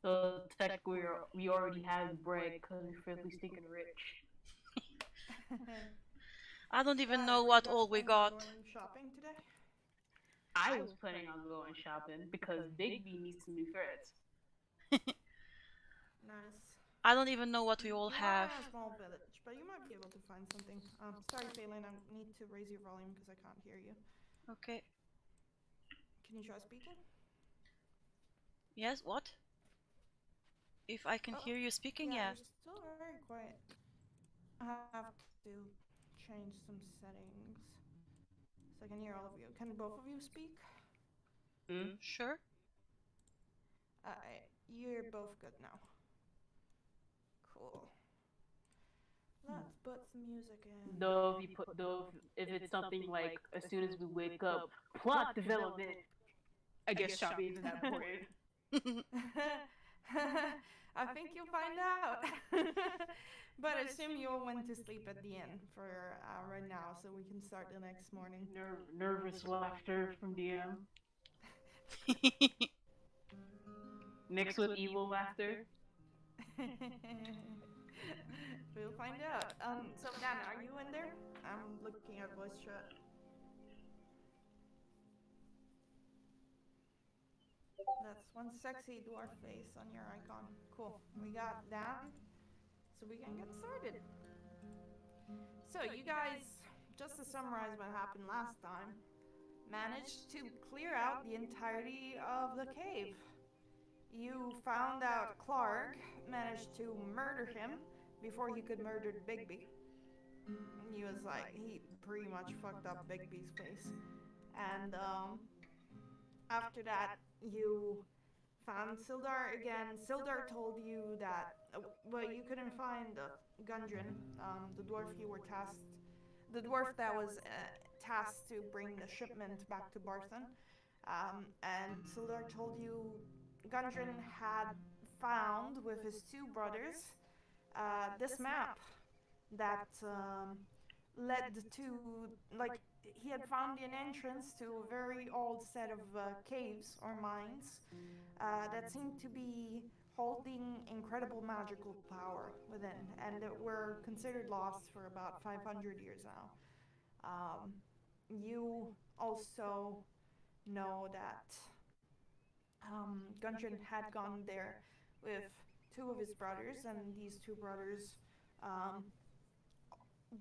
So technically, we already have bread because we're filthy stinking rich. I don't even Got it. know Were you what guys all we planning on got. going shopping today? I was planning on going shopping because Big B needs some new threads. Nice. I don't even know what we all You are have. in a small village, but you might be able to find something. Sorry, Phelan, I need to raise your volume because I can't hear you. Okay. Can you try speaking? Yes, what? If I can Oh, hear you speaking, yeah, yeah. you're still very quiet. I have to change some settings so I can hear all of you. Can both of you speak? Hmm? Sure. You're both good now. Cool. Let's put some music in. If it's something like as soon as we wake up, plot development. I guess shopping isn't that important. I think you'll find out. But I assume you all went to sleep at the inn for right now, so we can start the next morning. Nervous laughter from DM mixed with evil laughter. We'll find out. So Dan, are you in there? I'm looking at voice chat. That's one sexy dwarf face on your icon. Cool. We got Dan, so we can get started. So you guys, just to summarize what happened last time, managed to clear out the entirety of the cave. You found out Clark managed to murder him before he could murder Bigby. He was like, he pretty much fucked up Bigby's face. And after that, you found Sildar again. Sildar told you that, well, you couldn't find Gundren, the dwarf you were tasked, the dwarf that was tasked to bring the shipment back to Barthen. And Sildar told you Gundren had found with his two brothers this map that led to, like, he had found an entrance to a very old set of caves or mines that seemed to be holding incredible magical power within, and that were considered lost for about 500 years now. You also know that Gundren had gone there with two of his brothers, and these two brothers um,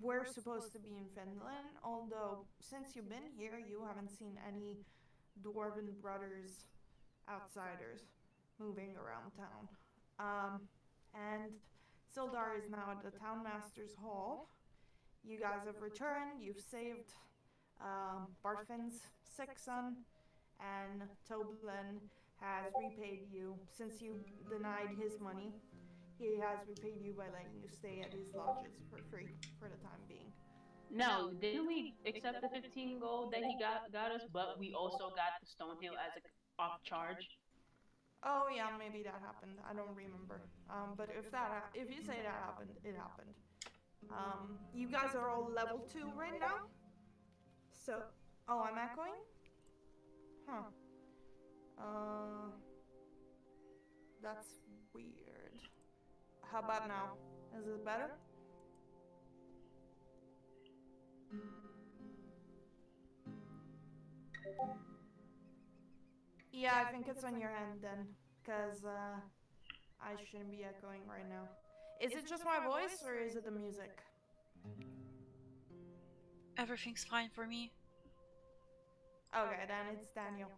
were supposed to be in Finland, although since you've been here, you haven't seen any dwarven brothers outsiders moving around town. And Sildar is now at the townmaster's hall. You guys have returned, you've saved Barfin's sick son, and Toblin has repaid you since you denied his money. He has repaid you by letting you stay at his lodges for free for the time being. No, didn't we accept the 15 gold that he got us? But we also got the Stonehill as a off charge. Oh yeah, maybe that happened. I don't remember. But if you say that happened, it happened. You guys are all level 2 right now. So, oh, I'm echoing. Huh. Uh, that's weird. How about now? Is it better? Yeah, I think it's on your end then, because I shouldn't be echoing right now. Is it just my voice or is it the music? Everything's fine for me. Okay, then it's Daniel.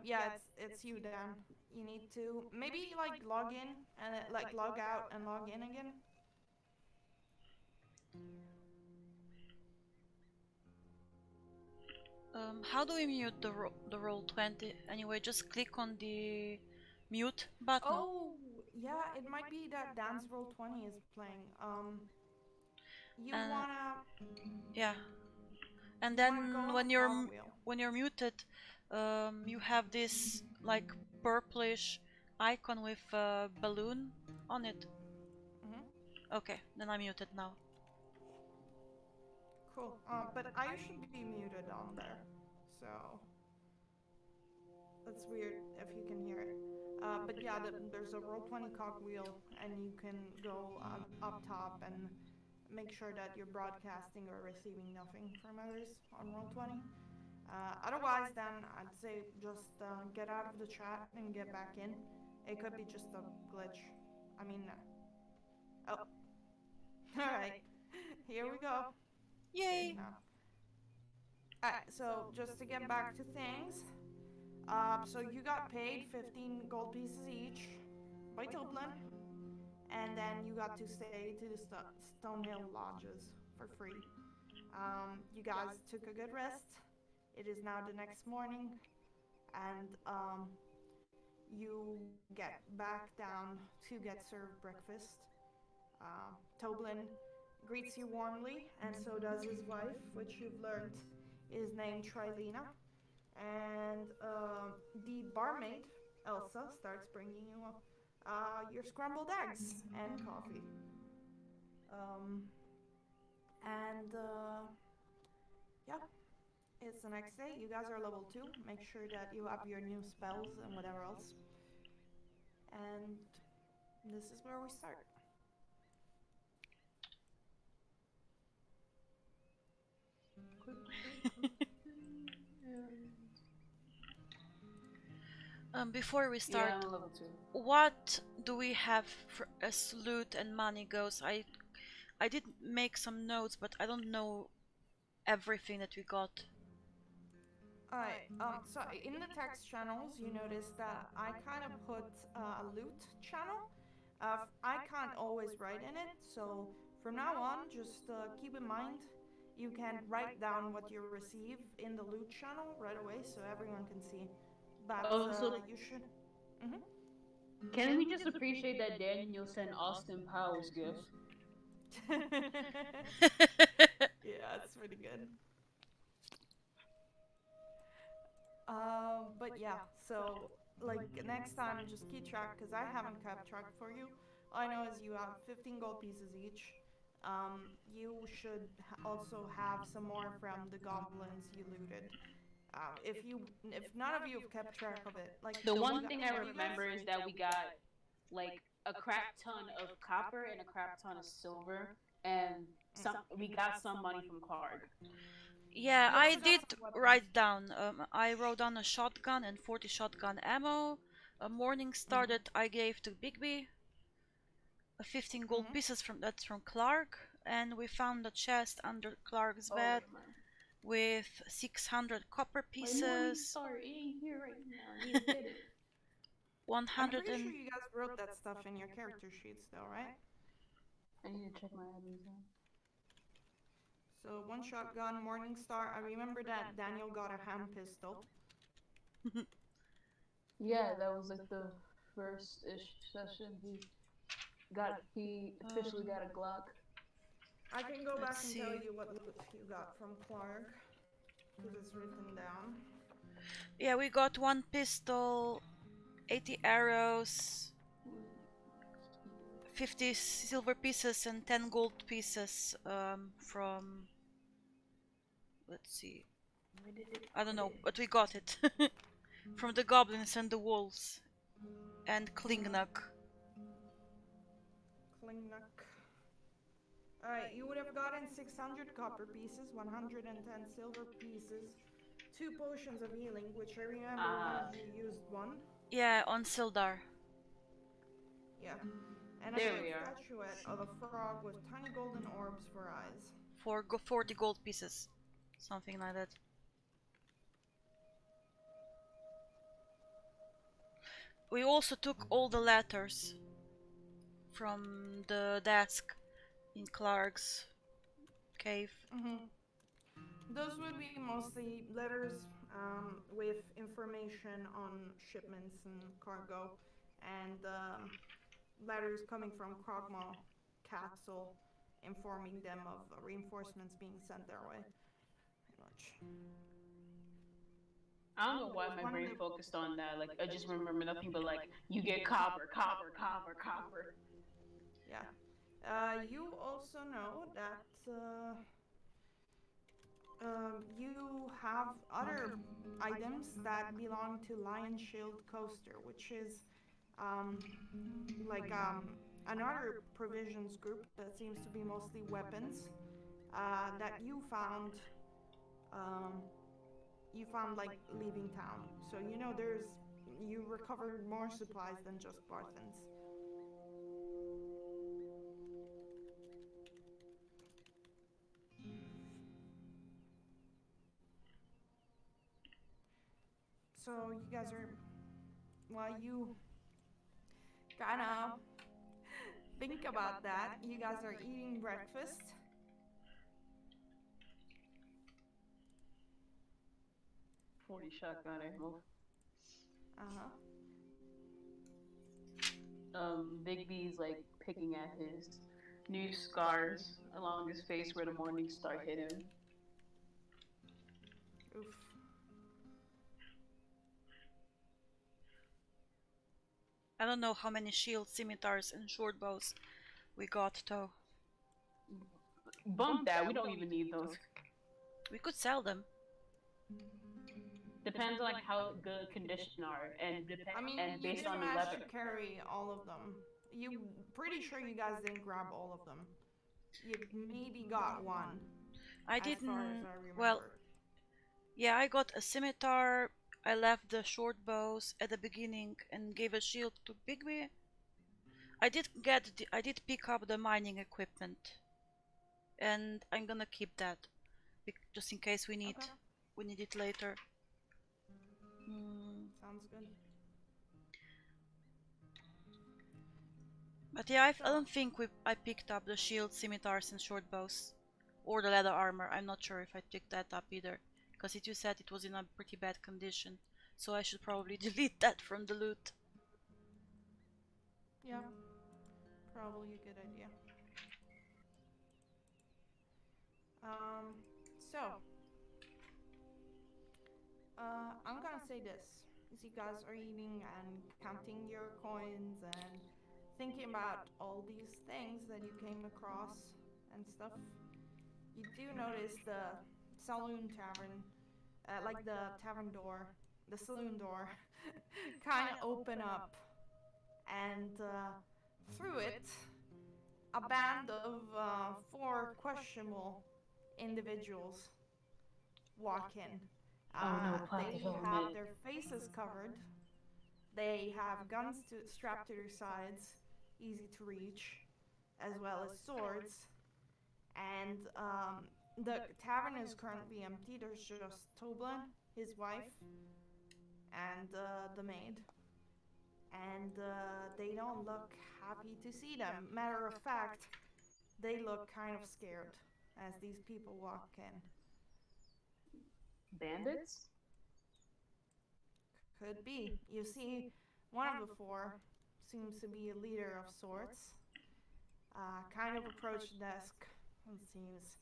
Yeah, it's you, Dan. You need to maybe like log in and like log out and log in again. How do we mute the roll 20? Anyway, just click on the mute button. Oh, yeah, it might be that Dan's Roll 20 is playing. You wanna Yeah, and you wanna go then on the cogwheel. when you're muted, you have this like purplish icon with a balloon on it. Mhm. Okay, then I'm muted now. Cool. But I should be muted on there, so that's weird if you can hear it. But yeah, there's a Roll20 cogwheel, and you can go up top and make sure that you're broadcasting or receiving nothing from others on Roll20. Otherwise, then I'd say just get out of the chat and get back in. It could be just a glitch. I mean, oh, all right, here we go. Yay! Alright, so just to get back to things, so you got paid 15 gold pieces each by Toblin, and then you got to stay to the Stonehill Lodges for free. You guys took a good rest. It is now the next morning, and you get back down to get served breakfast. Toblin greets you warmly, and so does his wife, which you've learned is named Trilena. And the barmaid, Elsa, starts bringing you your scrambled eggs and coffee. Yeah, it's the next day. You guys are level 2. Make sure that you have your new spells and whatever else. And this is where we start. Before we start, Yeah, I'm level 2. what do we have for as loot and money goes? I did make some notes, but I don't know everything that we got. Alright, so in the text channels, you notice that I kind of put a loot channel. I can't always write in it, so from now on, just keep in mind, you can write down what you receive in the loot channel right away, so everyone can see. But you should... Can we just appreciate that Daniel sent Austin Powers gift? Yeah, it's pretty good. But yeah, so like next time just keep track, because I haven't kept track for you. All I know is you have 15 gold pieces each. You should also have some more from the goblins you looted. If none of you have kept track of it, like The one thing I remember is that we got like a crap ton of copper and a crap ton of silver, and we got some money from Clark. Yeah, I did write down. I wrote down a shotgun and 40 shotgun ammo. A morning star that I gave to Bigby. 15 gold pieces that's from Clark, and we found a chest under Clark's bed with 600 copper pieces. It ain't here right now. I need to get it. 100 I'm pretty sure you guys wrote that stuff in your character sheets, though, right? I need to check my admins now. So 1 shotgun, morning star. I remember that Daniel got a hand pistol. Yeah, that was like the first-ish session. He officially got a Glock. I can go back and see. tell you what loot you got from Clark, because it's written down. Yeah, we got 1 pistol, 80 arrows, 50 silver pieces and 10 gold pieces from... Let's see. I don't know, but we got it. From the goblins and the wolves. And Klingnak. Alright, you would have gotten 600 copper pieces, 110 silver pieces, 2 potions of healing, which I remember you used 1. Yeah, on Sildar. Yeah. And There a we are. statuette of a frog with tiny golden orbs for eyes. For 40 gold pieces. Something like that. We also took all the letters from the desk in Clark's cave. Those would be mostly letters with information on shipments and cargo, and letters coming from Krogmaw Castle informing them of reinforcements being sent their way. Pretty much. I don't know why my brain focused on that. Like, I just remember nothing but like, you get copper. Yeah. You also know that you have other items that belong to Lion Shield Coaster, which is um, like another provisions group that seems to be mostly weapons that you found. You found like leaving town, so you know you recovered more supplies than just Barthens. So you guys are, while you kind of think about that, you guys are eating breakfast. 40 shotgun ammo. Uh-huh. Bigby's like picking at his new scars along his face where the morning star hit him. Oof. I don't know how many shields, scimitars, and short bows we got though. Bump that, we don't even need those. We could sell them. Depends on like how good condition are, and I mean, and you based didn't on the manage leather. to carry all of them. You pretty sure you guys didn't grab all of them. You maybe got one. I as didn't. far as I remember. Well, yeah, I got a scimitar. I left the short bows at the beginning and gave a shield to Bigby. I did pick up the mining equipment, and I'm gonna keep that, just in case we need it later. Sounds good. But yeah, I don't think I picked up the shield, scimitars, and short bows, or the leather armor. I'm not sure if I picked that up either, because you said it was in a pretty bad condition, so I should probably delete that from the loot. Yeah, probably a good idea. So, I'm gonna say this. As you guys are eating and counting your coins and thinking about all these things that you came across and stuff, you do notice the saloon tavern, like the tavern door, the saloon door, kind of open up, and through it, a band of 4 questionable individuals walk in. They have their faces covered. They have guns strapped to their sides, easy to reach, as well as swords. And the tavern is currently empty. There's just Toblin, his wife, and the maid. And they don't look happy to see them. Matter of fact, they look kind of scared as these people walk in. Bandits? Could be. You see, one of the 4 seems to be a leader of sorts. Kind of approached the desk and seems,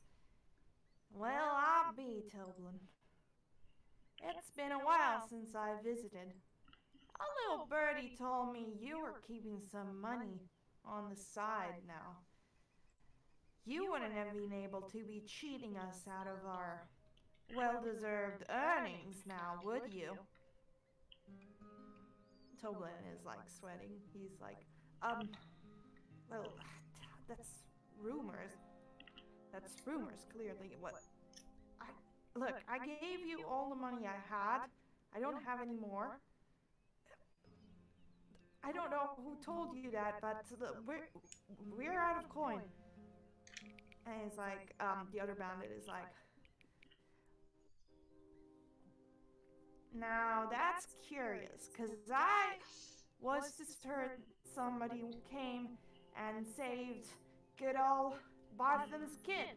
well, I'll be, Toblin. It's been a while since I visited. A little birdie told me you were keeping some money on the side now. You wouldn't have been able to be cheating us out of our well-deserved earnings now, would you? Toblin is like sweating. He's like, well, that's rumors. That's rumors, clearly. What? Look, I gave you all the money I had. I don't have any more. I don't know who told you that, but we're out of coin. And it's like, the other bandit is like, now that's curious, because I was just heard somebody came and saved good old Barthen's kid.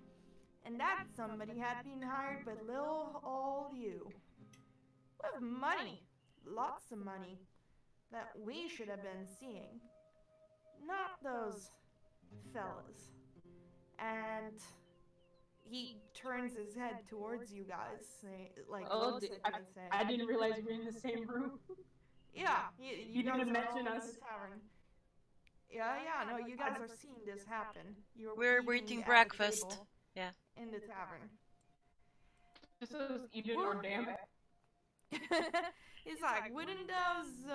And that somebody had been hired by little old you. With money, lots of money, that we should have been seeing. Not those fellas. And he turns his head towards you guys, like, I didn't realize we were in the same room. Yeah, you guys didn't are mention all in us. the tavern. Yeah, no, you guys are seeing this happen. We're eating breakfast. Yeah. In the tavern. This is Eden or damn it. He's like, wouldn't those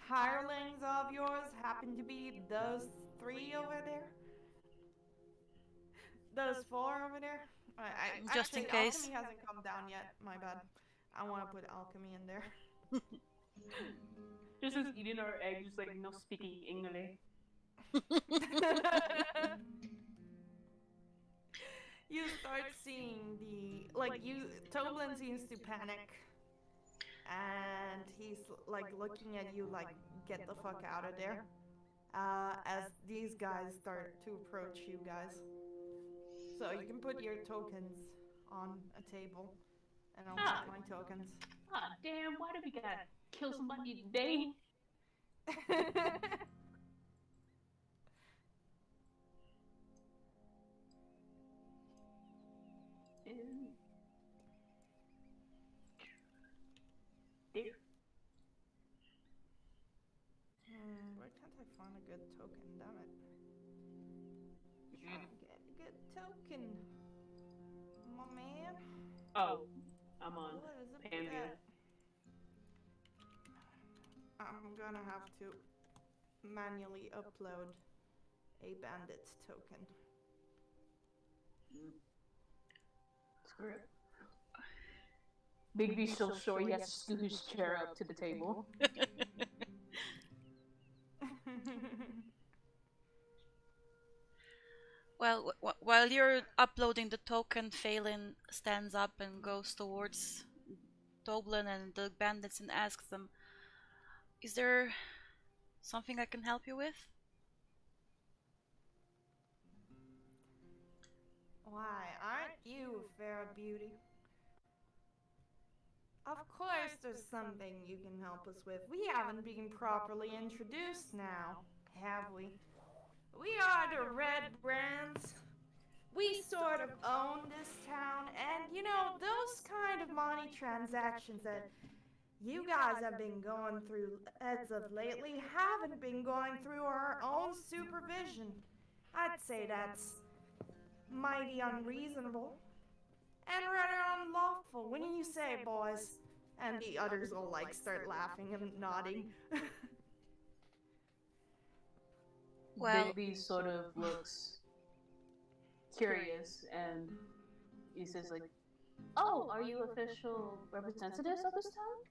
hirelings of yours happen to be those 3 over there? Those 4 over there? Just in Actually, case. alchemy hasn't come down yet. My bad. I want to put alchemy in there. This is Eden or egg, just like no speaking English. You start seeing Toblin seems to panic. And he's like looking at you like, get the fuck out of there. As these guys start to approach you guys. So you can put your tokens on a table. And I'll put my tokens. Ah, damn, why do we gotta kill somebody today? There. Where can't I find a good token? Damn it. Get a good token. My man. Oh, I'm on What is it? Phandelver. I'm gonna have to manually upload a bandit's token. Screw it. Bigby's so sure he has to scoot his chair up to the table. Well, while you're uploading the token, Phelan stands up and goes towards Toblin and the bandits and asks them, "Is there something I can help you with?" Why, aren't you a fair beauty? Of course there's something you can help us with. We haven't been properly introduced now, have we? We are the Red Brands. We sort of own this town, and you know, those kind of money transactions that you guys have been going through as of lately haven't been going through our own supervision. I'd say that's mighty unreasonable and rather unlawful. Wouldn't you say, boys? And the others all like start laughing and nodding. Well, Bigby sort of looks curious and he says like, "Oh, are you official representatives of this town?"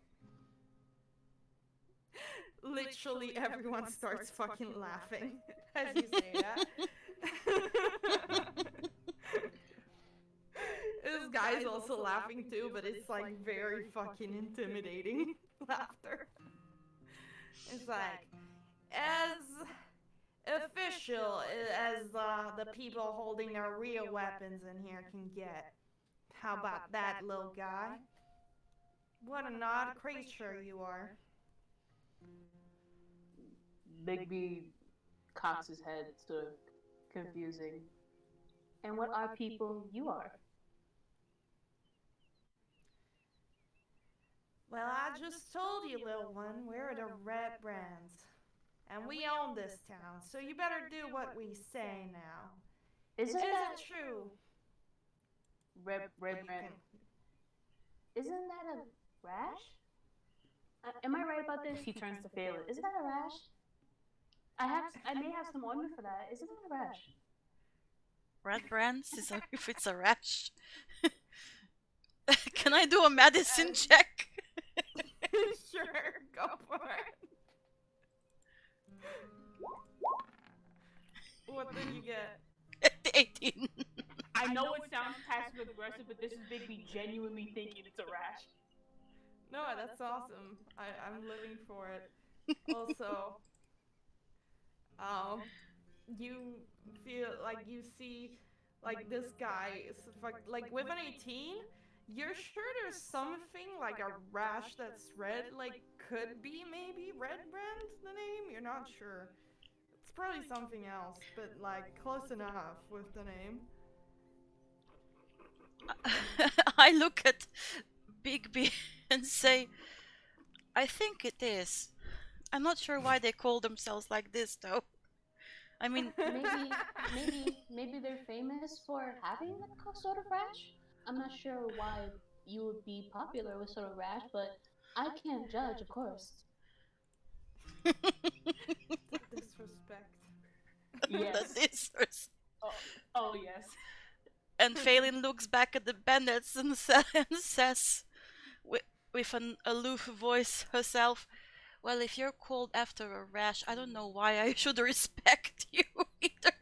Literally everyone starts fucking laughing as you say that. This guy's also laughing too, but it's like very fucking intimidating laughter. It's like, as official as the people holding their real weapons in here can get. How about that, little guy? What an odd creature you are. Bigby cocks his head, sort of confusing. "And what are people you are?" Well, I just told you, little one, we're the Red Brands. And we own this town, so you better do what we say now. Isn't that true? Red brand? Isn't that a rash? Am I right about this? He turns to Phelan. Isn't that a rash? I may have some ointment for that. Isn't that a rash? Red Brands is if it's a rash. Can I do a medicine check? Sure, go for it. What did you get? 18. I know it sounds passive aggressive, but this is Bigby genuinely thinking it's a rash. No, that's awesome. I'm living for it. Also, you feel like you see, like, this guy is like with an 18. You're sure there's something like a rash that's red, like could be maybe Red Brand the name? You're not sure. It's probably something else, but like close enough with the name. I look at Bigby and say, "I think it is. I'm not sure why they call themselves like this, though. I mean, Maybe they're famous for having that sort of rash. I'm not sure why you would be popular with sort of rash, but I can't judge, of course. The disrespect. Yes. The disrespect. Oh yes. And Phelan looks back at the bandits and says, with an aloof voice herself, "Well, if you're called after a rash, I don't know why I should respect you either."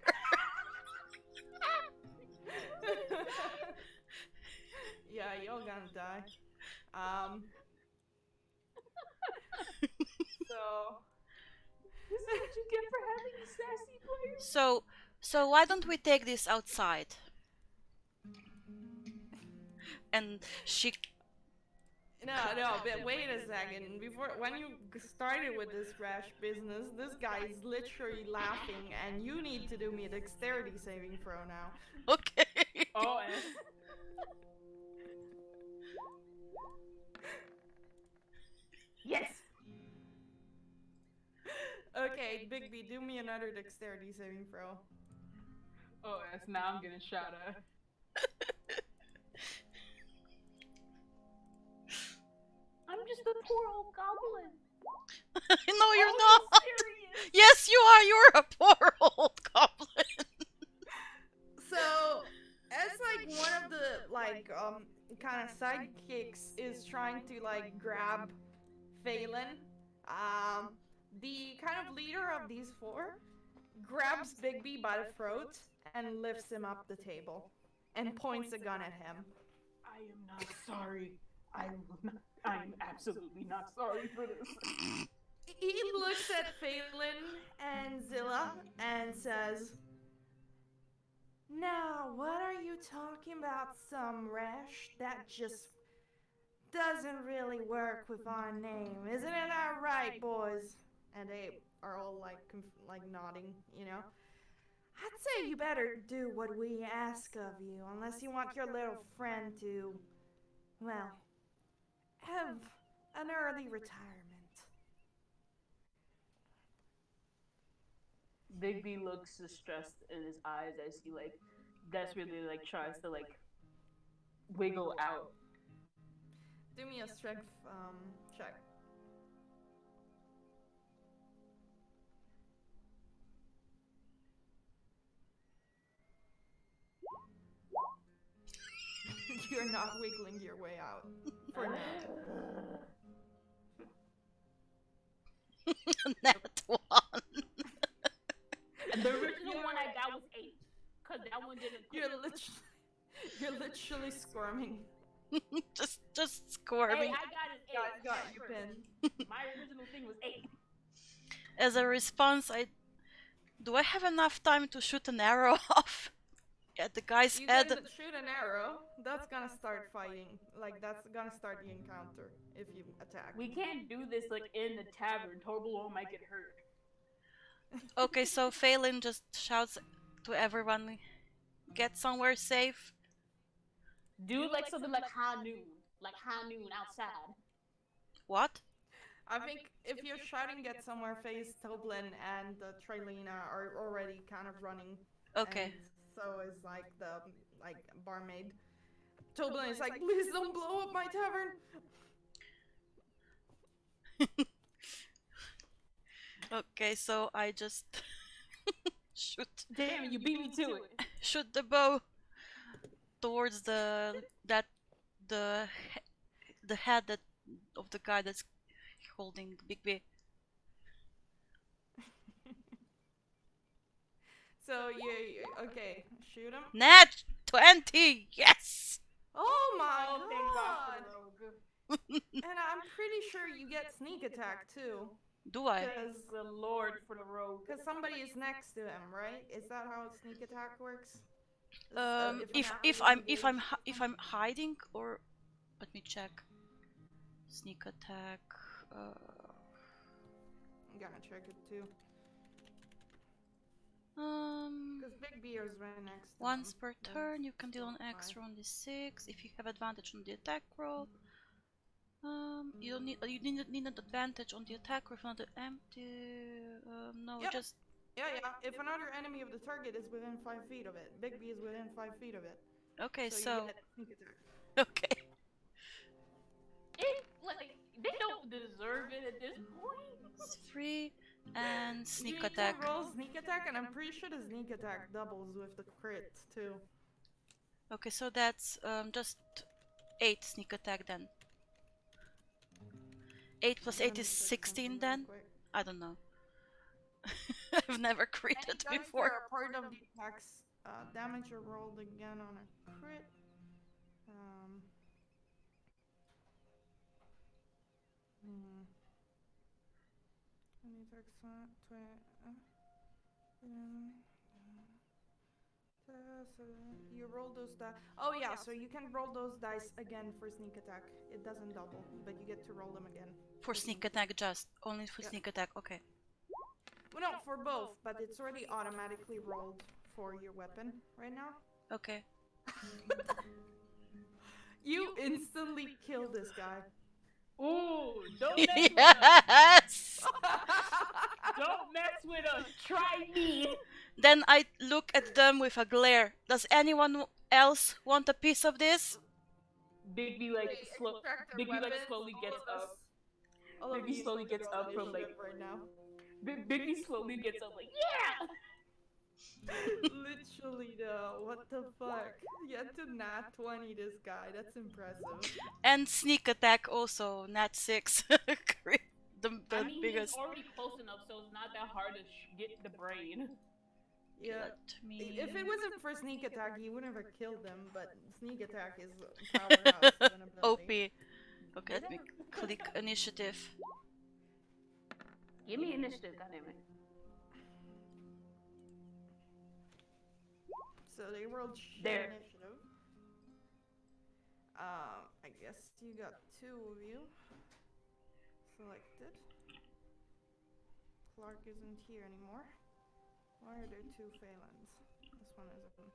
Yeah, you're gonna die. So This is what you get for having a sassy player. So why don't we take this outside? And she no, but wait a second. When you started with this rash business, this guy is literally laughing, and you need to do me a dexterity saving throw now. Okay. Oh, yes. Okay, Bigby, do me another dexterity saving throw. Oh, yes. Now I'm getting shot at. I'm just a poor old goblin. No, you're Oh, not. serious? Yes, you are. You're a poor old goblin. So, as like one of the kind of sidekicks is trying to like grab Phelan, the kind of leader of these four grabs Bigby by the throat and lifts him up the table and points a gun at him. I am not sorry. I'm absolutely not sorry for this. He looks at Phelan and Zilla and says, "Now, what are you talking about, some rash? That just doesn't really work with our name. Isn't it that right, boys?" And they are all like nodding, you know. "I'd say you better do what we ask of you, unless you want your little friend to, well, have an early retirement." Bigby looks distressed in his eyes as he like desperately like tries to like wiggle out. Do me a strength check. You're not wiggling your way out for now. Net one. The original one I got was 8, cause that one didn't. You're literally squirming. just squirming. Hey, I got an 8. Got you, Pin. My original thing was 8. As a response, do I have enough time to shoot an arrow off at the guy's You head? can shoot an arrow. That's gonna start fighting. Like, that's gonna start the encounter if you attack. We can't do this like in the tavern. Toblerone might get hurt. Okay, so Phelan just shouts to everyone, "Get somewhere safe." Do like something like high noon outside. What? I think if you're shouting "get somewhere," face Toblin and Trilina are already kind of running. Okay. And so is like the barmaid. Toblin is like, "Please don't blow up my tavern." Okay, so I just shoot Damn, you beat me to it. shoot the bow towards the head of the guy that's holding Bigby. So okay, shoot him. Nat 20, yes. Oh my Oh, thank God god! for the rogue. And I'm pretty sure you get sneak attack too, Do I? because The Lord for the rogue. somebody is next to him, right? Is that how sneak attack works? If I'm hiding, or let me check. Sneak attack. I'm gonna check it too. Um, Because Big Beer is right next to once him. per turn, you can deal an extra on d6 if you have advantage on the attack roll. You need an advantage on the attack roll if not empty. No, Yep. just Yeah. If another enemy of the target is within 5 feet of it, Big B is within 5 feet of it. Okay, So so you get sneak attack. okay. Like they don't deserve it at this point. 3 and You sneak need attack. to roll sneak attack, and I'm pretty sure the sneak attack doubles with the crit too. Okay, so that's just 8 sneak attack then. 8 plus 8 Let me is check 16 something real then? quick. I don't know. I've never Any critted dice before. that are part of the attack's damage are rolled again on a crit. Any attacks, you roll those dice. Oh yeah, so you can roll those dice again for sneak attack. It doesn't double, but you get to roll them again. For sneak attack, just only for Yeah. sneak attack. Okay. Well, no, for both, but it's already automatically rolled for your weapon right now. Okay. You instantly kill this guy. Ooh, don't mess with us. Yes. Don't mess with us. Try me. Then I look at them with a glare. Does anyone else want a piece of this? Bigby slowly gets up. Bigby slowly gets up from like right now. Bigby slowly gets up like yeah. Literally though, what the fuck? You had to nat 20 this guy, that's impressive. And sneak attack also, nat 6. the I mean, biggest. he's already close enough, so it's not that hard to get the brain. Yeah. Let me... If it wasn't for sneak attack, you wouldn't have killed them, but sneak attack is powerhouse of an OP. ability. Okay, let me click initiative. Give me initiative, goddammit. So they rolled shit There. initiative. I guess you got 2 of you selected. Clark isn't here anymore. Why are there 2 Phalans? This one isn't.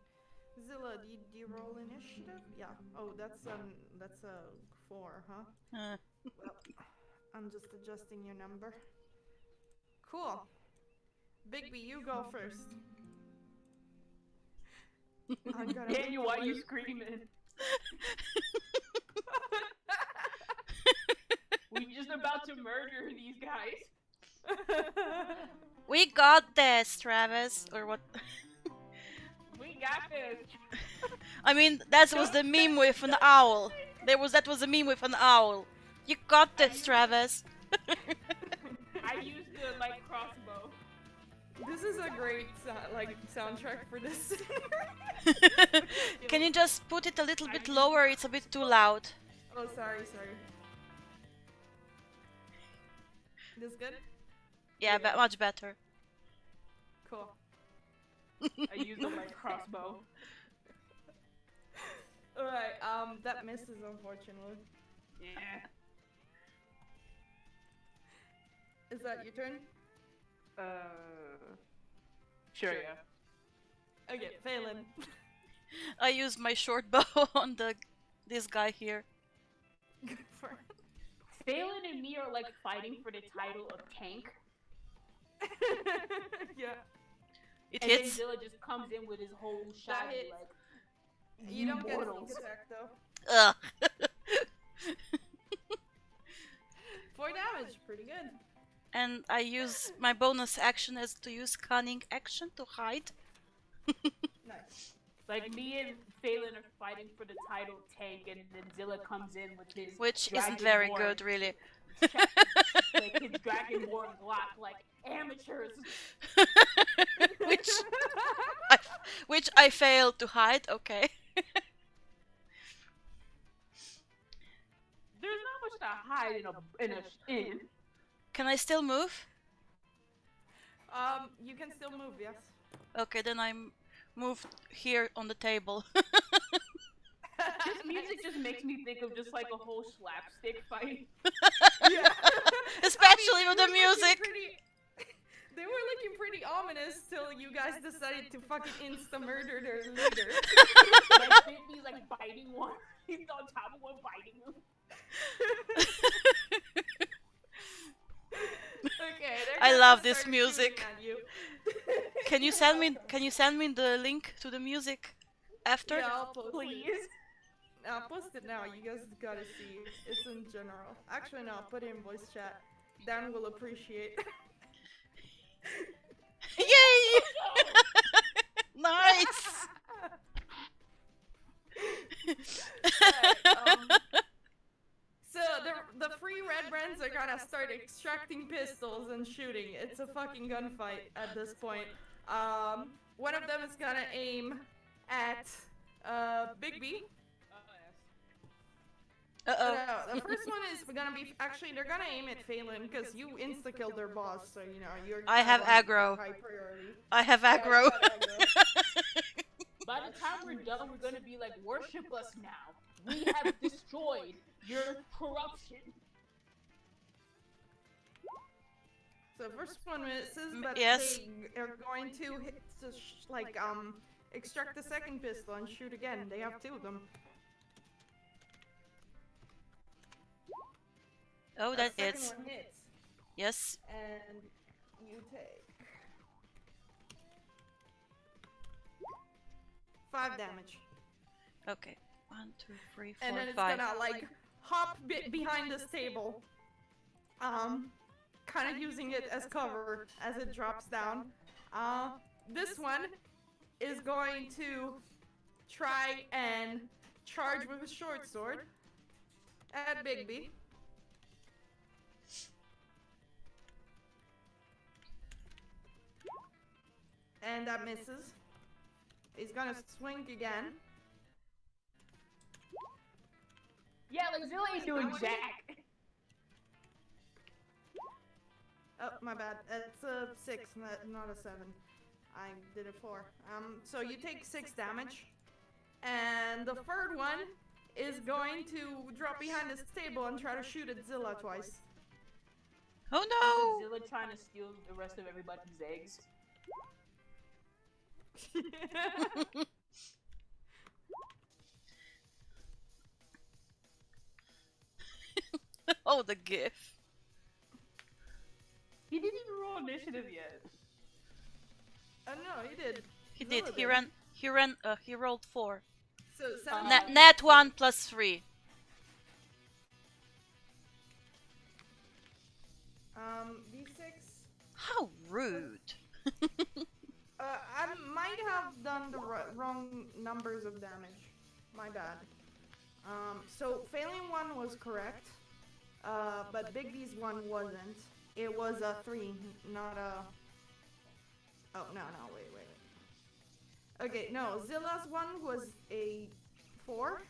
Zilla, did you roll initiative? Yeah. Oh, that's a 4, huh? Well, I'm just adjusting your number. Cool. Bigby, you go first. I'm gonna Daniel, why are you screaming? We just about to murder these guys. We got this, Travis. Or what? We got this. I mean, that was the meme with an owl. That was a meme with an owl. You got this, Travis. I used the light crossbow. This is a great soundtrack for this. Can you just put it a little bit lower? It's a bit too loud. Oh, sorry. This good? Yeah, much better. Cool. I used the light crossbow. Alright, that misses unfortunately. Yeah. Is that your turn? Sure, yeah. Okay, Phelan. I used my short bow on this guy here. Good for him. Phelan and me are like fighting for the title of tank. Yeah. It And hits. then Zilla just comes in with his whole shot hits. like You don't get a mortals. sneak attack though. Ugh. 4 damage, pretty good. And I use my bonus action as to use cunning action to hide. Nice. Like me and Phelan are fighting for the title tank, and then Zilla comes in with his Which isn't very good, really. Like his Dragonborn Glock, like amateurs. which I failed to hide. Okay. There's not much to hide in a inn. Can I still move? You can still move, yes. Okay, then I'm moved here on the table. This music just makes me think of just like a whole slapstick fight. Yeah. Especially with the they were looking music. They were looking pretty ominous till you guys decided to fucking insta-murder their leader. Like Sydney's like biting one. He's on top of one biting him. Okay, I they're love gonna this start music. shooting at you. Can you send me the link to the music? After? Yeah, I'll post it. Please. I'll post it now. You guys gotta see. It's in general. Actually, no. I'll put it in voice chat. Dan will appreciate. Yay! Nice! So the free red brands are gonna start extracting pistols and shooting. It's a fucking gunfight at this point. One of them is gonna aim at Bigby. Uh-oh. No, the first one is gonna be actually they're gonna aim at Phelan because you insta killed their boss, so you know you're. I have aggro. High priority. I have Yeah, aggro. you got aggro. By the time we're done, we're gonna be like, worship us now. We have destroyed your corruption. So first one misses, but Yes. they are going to hit, extract the second pistol and shoot again. They have two of them. Oh, that second hits. one hits, Yes. and you take 5 damage. Okay. 1, 2, 3, 4, And then it's 5. gonna like hop behind this table, kind of using it as cover as it drops down. This one is going to try and charge with a short sword at Bigby. And that misses. He's gonna swing again. Yeah, like Zilla ain't doing jack. Oh, my bad. It's a 6, not a 7. I did a 4. So you take 6 damage. And the third one is going to drop behind this table and try to shoot at Zilla twice. Oh no! Zilla trying to steal the rest of everybody's eggs. Oh, the gif. He didn't even roll initiative yet. Oh no, he did. He Zilla did. He rolled 4. So 7 Net 1 plus 3. D6. How rude. I might have done the wrong numbers of damage. My bad. So failing one was correct, but Bigby's one wasn't. It was a 3, not a... Oh, no, wait. Okay, no, Zilla's one was a 4,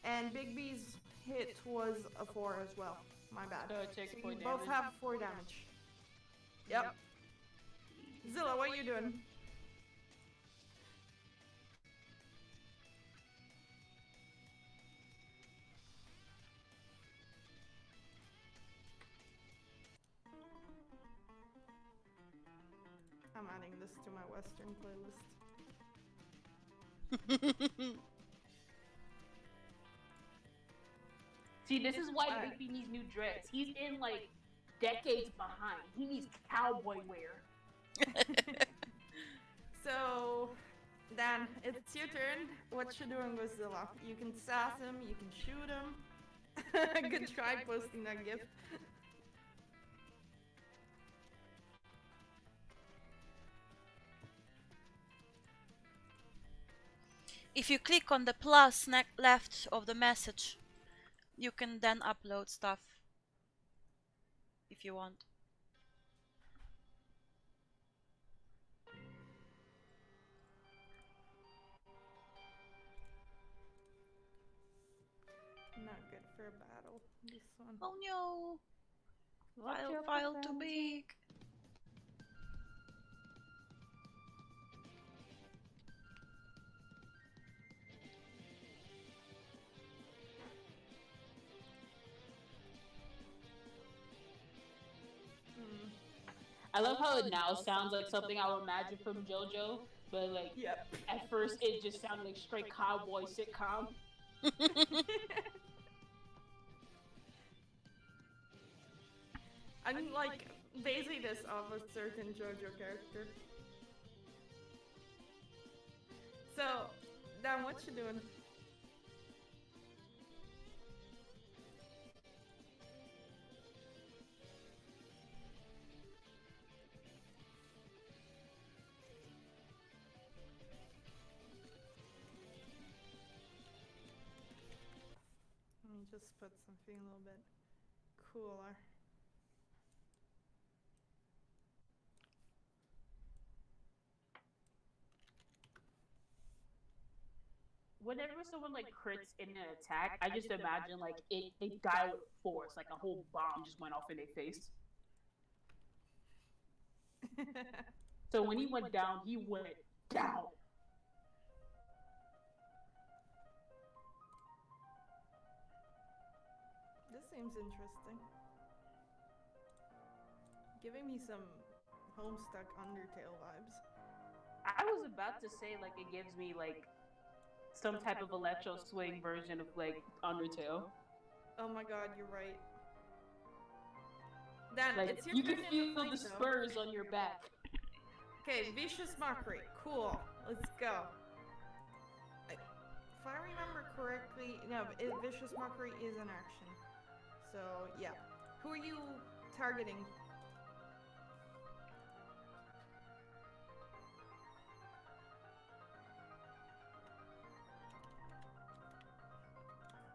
and Bigby's hit was a 4 as well. My bad. So it takes So 4 you damage. both have 4 damage. Yep. Zilla, what are you doing? I'm adding this to my Western playlist. See, this is why Bigby needs new dreads. He's in like decades behind. He needs cowboy wear. So, Dan, it's your turn. What you doing with Zilla? You can sass him, you can shoot him. Good try posting that gift. If you click on the plus left of the message, you can then upload stuff if you want. Not good for a battle, this one. Oh no! Watch your File too profanity. big. I love how it now sounds like something I would imagine from JoJo, but like Yep. at first it just sounded like straight cowboy sitcom. I'm like basing this off a certain JoJo character. So, down. What you doing? Let me just put something a little bit cooler. Whenever someone like crits in an attack, I just imagine like they die with force, like a whole bomb just went off in their face. So when he went down, he went down. This seems interesting. Giving me some Homestuck Undertale vibes. I was about to say like it gives me like some type of electro swing version of like Undertale. Oh my god, you're right. Dan, Like it's your you turn can in feel fight, the though. spurs on your back. Okay, Vicious Mockery. Cool. Let's go. If I remember correctly, no, Vicious Mockery is an action. So, yeah. Who are you targeting?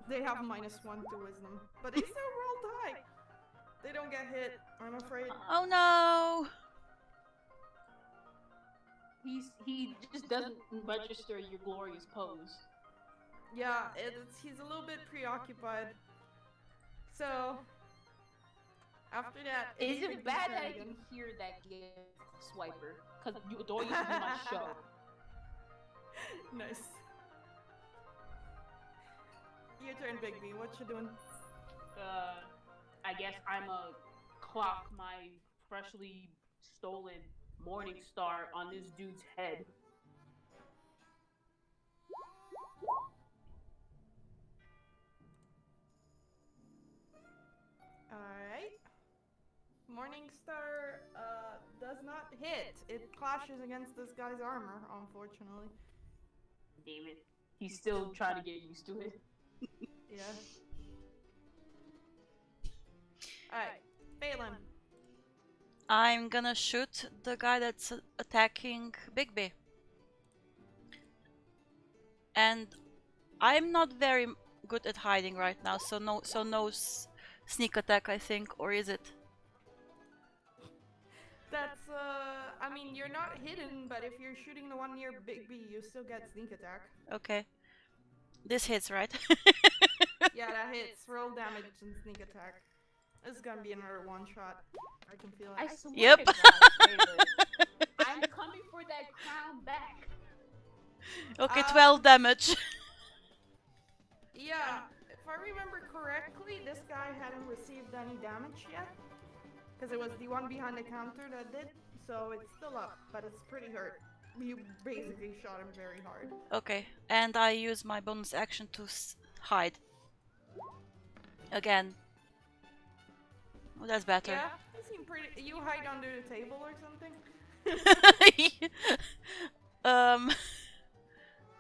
They have -1 to wisdom, but they still roll die. They don't get hit, I'm afraid. Oh no! He just doesn't register your glorious pose. Yeah, he's a little bit preoccupied. So, after that, Is it's it bad that I again. can hear that gift swiper? Because you adore you to be my show. Nice. Your turn, Big B. What you doing? I guess I'm a clock my freshly stolen Morning Star on this dude's head. Alright. Morningstar does not hit. It clashes against this guy's armor, unfortunately. Damn it. He's still trying to get used to it. Yeah. Alright, Phelan. I'm gonna shoot the guy that's attacking Bigby. And I'm not very good at hiding right now, so no sneak attack, I think, or is it? That's, I mean, you're not hidden, but if you're shooting the one near Big B, you still get sneak attack. Okay. This hits, right? Yeah, that hits. Roll damage and sneak attack. This is gonna be another one shot. I can feel it. I swear Yep. to God, Taylor, I'm coming for that crown back. Okay, 12 damage. Yeah, if I remember correctly, this guy hadn't received any damage yet. Because it was the one behind the counter that did. So it's still up, but it's pretty hurt. You basically shot him very hard. Okay, and I use my bonus action to hide. Again. Oh, that's better. Yeah, you seem pretty. You hide under the table or something?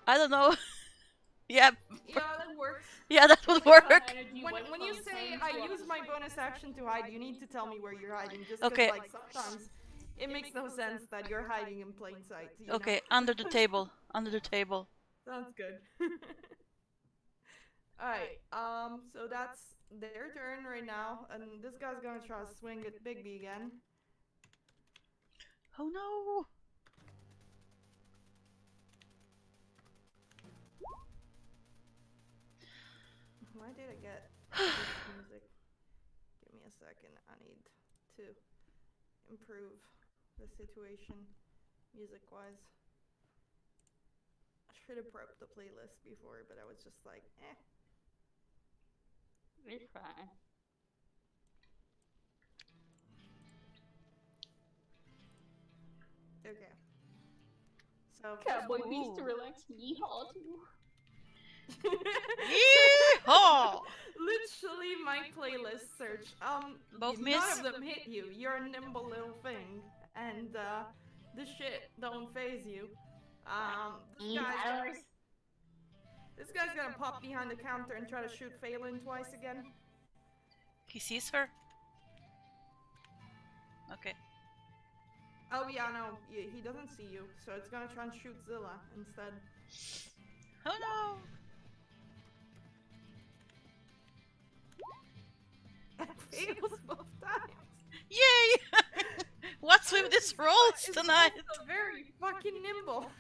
I don't know. Yeah. Yeah, that works. Yeah, that would work. When you say I use my bonus action to hide, you need to tell me where you're hiding. Just Okay. like sometimes it makes no sense that you're hiding in plain sight. You know? Okay, under the table. Under the table. Sounds good. Alright, so that's their turn right now, and this guy's gonna try to swing at Big B again. Oh no! Why did I get this music? Give me a second, I need to improve the situation music-wise. I should have prepped the playlist before, but I was just like, eh. It's fine. Okay. So Cowboy first- beats to relax. Yeehaw too. Yeehaw! Literally my playlist search. Both none miss. of them hit you. You're a nimble little thing, and this shit don't phase you. This guy, This guy's gonna pop behind the counter and try to shoot Phelan twice again. He sees her? Okay. Oh yeah, no, he doesn't see you, so it's gonna try and shoot Zilla instead. Oh no! Fails both times. Yay! What's with these rolls It's tonight? also very fucking nimble.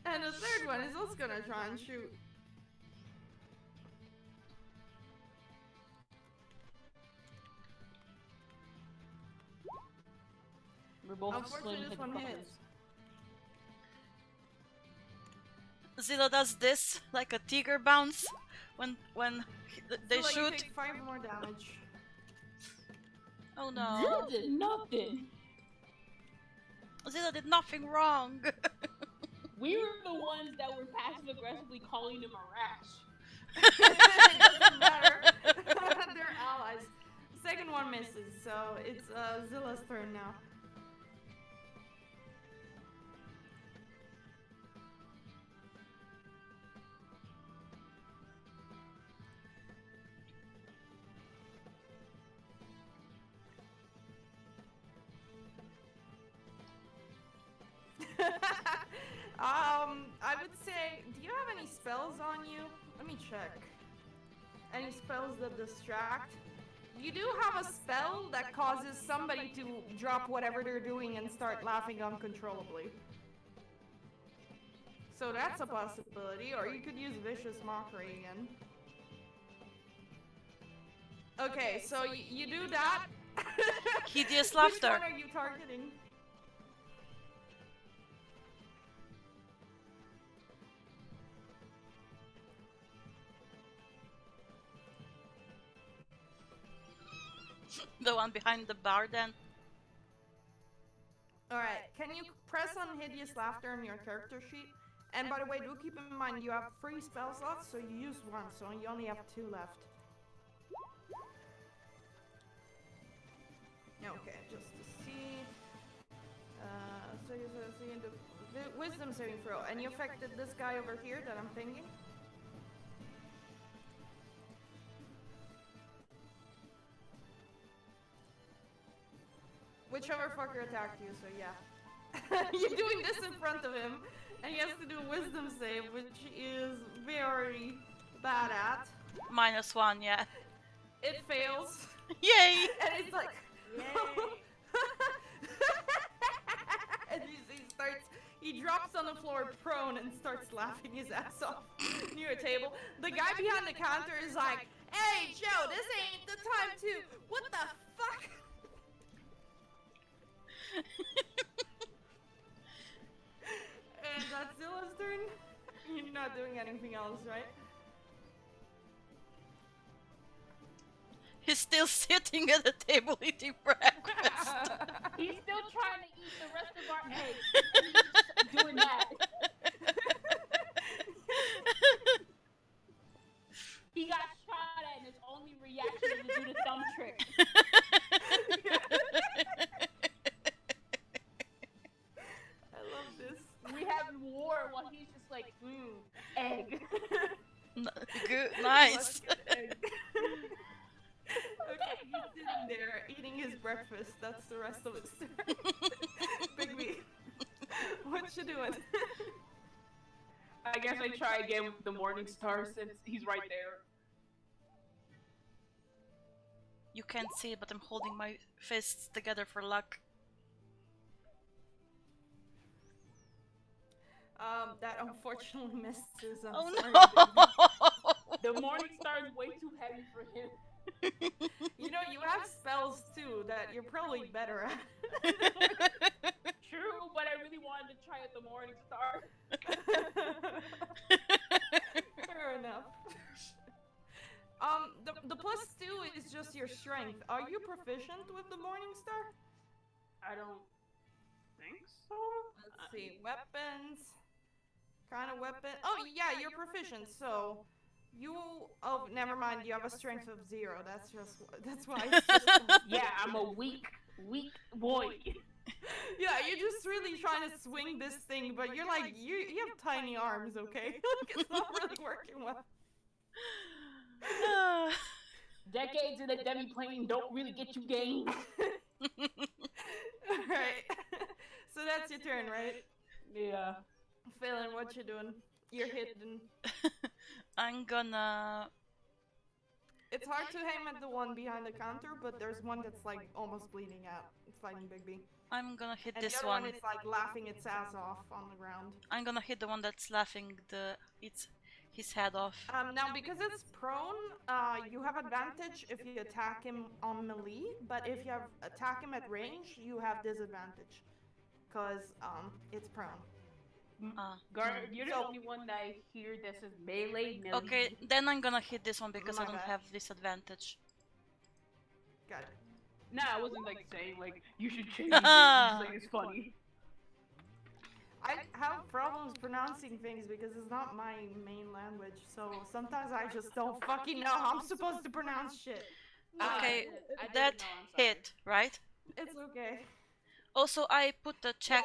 And the third one is also gonna try and shoot. We're both Unfortunately, slim this one hippopotamus. hits. Zilla does this, like a tiger bounce, when they So, shoot. You take 5 more damage. Oh no. Zilla did nothing. Zilla did nothing wrong. We were the ones that were passive aggressively calling him a rash. It doesn't matter. They're allies. Second one misses, so it's Zilla's turn now. I would say, do you have any spells on you? Let me check. Any spells that distract? You do have a spell that causes somebody to drop whatever they're doing and start laughing uncontrollably. So that's a possibility, or you could use Vicious Mockery again. Okay, so you do that. Hideous Which laughter. one are you targeting? The one behind the bar then. Alright, can you press on Hideous Laughter on your character sheet? And by the way, do keep in mind you have 3 spell slots, so you used 1, so you only have 2 left. Okay, just to see. So you see the wisdom saving throw, and you affected this guy over here that I'm pinging. Whichever fucker attacked you, so yeah. You're doing this in front of him, and he has to do a wisdom save, which is very bad at. -1, yeah. It fails. Yay! And it's like, and he drops on the floor prone and starts laughing his ass off near a table. The guy behind the counter is like, "Hey, Joe, this ain't the time to, what the fuck?" And that's Zilla's turn. You're not doing anything else, right? He's still sitting at the table eating breakfast. He's still trying to eat the rest of our eggs. He's doing that. He got shot at and his only reaction is to do the thumb trick. I love this. We having war while he's just like, egg. Good, nice. Let's get egg. Okay, he's sitting there eating his breakfast. That's the rest of his turn. Bigby, what you doing? I guess I try again with the Morning Star since he's right there. You can't see it, but I'm holding my fists together for luck. That unfortunately misses. I'm Oh sorry, no! The Morning Star is way too heavy for him. You know, you have spells too that you're probably better at. True, but I really wanted to try at the Morning Star. Fair enough. The +2 is just your strength. Are you proficient with the Morning Star? I don't think so. Let's see, weapons. Kind of weapon. Oh yeah, you're proficient. So you. Oh, never mind. You have a strength of 0. That's why. It's just Yeah, I'm a weak boy. Yeah, you're just really trying to swing this thing, but you're like, you have tiny arms, okay? Like, it's not really working well. Decades in the demi-plane don't really get you gained. Alright. So that's your turn, right? Yeah. Phelan, what you doing? You're hidden. I'm gonna... It's hard to aim at the one behind the counter, but there's one that's like almost bleeding out. It's fighting Bigby. I'm gonna hit And this the other one. one is like laughing its ass off on the ground. I'm gonna hit the one that's laughing his head off. Now because it's prone, you have advantage if you attack him on melee, but if you attack him at range, you have disadvantage. Cause it's prone. Gar, you're the only one that I hear that says melee. Okay, then I'm gonna hit this one because My I don't bad. have disadvantage. Got it. Nah, I wasn't like saying like you should change it. Just, like, it's funny. I have problems pronouncing things because it's not my main language, so sometimes I just don't fucking know how I'm supposed to pronounce shit. Okay, I didn't that know, I'm sorry. hit, right? It's okay. Also, I put the check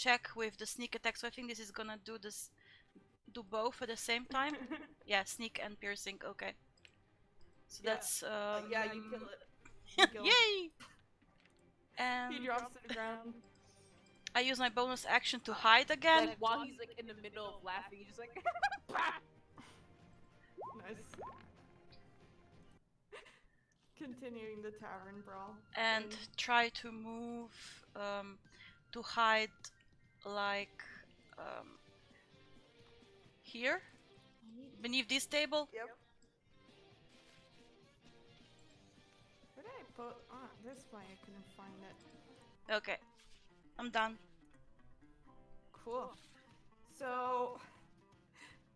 Yeah, with the sneak attack, so I think this is gonna do both at the same time. Yeah, sneak and piercing. Okay. So Yeah. that's Yeah, you kill it. You kill it. yay! And He drops to the ground. I use my bonus action to hide again. Like while he's like in the middle of laughing, he's just like. Nice. Continuing the tavern brawl. And try to move to hide like here beneath this table. Yep. Where did I put? Ah, this way I couldn't find it. Okay, I'm done. Cool. So,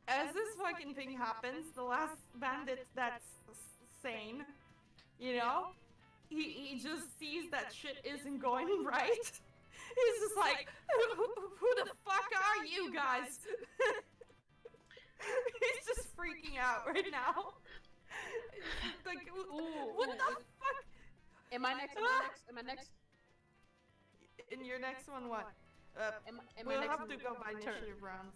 as this fucking thing happens, the last bandit that's sane, you know, he just sees that shit isn't going right. He's just like, who the fuck are you guys? He's just freaking out right now. Like, what the fuck? Am I next? Am I next? In your next one, what? Am I We'll next have in to the go by turn? initiative rounds.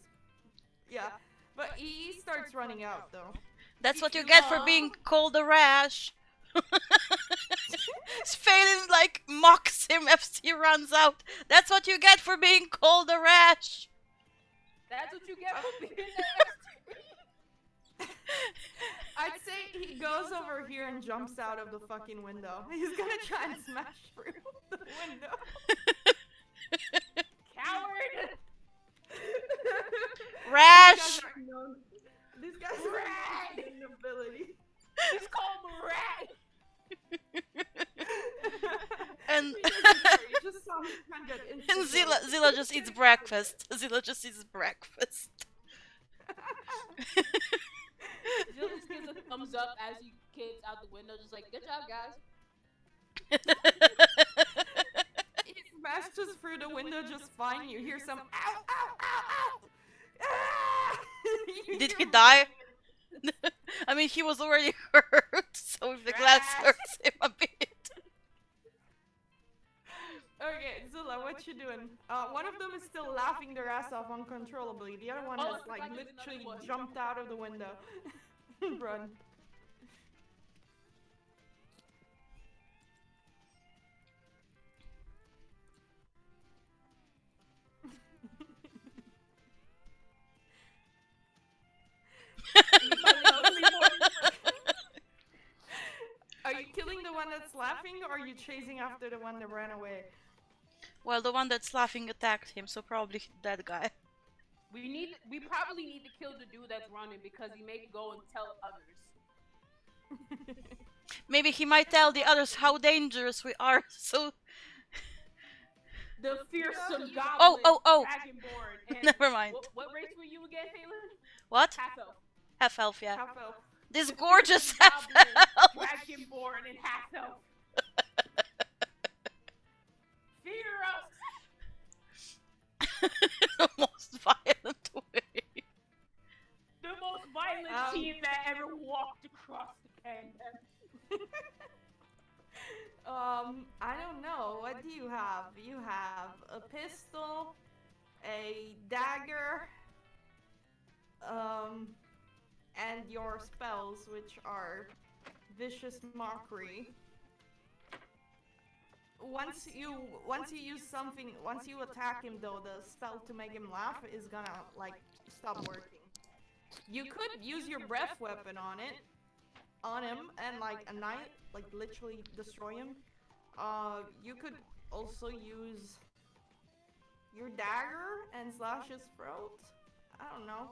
Yeah, but he starts running out though. That's what you get for being called a rash. Phelan like mocks him as he runs out. That's what you get for being called a rash. That's what you get for being I'd say he goes over here and jumps out of the fucking window. He's gonna try and smash through the window. coward. Rash! These guys are Rat! ability. He's called the rat. And You just saw him trying to get and instant Zilla just eats breakfast. Zilla just eats breakfast. Jill just gives a thumbs up as you kids out the window, just like, good job, guys. He smashes through the window just fine. You hear some ow, ow, ow, ow! Ah! Did he die? I mean, he was already hurt, so if the glass hurts him a bit. Okay, Zilla, what you doing? One of them is still laughing their ass off uncontrollably. The other one Oh, has like like there's literally another one. jumped out of the window. Run. Are you killing the one that's laughing, or are you chasing after the one that ran away? Well, the one that's laughing attacked him, so probably that guy. We probably need to kill the dude that's running because he may go and tell others. Maybe he might tell the others how dangerous we are, so... The fearsome goblin. Oh. Dragonborn. And Never mind. what race were you again, Phelan? What? Half elf. Half elf, yeah. Half elf. This gorgeous half Goblin, elf! Dragonborn and half elf. Fear us. The most violent way. The most violent team that ever walked across the kingdom. I don't know. What do you have? You have a pistol, a dagger, and your spells, which are vicious mockery. Once you use something, once you attack him though, the spell to make him laugh is gonna like stop working. You could use your breath weapon on him, and like annihilate, like literally destroy him. You could also use your dagger and slash his throat. I don't know.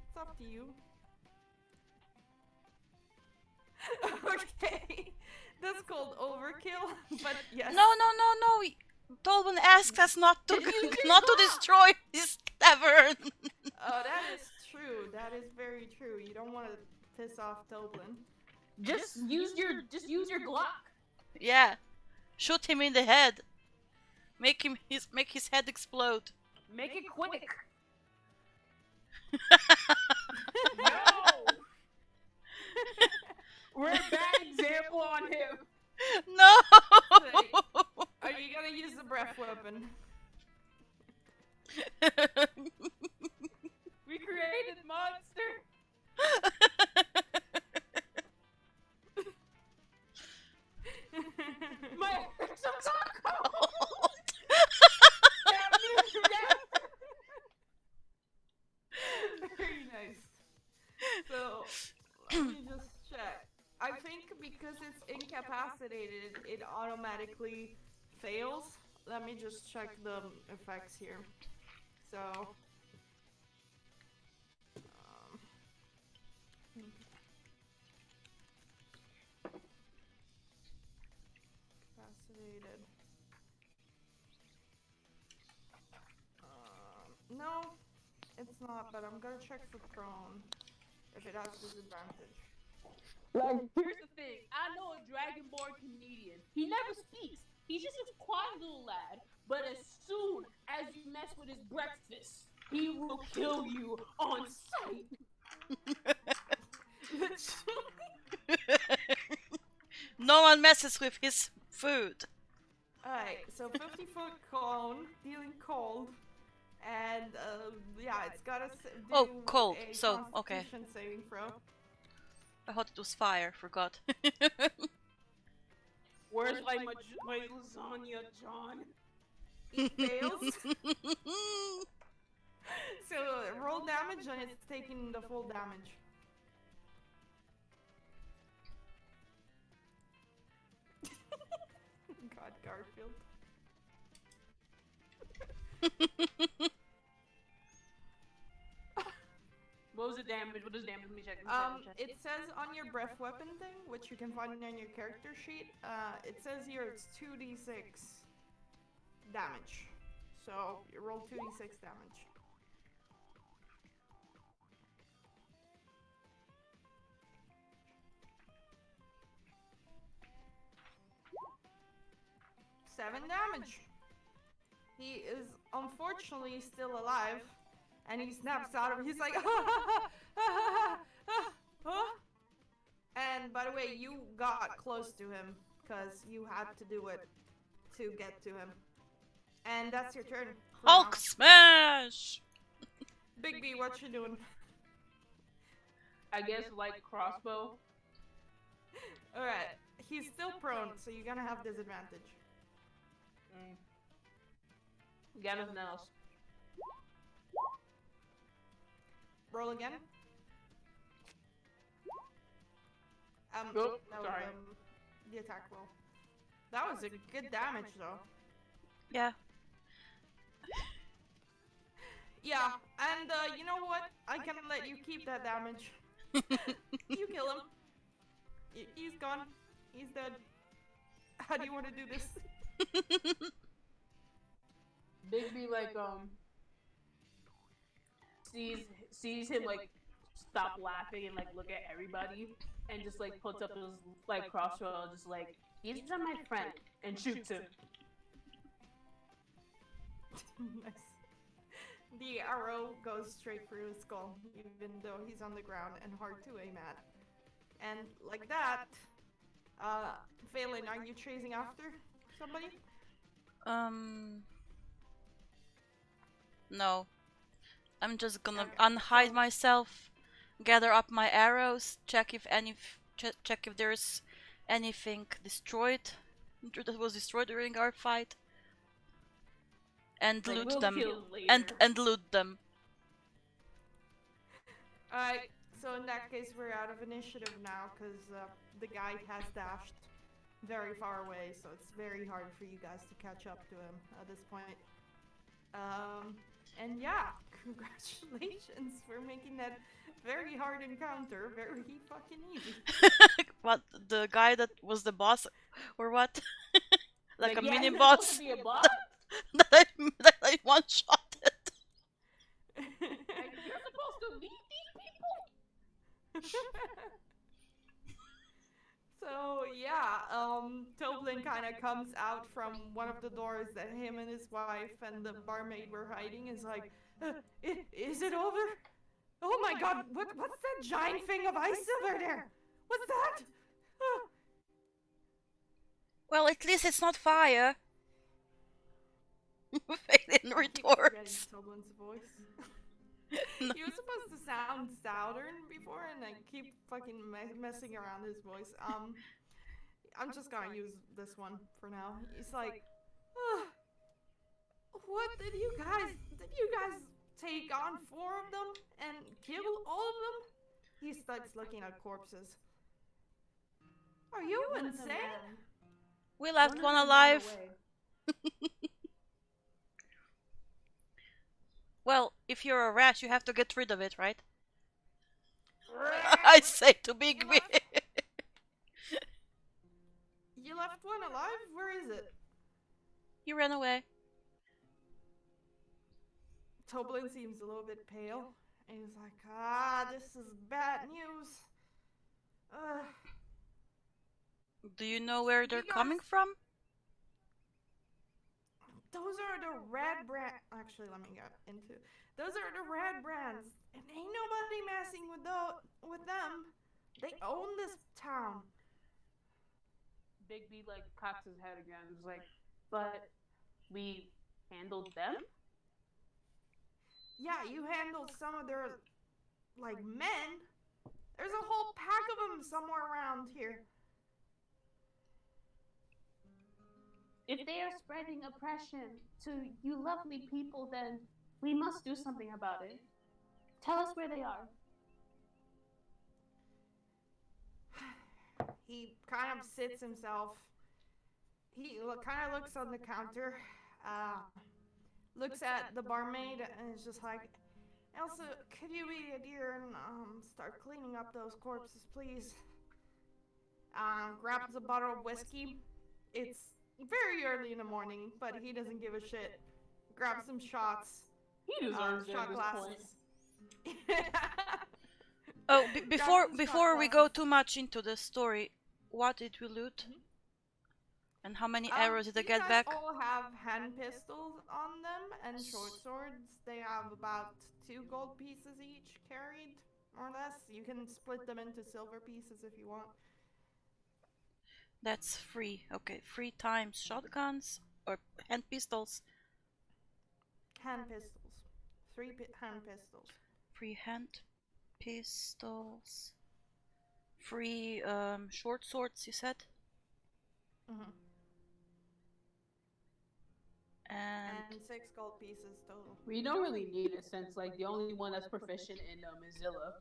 It's up to you. Okay, that's called overkill. But yes. No. Tolwyn asked us not to not to destroy his tavern. Oh, that is true. That is very true. You don't want to piss off Tolwyn. Just use your Glock. Yeah, shoot him in the head. Make his head explode. Make it quick. No. We're a bad example on him. No. Are you gonna use the breath weapon? We created monster. My some taco. Very nice. So let me just check. I think because it's incapacitated, it automatically fails. Let me just check the effects here. So, incapacitated. No, it's not, but I'm gonna check for prone if it has disadvantage. Like, here's the thing. I know a Dragonborn comedian. He never speaks. He's just a quiet little lad. But as soon as you mess with his breakfast, he will kill you on sight. No one messes with his food. Alright, so 50-foot cone, dealing cold, and yeah, it's gotta do cold. a So, okay. Constitution saving throw. I thought it was fire. Forgot. Where's like my lasagna, John? It fails. So roll damage and it's taking the full damage. God, Garfield. What was the damage? What does damage? Let me check. It says on your breath weapon thing, which you can find on your character sheet, it says here it's 2d6 damage. So you roll 2d6 damage. Seven damage. He is unfortunately still alive. And he snaps out of it. He's like, and by the way, you got close to him because you had to do it to get to him. And that's your turn. Hulk smash! Big B, what you doing? I guess like crossbow. Alright, he's still prone, so you're gonna have disadvantage. Got nothing else. Roll again. Oh, No, sorry. the attack roll. That was a good damage, though. Yeah. Yeah, and you know what? I can let you keep that damage. You kill him. He's gone. He's dead. How do you want to do this? Big B like sees him like stop laughing and like look at everybody and just like puts up his like crossbow, just like, he's not my friend, and shoots him. Nice. The arrow goes straight through his skull, even though he's on the ground and hard to aim at. And like that, Phelan, are you chasing after somebody? No. I'm just gonna Okay, unhide so- myself, gather up my arrows, check if check if there's anything destroyed that was destroyed during our fight, and Like, loot we'll them. kill And later. loot them. Alright, so in that case, we're out of initiative now because the guy has dashed very far away, so it's very hard for you guys to catch up to him at this point. And yeah, congratulations for making that very hard encounter very fucking easy. What, the guy that was the boss, or what? Like a yeah, mini he's supposed boss to be a boss? that I one shotted. Like, you're supposed to lead these people? So yeah, Toblin kind of comes out from one of the doors that him and his wife and the barmaid were hiding. Is like, is it over? Oh my God! What's that giant thing of ice over there? What's that? Well, at least it's not fire. Phelan retorts. Toblin's voice. No. He was supposed to sound southern before, and I keep fucking messing around his voice. I'm just gonna use this one for now. He's like, what did you guys take on 4 of them and kill all of them? He starts looking at corpses. Are you insane? We left one alive. Well, if you're a rat, you have to get rid of it, right? I say to Bigby. You left one alive? Where is it? He ran away. Toblin seems a little bit pale, and he's like, this is bad news. Do you know where they're guys- coming from? Those are the red brand. Actually, let me get into. Those are the red brands, and ain't nobody messing with them. They own this town. Bigby like cocks his head again. It's like, but we handled them? Yeah, you handled some of their, like, men. There's a whole pack of them somewhere around here. If they are spreading oppression to you lovely people, then we must do something about it. Tell us where they are. He kind of sits himself. He kind of looks on the counter, looks at the barmaid, and is just like, Elsa, could you be a dear and start cleaning up those corpses, please? Grabs a bottle of whiskey. It's very early in the morning, but he doesn't give a shit. Grabs some shots. He deserves it Shot at this glasses. Oh, before some before we shot go glasses. too much into the story, what did we loot? And how many arrows did I get back? You guys all have hand pistols on them and short swords. They have about 2 gold pieces each carried, more or less. You can split them into silver pieces if you want. That's 3. Okay, 3 times shotguns or hand pistols. Hand pistols. 3 hand pistols. 3 hand pistols. 3 short swords, you said? Mm-hmm. And 6 gold pieces total. We don't really need it since like the only one that's proficient in them is Zilla.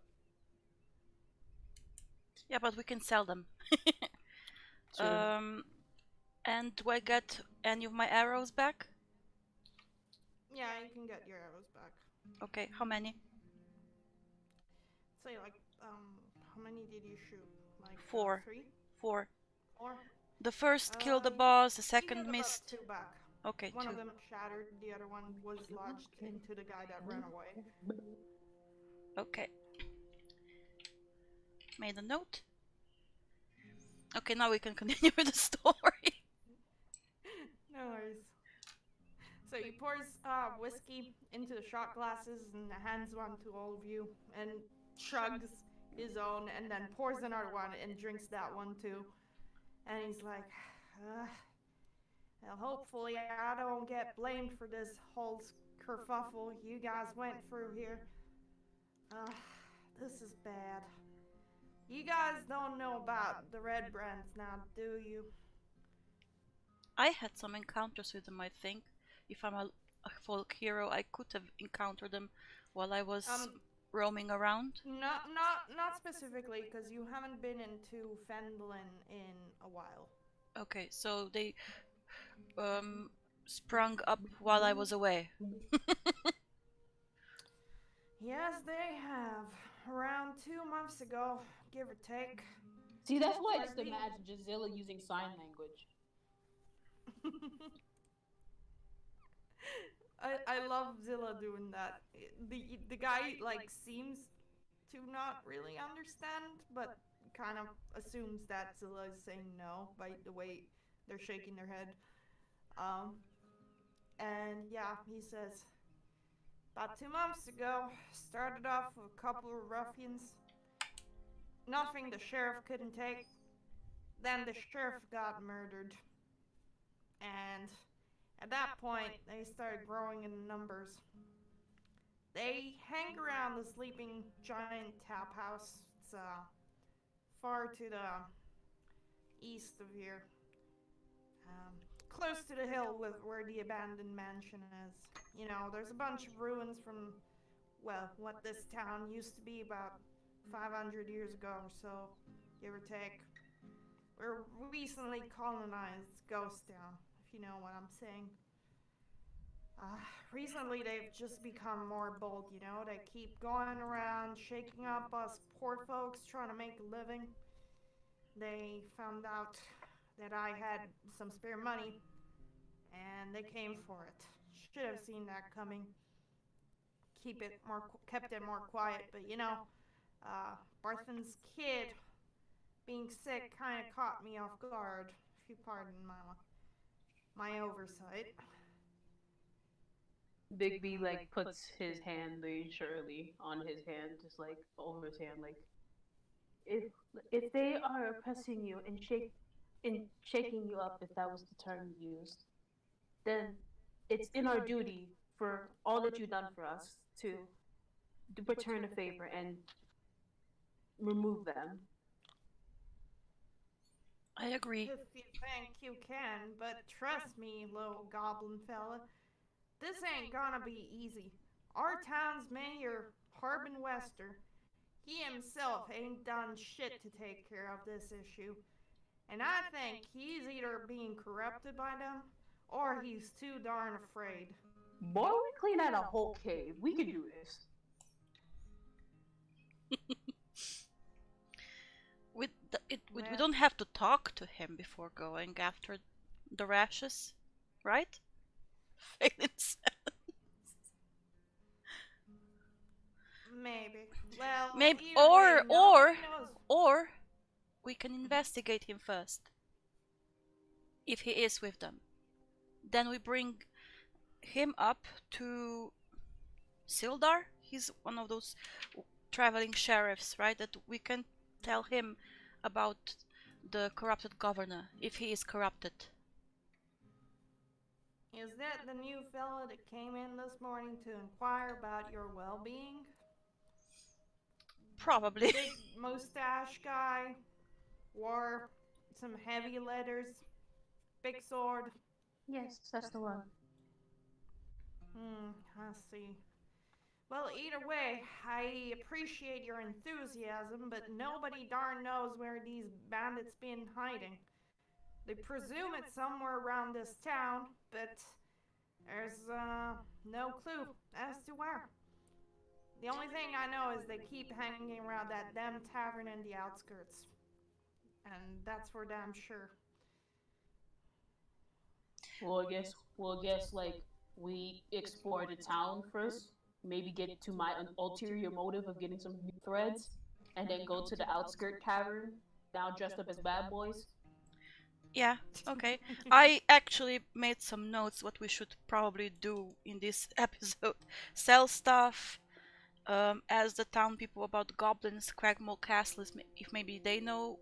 Yeah, but we can sell them. True. And do I get any of my arrows back? Yeah, you can get your arrows back. Okay, how many? Say like, how many did you shoot? Like 4. 3? 4. 4? The first killed the You- boss, the You second get about missed. 2 back. Okay, One 2. of them shattered, the other one was lodged into the guy that ran away. Okay. Made a note. Okay, now we can continue with the story. No worries. So he pours whiskey into the shot glasses and hands one to all of you and chugs his own and then pours another one and drinks that one too. And he's like, well, hopefully I don't get blamed for this whole kerfuffle you guys went through here. This is bad. You guys don't know about the Red Brands now, do you? I had some encounters with them, I think. If I'm a folk hero, I could have encountered them while I was roaming around. Not specifically, because you haven't been into Phandelver in a while. Okay, so they sprung up while I was away. Yes, they have. Around 2 months ago, give or take. See, that's why I just imagine Gisela using sign language. I love Zilla doing that. The guy like seems to not really understand, but kind of assumes that Zilla is saying no by the way they're shaking their head. And yeah, he says, about 2 months ago, started off with a couple of ruffians. Nothing the sheriff couldn't take. Then the sheriff got murdered. And at that point, they started growing in numbers. They hang around the sleeping giant tap house. It's far to the east of here. Close to the hill with where the abandoned mansion is. You know, there's a bunch of ruins from, well, what this town used to be about 500 years ago or so, give or take. We're recently colonized ghost town, if you know what I'm saying. Recently they've just become more bold, you know. They keep going around, shaking up us poor folks trying to make a living. They found out that I had some spare money, and they came for it. Should have seen that coming. Kept it more quiet, but you know, Barthen's kid being sick kind of caught me off guard, if you pardon my oversight. Bigby like puts his hand very surely on his hand, just like over his hand, like if they are oppressing you and shaking you up, if that was the term used, then it's in our duty for all that you've done for us to return a favor and remove them. I agree. If you think you can, but trust me, little goblin fella, this ain't gonna be easy. Our town's mayor, Harbin Wester, he himself ain't done shit to take care of this issue. And I think he's either being corrupted by them, or he's too darn afraid. Boy, we clean out a whole cave. We can do this. We don't have to talk to him before going after the rashes, right? Maybe. Well, maybe, or we can investigate him first. If he is with them, then we bring him up to Sildar. He's one of those traveling sheriffs, right? That we can tell him about the corrupted governor, if he is corrupted. Is that the new fella that came in this morning to inquire about your well-being? Probably. Big mustache guy, wore some heavy letters, big sword. Yes, that's the one. I see. Well, either way, I appreciate your enthusiasm, but nobody darn knows where these bandits been hiding. They presume it's somewhere around this town, but there's no clue as to where. The only thing I know is they keep hanging around that damn tavern in the outskirts. And that's for damn sure. Well, I guess like we explore the town first. Maybe get to my ulterior motive of getting some new threads, and then go to the outskirt tavern, now dressed up as bad boys. Yeah, okay. I actually made some notes what we should probably do in this episode. Sell stuff, ask the town people about goblins, Cragmore Castle, if maybe they know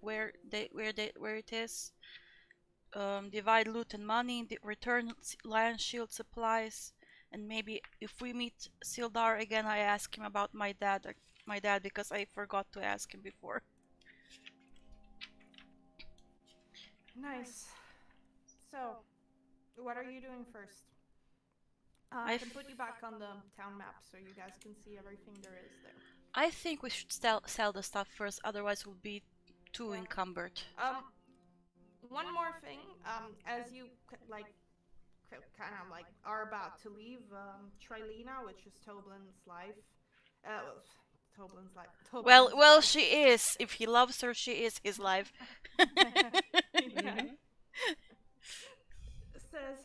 where it is. Divide loot and money. Return lion shield supplies. And maybe if we meet Sildar again, I ask him about my dad. Because I forgot to ask him before. Nice. So, what are you doing first? I can put you back on the town map so you guys can see everything there is there. I think we should sell the stuff first, otherwise we'll be too encumbered. One more thing. As you kind of like are about to leave, Trilina, which is Toblin's life. Toblin's life. Well, she is. If he loves her, she is his life. Says,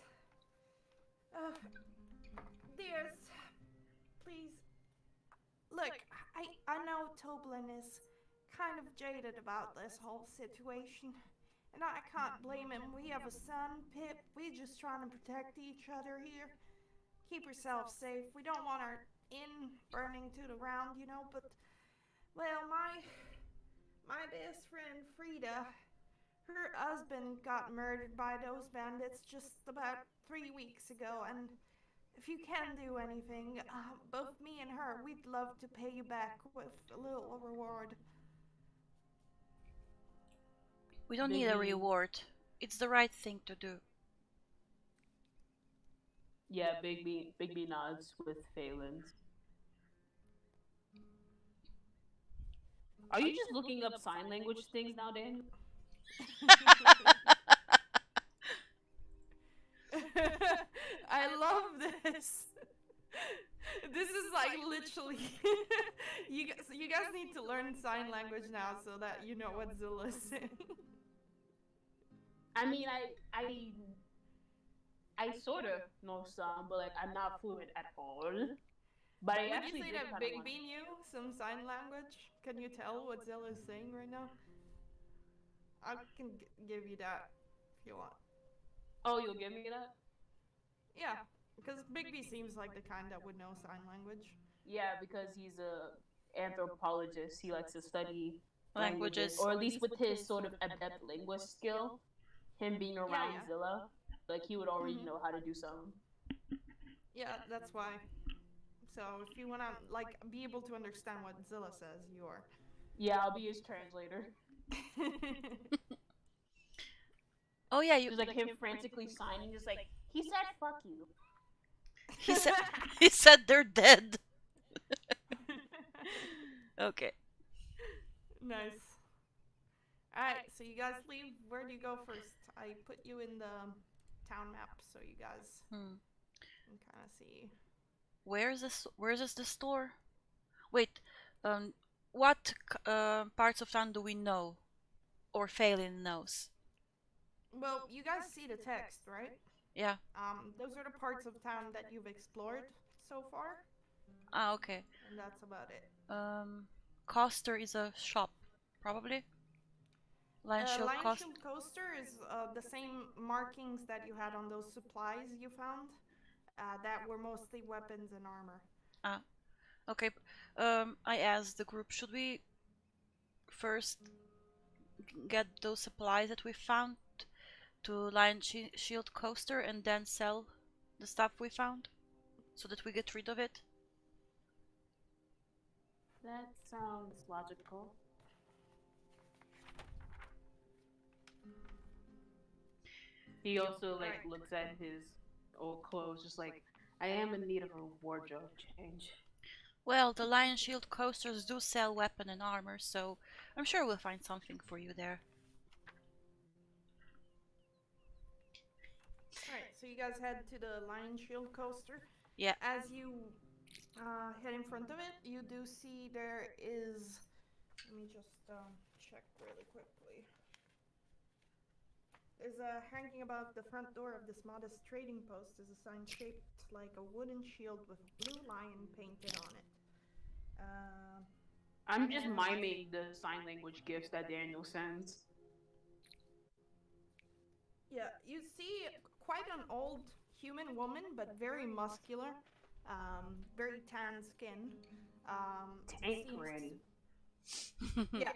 dears, please. Look, I know Toblin is kind of jaded about this whole situation. And I can't blame him. We have a son, Pip. We're just trying to protect each other here. Keep yourself safe. We don't want our inn burning to the ground, you know, but... Well, my best friend, Frida, her husband got murdered by those bandits just about 3 weeks ago, and if you can do anything, both me and her, we'd love to pay you back with a little reward. We don't need a reward. It's the right thing to do. Yeah, Bigby nods with Phelan's. Are you just looking up sign language things now, Daniel? I love this. This is like literally you guys need to learn sign language now so that you know what Zilla's saying. I mean, I sort of know some, but like I'm not fluent at all. But I actually Would you say that Bigby knew some sign language? Can you tell what Zilla is saying right now? I can give you that if you want. Oh, you'll give me that? Yeah, because Bigby seems like the kind that would know sign language. Yeah, because he's a anthropologist. He likes to study Languages. or at least with his sort of adept linguist skill. Him being around Zilla, like he would already know how to do something. Yeah, that's why. So if you wanna like be able to understand what Zilla says, you are. Yeah, I'll be his translator. Oh yeah, just like him frantically signing, just like he said, "Fuck you." He said they're dead. Okay. Nice. Alright, so you guys leave. Where do you go first? I put you in the town map so you guys can kind of see. Where is the store? Wait, what parts of town do we know? Or Phelan knows? Well, you guys see the text, right? Yeah. Those are the parts of town that you've explored so far. Ah, okay. And that's about it. Coaster is a shop, probably. Lion Shield Coaster is the same markings that you had on those supplies you found. That were mostly weapons and armor. Ah, okay. I asked the group, should we first get those supplies that we found to Lion Shield Coaster and then sell the stuff we found so that we get rid of it? That sounds logical. He also like looks at his old clothes, just like, I am in need of a wardrobe change. Well, the Lion Shield coasters do sell weapon and armor, so I'm sure we'll find something for you there. Alright, so you guys head to the Lion Shield coaster. Yeah. As you head in front of it, you do see there is... Let me just check really quickly. There's hanging above the front door of this modest trading post is a sign shaped like a wooden shield with a blue lion painted on it. I'm just miming the sign language gifts that Daniel sends. Yeah, you see quite an old human woman, but very muscular, very tan skin. Tank ready. Yeah.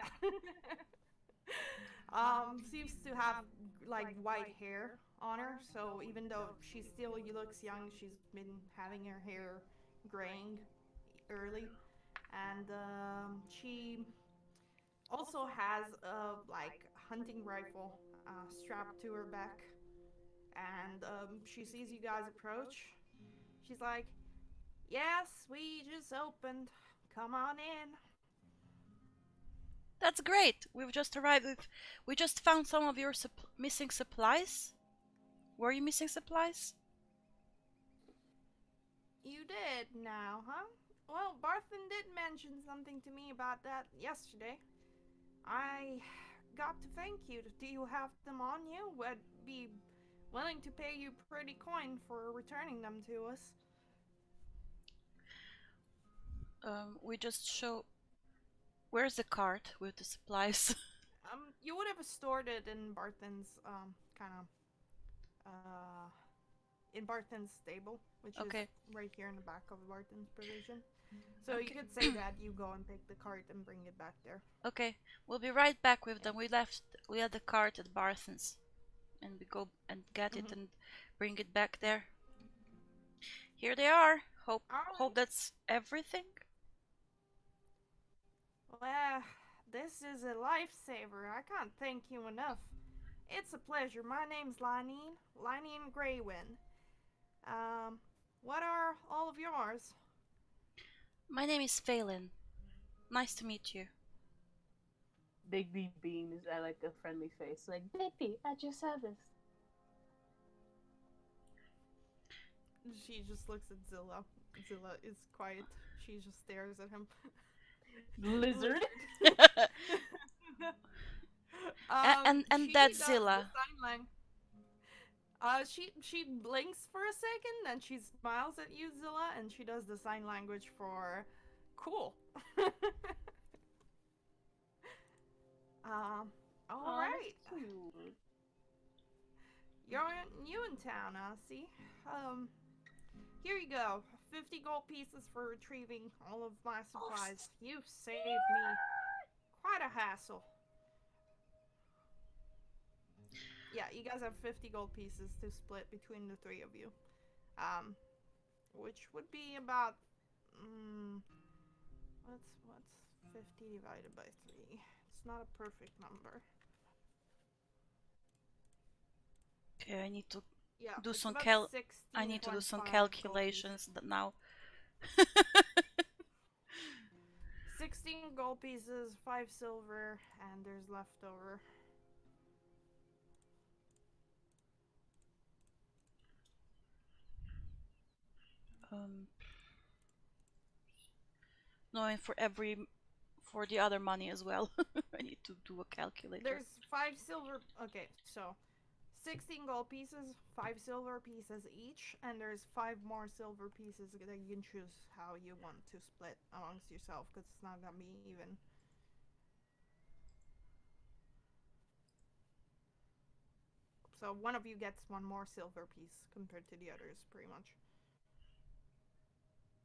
Seems to have like white hair on her, so even though she still looks young, she's been having her hair graying early. And she also has a like hunting rifle strapped to her back. And she sees you guys approach. She's like, "Yes, we just opened. Come on in." That's great. We've just arrived. We just found some of your missing supplies. Were you missing supplies? You did now, huh? Well, Barthen did mention something to me about that yesterday. I got to thank you. Do you have them on you? Would be willing to pay you pretty coin for returning them to us. We just show. Where's the cart with the supplies? You would have stored it in Barthen's kind of in Barthen's stable, which Okay. is right here in the back of Barthen's provision. So you could say that you go and pick the cart and bring it back there. Okay, we'll be right back with them. We had the cart at Barthen's, and we go and get it and bring it back there. Here they are. Hope that's everything. Well, this is a lifesaver. I can't thank you enough. It's a pleasure. My name's Lineen Greywind. What are all of yours? My name is Phelan. Nice to meet you. Bigby beams at like a friendly face, like, "Baby, at your service." She just looks at Zilla. Zilla is quiet. She just stares at him. Lizard. And that's Zilla. She blinks for a second, and she smiles at you, Zilla, and she does the sign language for cool. All right. You're new in town, I see. Here you go. 50 gold pieces for retrieving all of my supplies. You've saved me quite a hassle. Yeah, you guys have 50 gold pieces to split between the three of you. Which would be about what's 50 divided by 3? It's not a perfect number. Okay, I need to Yeah, do some I need to do some calculations now. 16 gold pieces, 5 silver, and there's leftover. No, and for the other money as well. I need to do a calculator. There's 5 silver. Okay, so 16 gold pieces, 5 silver pieces each, and there's 5 more silver pieces that you can choose how you want to split amongst yourself, because it's not gonna be even. So one of you gets 1 more silver piece compared to the others, pretty much.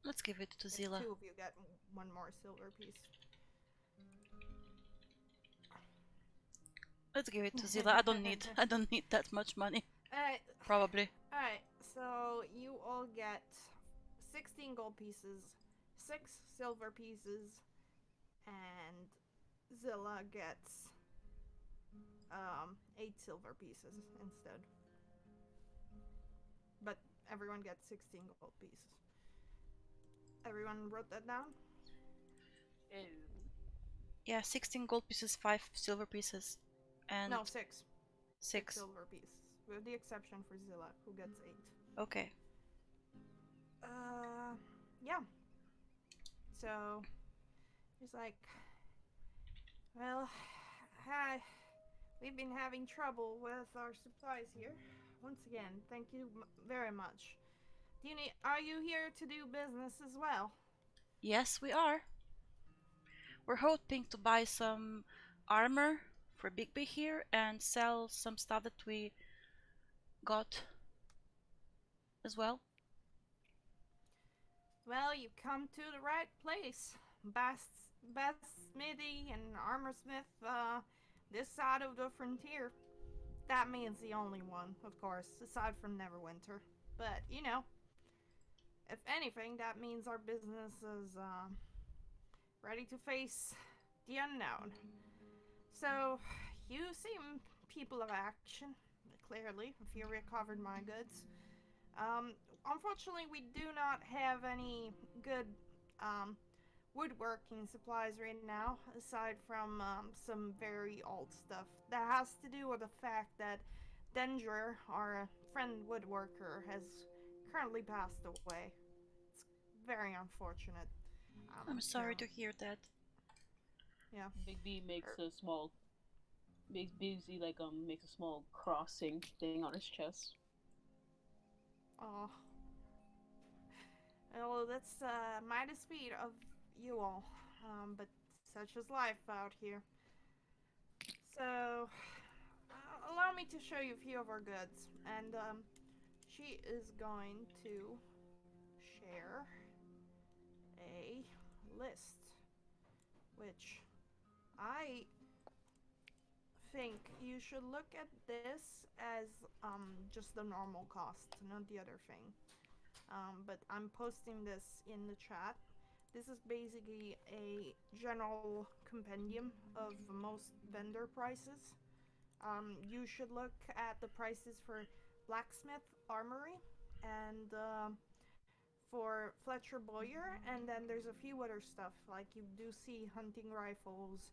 Let's give it to Zilla. 2 of you get 1 more silver piece. Let's give it to Zilla. I don't need that much money. Probably. Alright, so you all get 16 gold pieces, 6 silver pieces, and Zilla gets 8 silver pieces instead. But everyone gets 16 gold pieces. Everyone wrote that down? Yeah, 16 gold pieces, 5 silver pieces. And no, 6. 6 silver pieces, with the exception for Zilla, who gets 8. Okay. Yeah. So, he's like, well, we've been having trouble with our supplies here. Once again, thank you very much. Are you here to do business as well? Yes, we are. We're hoping to buy some armor for Bigby here and sell some stuff that we got as well. Well, you come to the right place. Best smithy and armor smith this side of the frontier. That means the only one, of course, aside from Neverwinter. But, you know, if anything, that means our business is ready to face the unknown. So, you seem people of action, clearly, if you recovered my goods. Unfortunately, we do not have any good woodworking supplies right now, aside from some very old stuff. That has to do with the fact that Dendrer, our friend woodworker, has currently passed away. It's very unfortunate. I'm sorry So, to hear that. yeah. Big B makes a small, makes a small crossing thing on his chest. Oh. Well, that's mighty sweet of you all. But such is life out here. So, allow me to show you a few of our goods. And she is going to share a list, which I think you should look at this as just the normal cost, not the other thing. But I'm posting this in the chat. This is basically a general compendium of most vendor prices. You should look at the prices for Blacksmith Armory and for Fletcher Boyer, and then there's a few other stuff, like you do see hunting rifles,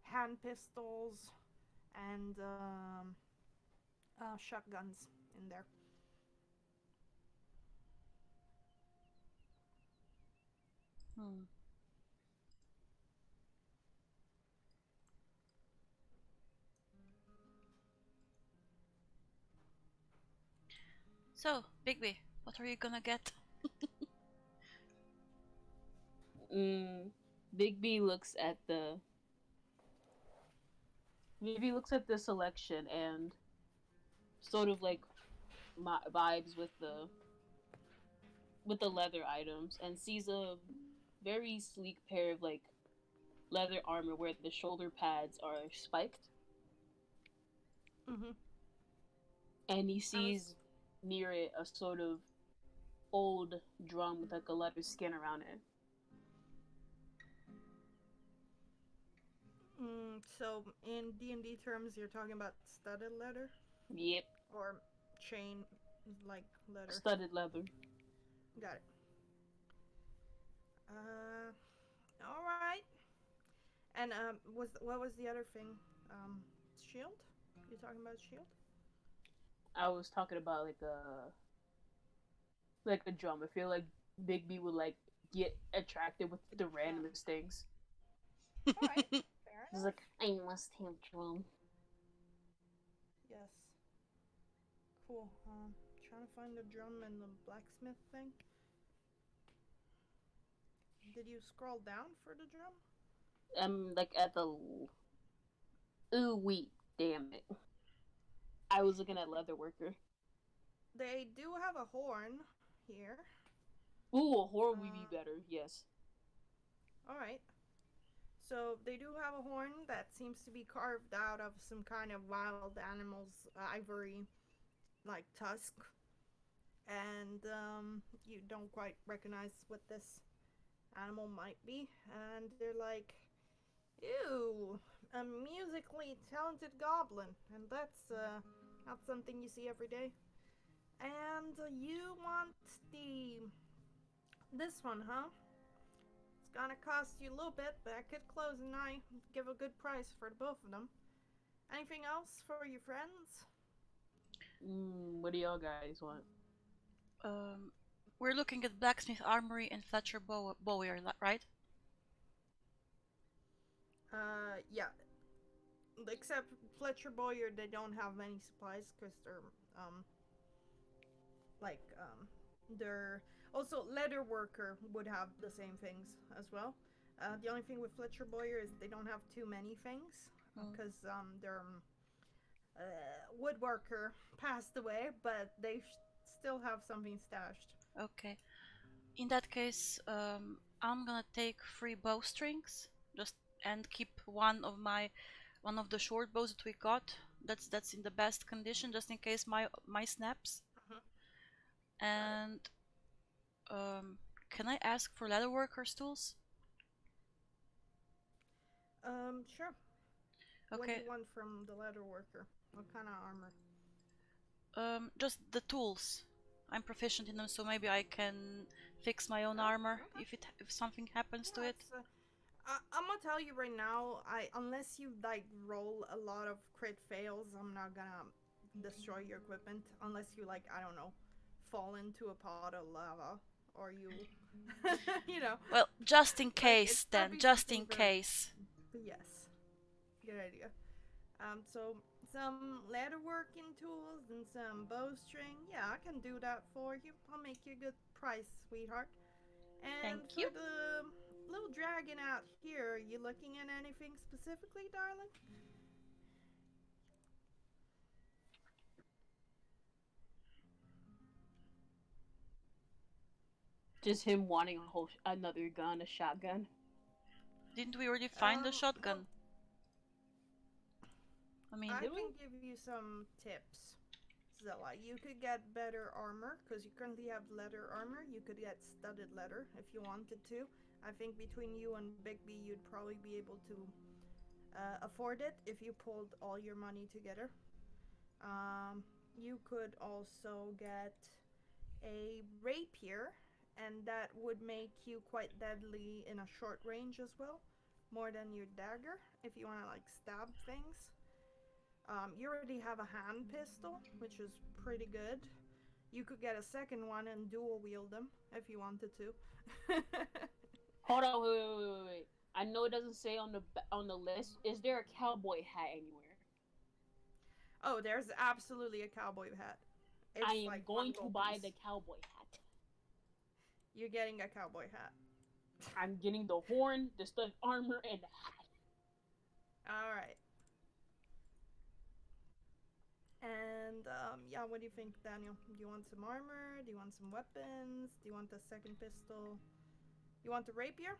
hand pistols, and shotguns in there. Hmm. So, Bigby, what are you gonna get? Big B looks at the Maybe looks at the selection and sort of like vibes with the leather items and sees a very sleek pair of like leather armor where the shoulder pads are spiked. Mm-hmm. And he sees near it a sort of old drum with like a leather skin around it. So in D&D terms, you're talking about studded leather? Yep. Or chain, like leather? Studded leather. Got it. Alright. And, what was the other thing? Shield? You talking about shield? I was talking about like a drum. I feel like Big B would like get attracted with the randomest things. Alright, fair He's enough. like, I must have drum. Yes. Cool. Trying to find the drum and the blacksmith thing. Did you scroll down for the drum? I'm like at the. Ooh, wait, damn it. I was looking at Leatherworker. They do have a horn here. Ooh, a horn would be better, yes. Alright. So they do have a horn that seems to be carved out of some kind of wild animal's ivory, like tusk. And you don't quite recognize what this animal might be. And they're like, ew, a musically talented goblin. And that's not something you see every day. And you want this one, huh? It's gonna cost you a little bit, but I could close and I give a good price for both of them. Anything else for your friends? What do y'all guys want? We're looking at Blacksmith Armory and Fletcher Bowyer, right? Yeah. Except Fletcher Boyer, they don't have many supplies because they're also leather worker would have the same things as well. The only thing with Fletcher Boyer is they don't have too many things because their woodworker passed away, but they still have something stashed. Okay. In that case, I'm gonna take 3 bowstrings, just and keep one of the short bows that we got. That's in the best condition, just in case my snaps. And can I ask for leatherworkers tools? Sure. What do Okay. you want from the leather worker? What kind of armor? Just the tools. I'm proficient in them, so maybe I can fix my own armor okay. if something happens to it. I'm gonna tell you right now, unless you like roll a lot of crit fails, I'm not gonna destroy your equipment unless you like, I don't know, fall into a pot of lava or you you know. Well, just in Like, case it's gotta then, be just something in very case. yes. Good idea. So some leather working tools and some bowstring. Yeah, I can do that for you. I'll make you a good price, sweetheart. And Thank for you. the little dragon out here, you looking at anything specifically, darling? Just him wanting another gun, a shotgun. Didn't we already find the Well, shotgun? I mean, I Did can we? give you some tips. Zilla, you could get better armor because you currently have leather armor. You could get studded leather if you wanted to. I think between you and Bigby, you'd probably be able to afford it if you pulled all your money together. You could also get a rapier, and that would make you quite deadly in a short range as well, more than your dagger if you want to like stab things. You already have a hand pistol, which is pretty good. You could get a second one and dual wield them if you wanted to. Hold on, wait. I know it doesn't say on the list. Is there a cowboy hat anywhere? Oh, there's absolutely a cowboy hat. It's I am like going one to gold buy piece. the cowboy hat. You're getting a cowboy hat. I'm getting the horn, the stud armor, and the hat. All right. And yeah, what do you think, Daniel? Do you want some armor? Do you want some weapons? Do you want a second pistol? You want the rapier?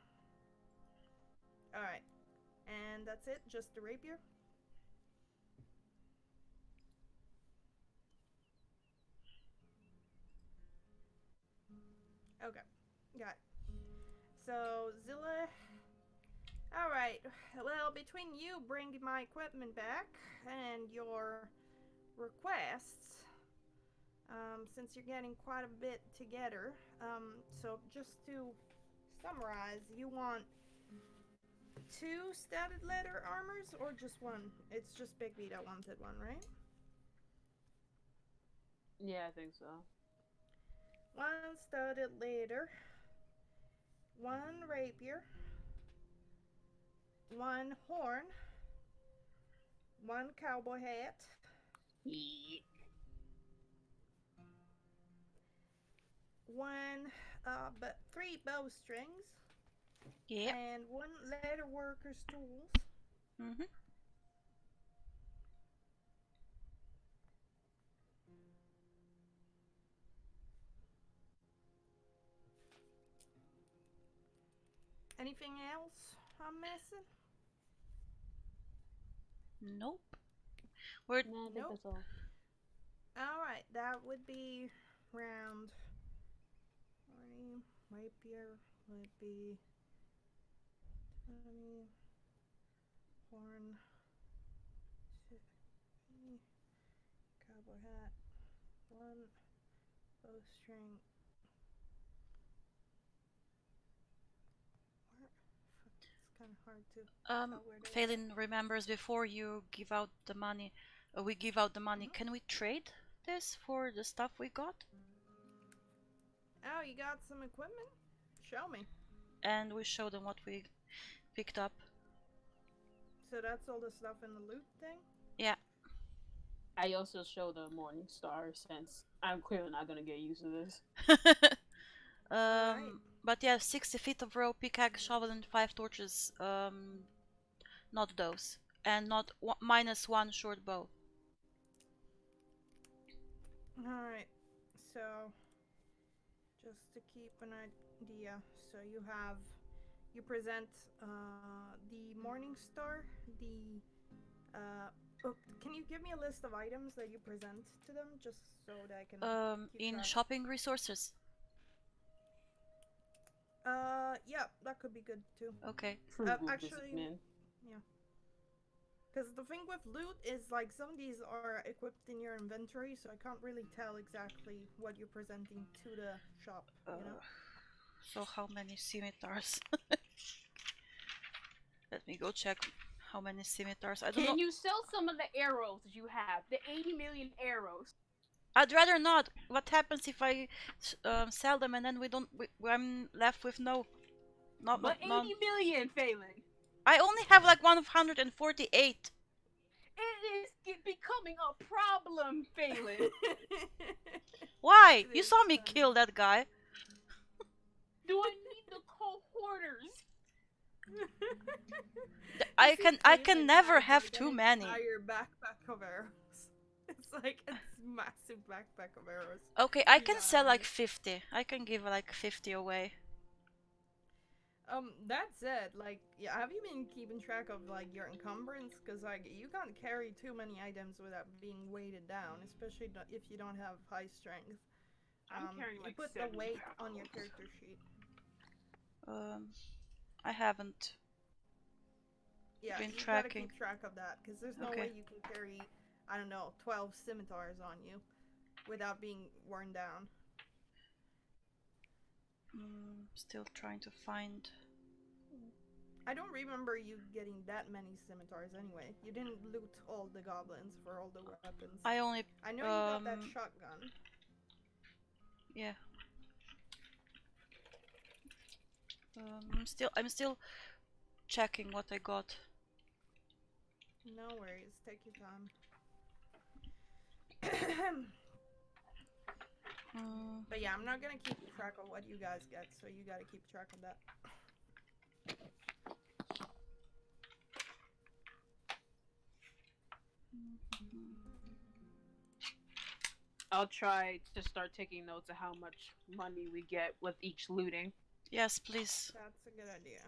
All right. And that's it? Just the rapier? Okay. Got it. So, Zilla. All right. Well, between you bringing my equipment back and your requests, since you're getting quite a bit together, so just to summarize, you want two studded leather armors or just one? It's just Bigby that wanted one, right? Yeah, I think so. One studded leather, one rapier, one horn, one cowboy hat, Yeah. one, but three bowstrings, yeah. and one leather worker's tools. Mm-hmm. Anything else I'm missing? Nope. We're No, I think Nope. that's all. Alright, that would be round 20. Rapier would be 20. Horn. 50. Cowboy hat. One. Bowstring. It's kind of hard to tell where they are. Phelan remembers before you give out the money, we give out the money. Can we trade this for the stuff we got? Oh, you got some equipment? Show me. And we show them what we picked up. So that's all the stuff in the loot thing? Yeah. I also show the Morning Star since I'm clearly not gonna get used to this. Right. But yeah, 60 feet of rope, pickaxe, shovel, and 5 torches. Not those, and not minus 1 short bow. Alright. So, just to keep an idea, so you have you present the Morning Star, the oh, can you give me a list of items that you present to them, just so that I can keep In track? shopping resources. Yeah, that could be good too. Okay. Actually, yeah. Because the thing with loot is, like, some of these are equipped in your inventory, so I can't really tell exactly what you're presenting to the shop, you know? So how many scimitars? Let me go check how many scimitars. I don't know. Can you sell some of the arrows that you have? The 80 million arrows. I'd rather not. What happens if I sell them and then I'm left with no... But 80 million, Phelan. I only have like 148. It is becoming a problem, Phelan. Why? You saw me kill that guy. Do I need the cohorters? I can never have too many. Entire backpack of arrows. It's like a massive backpack of arrows. Okay, I can sell like 50. I can give like 50 away. That said, like, yeah, have you been keeping track of, like, your encumbrance? Because, like, you can't carry too many items without being weighted down, especially if you don't have high strength. I'm carrying like you put the weight on your character sheet. I haven't. Yeah, been you tracking. gotta keep track of that, because there's no way you can carry, I don't know, 12 scimitars on you without being worn down. Still trying to find... I don't remember you getting that many scimitars anyway. You didn't loot all the goblins for all the weapons. I know you got that shotgun. Yeah. I'm still checking what I got. No worries, take your time. But yeah, I'm not gonna keep track of what you guys get, so you gotta keep track of that. I'll try to start taking notes of how much money we get with each looting. Yes, please. That's a good idea.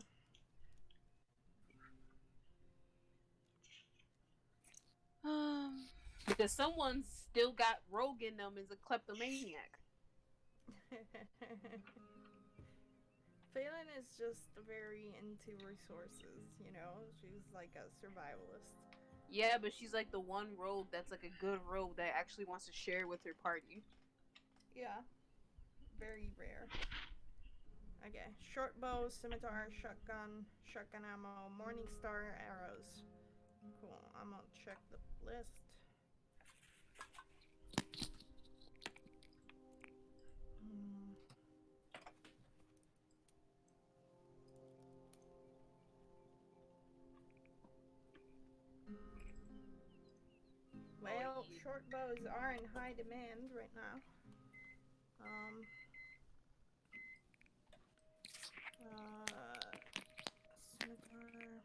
Because someone's still got rogue in them as a kleptomaniac. Phelan is just very into resources, you know? She's like a survivalist. Yeah, but she's like the one rogue that's like a good rogue that actually wants to share with her party. Yeah. Very rare. Okay, short bow, scimitar, shotgun ammo, morning star, arrows. Cool, I'm gonna check the list. Well, short bows are in high demand right now. Scimitar.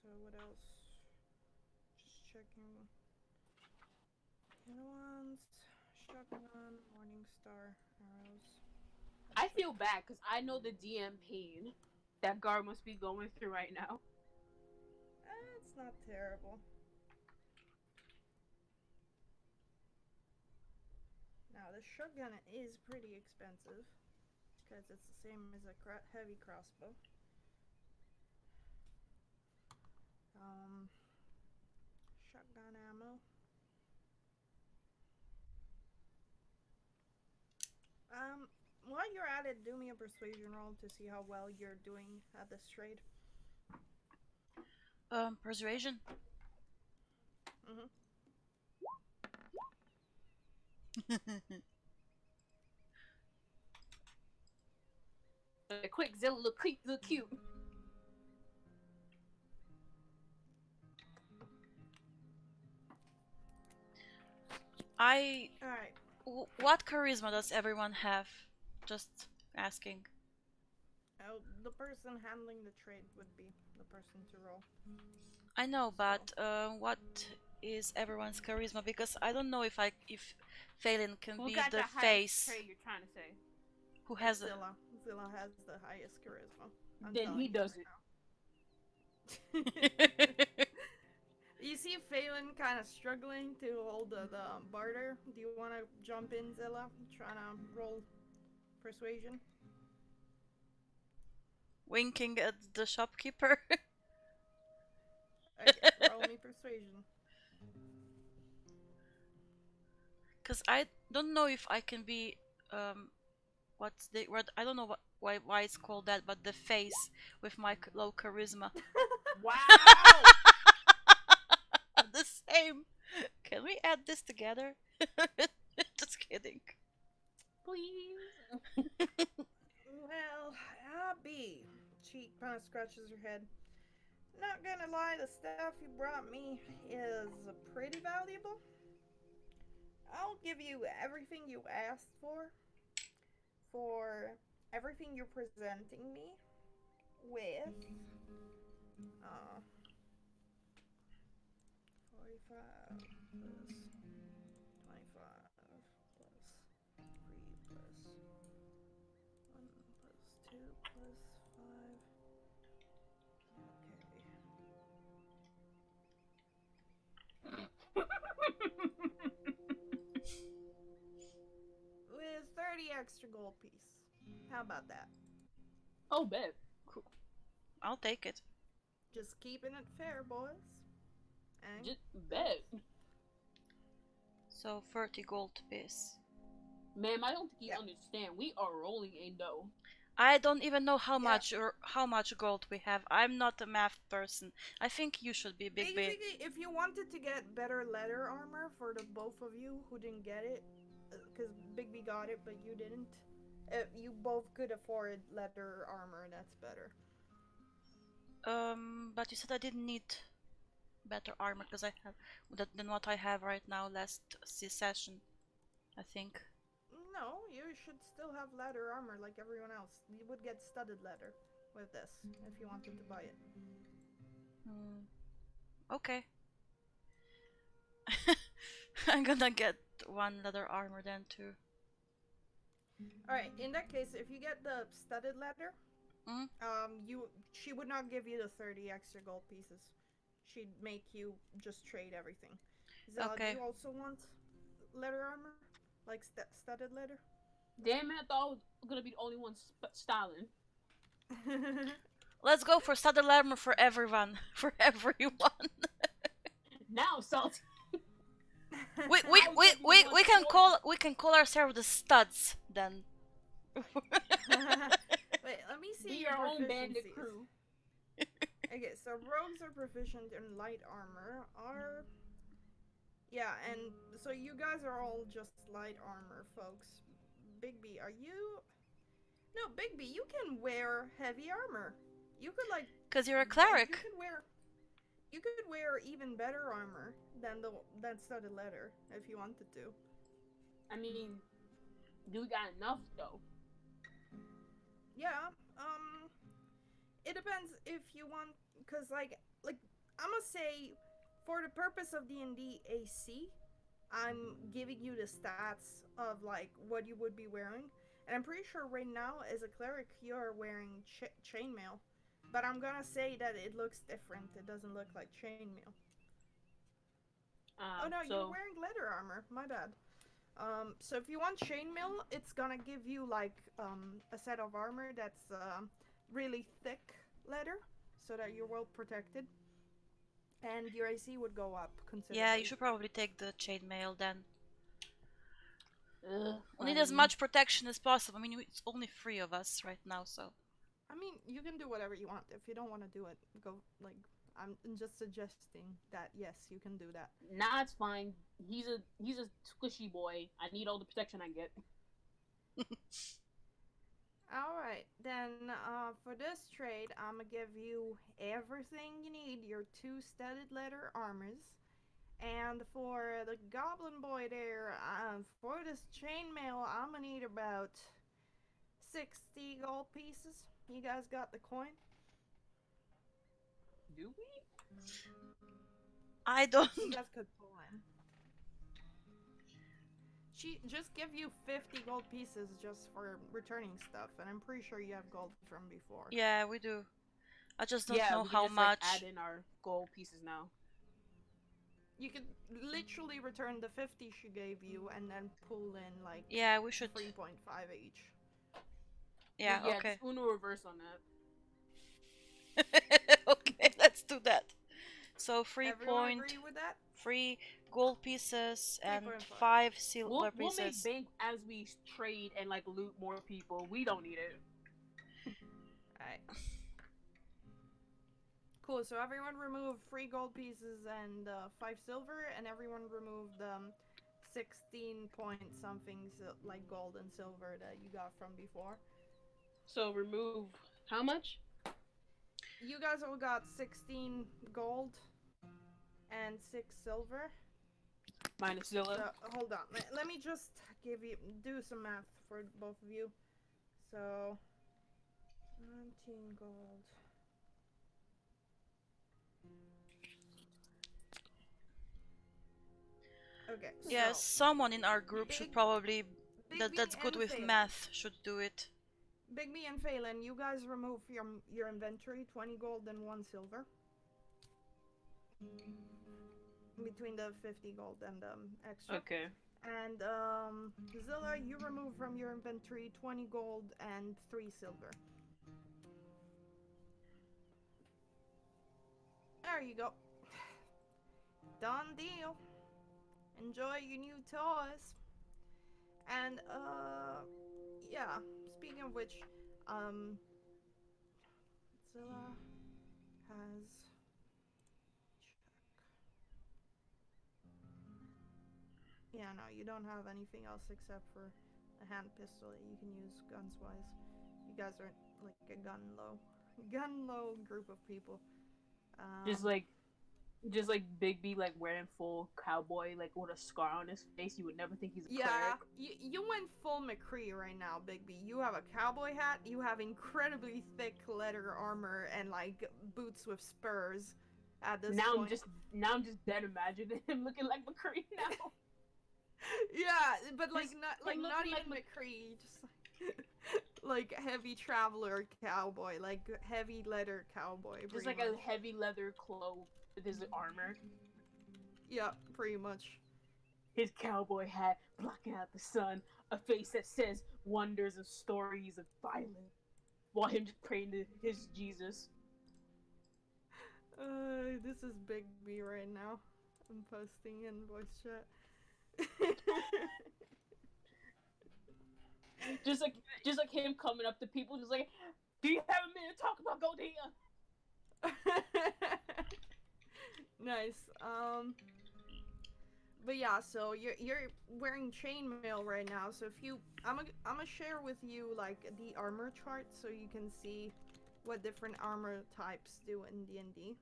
So what else? Just checking. The other ones. Shotgun, morning star, arrows. I feel bad because I know the DM pain that guard must be going through right now. It's not terrible. Now the shotgun is pretty expensive because it's the same as a heavy crossbow. Shotgun ammo. While you're at it, do me a persuasion roll to see how well you're doing at this trade. Persuasion? Quick, Zilla, look cute. Alright. What charisma does everyone have? Just asking. Oh, the person handling the trade would be the person to roll. I know, but what is everyone's charisma? Because I don't know if Phelan can Who be got the the highest face trait you're trying to say? who has Zilla. Zilla has the highest charisma. Then he does it. You see Phelan kind of struggling to hold the barter. Do you want to jump in, Zilla? Trying to roll persuasion? winking at the shopkeeper. Okay, roll me persuasion. Because I don't know if I can be what's the word? I don't know why it's called that, but the face with my low charisma. Wow! The same. Can we add this together? Just kidding. Please. Well, Abby. She kind of scratches her head. Not gonna lie, the stuff you brought me is pretty valuable. I'll give you everything you asked for everything you're presenting me with 45 plus 25 plus 3 plus 1 plus 2 plus 5. With 30 extra gold piece. How about that? Oh, bet. Cool. I'll take it. Just keeping it fair, boys. And Just bet. So 30 gold piece. Ma'am, I don't think you understand. We are rolling a dough. I don't even know how much gold we have. I'm not a math person. I think you should be Big B. Basically, if you wanted to get better leather armor for the both of you who didn't get it, because Big B got it but you didn't, you both could afford leather armor. That's better. But you said I didn't need better armor because I have than what I have right now. Last session, I think. No, you should still have leather armor like everyone else. You would get studded leather with this if you wanted to buy it. Okay. I'm gonna get one leather armor then too. Alright, in that case, if you get the studded leather, she would not give you the 30 extra gold pieces. She'd make you just trade everything. Zella, Okay. do you also want leather armor? Like studded leather? Damn it, I thought I was gonna be the only one styling. Let's go for studded armor for everyone. For everyone. Now, salty. we can call ourselves the studs then. Wait, let me see Be your own bandit proficiencies. crew. Okay, so rogues are proficient in light armor. Yeah, and so you guys are all just light armor folks. Big B, are you? No, Big B, you can wear heavy armor. You could like. Cause you're a cleric. You could wear even better armor than studded leather if you wanted to. I mean, do we got enough though? Yeah. It depends if you want, cause like I'm gonna say, for the purpose of D&D AC, I'm giving you the stats of like what you would be wearing, and I'm pretty sure right now as a cleric you're wearing chainmail, but I'm gonna say that it looks different. It doesn't look like chainmail. Oh no, you're wearing leather armor. My bad. So if you want chainmail, it's gonna give you like a set of armor that's really thick leather, so that you're well protected, and your AC would go up considerably. Yeah, you should probably take the chainmail then. Ugh, We need as much protection as possible. I mean, it's only 3 of us right now, so. I mean, you can do whatever you want. If you don't want to do it, go like. I'm just suggesting that yes, you can do that. Nah, it's fine. He's a squishy boy. I need all the protection I get. Alright, then for this trade, I'm gonna give you everything you need, your 2 studded leather armors. And for the goblin boy there, for this chainmail, I'm gonna need about 60 gold pieces. You guys got the coin? Do we? I don't. You guys could pull in. She just give you 50 gold pieces just for returning stuff, and I'm pretty sure you have gold from before. Yeah, we do. I just don't know we how can just, much. Like, add in our gold pieces now. You could literally return the 50 she gave you and then pull in like Yeah, we should. 3.5 each. Yeah, yeah, okay. Just Uno reverse on that. Okay, let's do that. So 3 Everyone agree with that? 3 gold pieces and 3.5. 5 silver We'll pieces. make bank as we trade and like loot more people. We don't need it. Alright. Cool, so everyone remove 3 gold pieces and 5 silver, and everyone removed 16 point something like gold and silver that you got from before. So remove how much? You guys all got 16 gold and 6 silver. Minus Zilla. So, hold on, let me just do some math for both of you. So 19 gold. Okay. Yeah, so someone in our group should probably that's good with Phelan. math should do it. Bigby and Phelan, you guys remove your inventory 20 gold and 1 silver. Between the 50 gold and extra. Okay. And Zilla, you remove from your inventory 20 gold and 3 silver. There you go. Done deal. Enjoy your new toys. And yeah, speaking of which, Zilla has yeah, no, you don't have anything else except for a hand pistol that you can use guns wise. You guys are like a gun low group of people. Just like Big B like wearing full cowboy like with a scar on his face. You would never think he's a cleric. You went full McCree right now, Big B. You have a cowboy hat, you have incredibly thick leather armor, and like boots with spurs. At this point. I'm just dead imagining him looking like McCree now. Yeah, but like not even like McCree, just like heavy traveler cowboy, like heavy leather cowboy. Just like a heavy leather cloak with his armor. Yeah, pretty much. His cowboy hat blocking out the sun, a face that says wonders of stories of violence, while him just praying to his Jesus. This is Big B right now. I'm posting in voice chat. just like him coming up to people, just like, do you have a minute to talk about Goldea? Nice. But yeah, so you're wearing chainmail right now. So if you, I'm gonna share with you like the armor chart so you can see what different armor types do in D&D.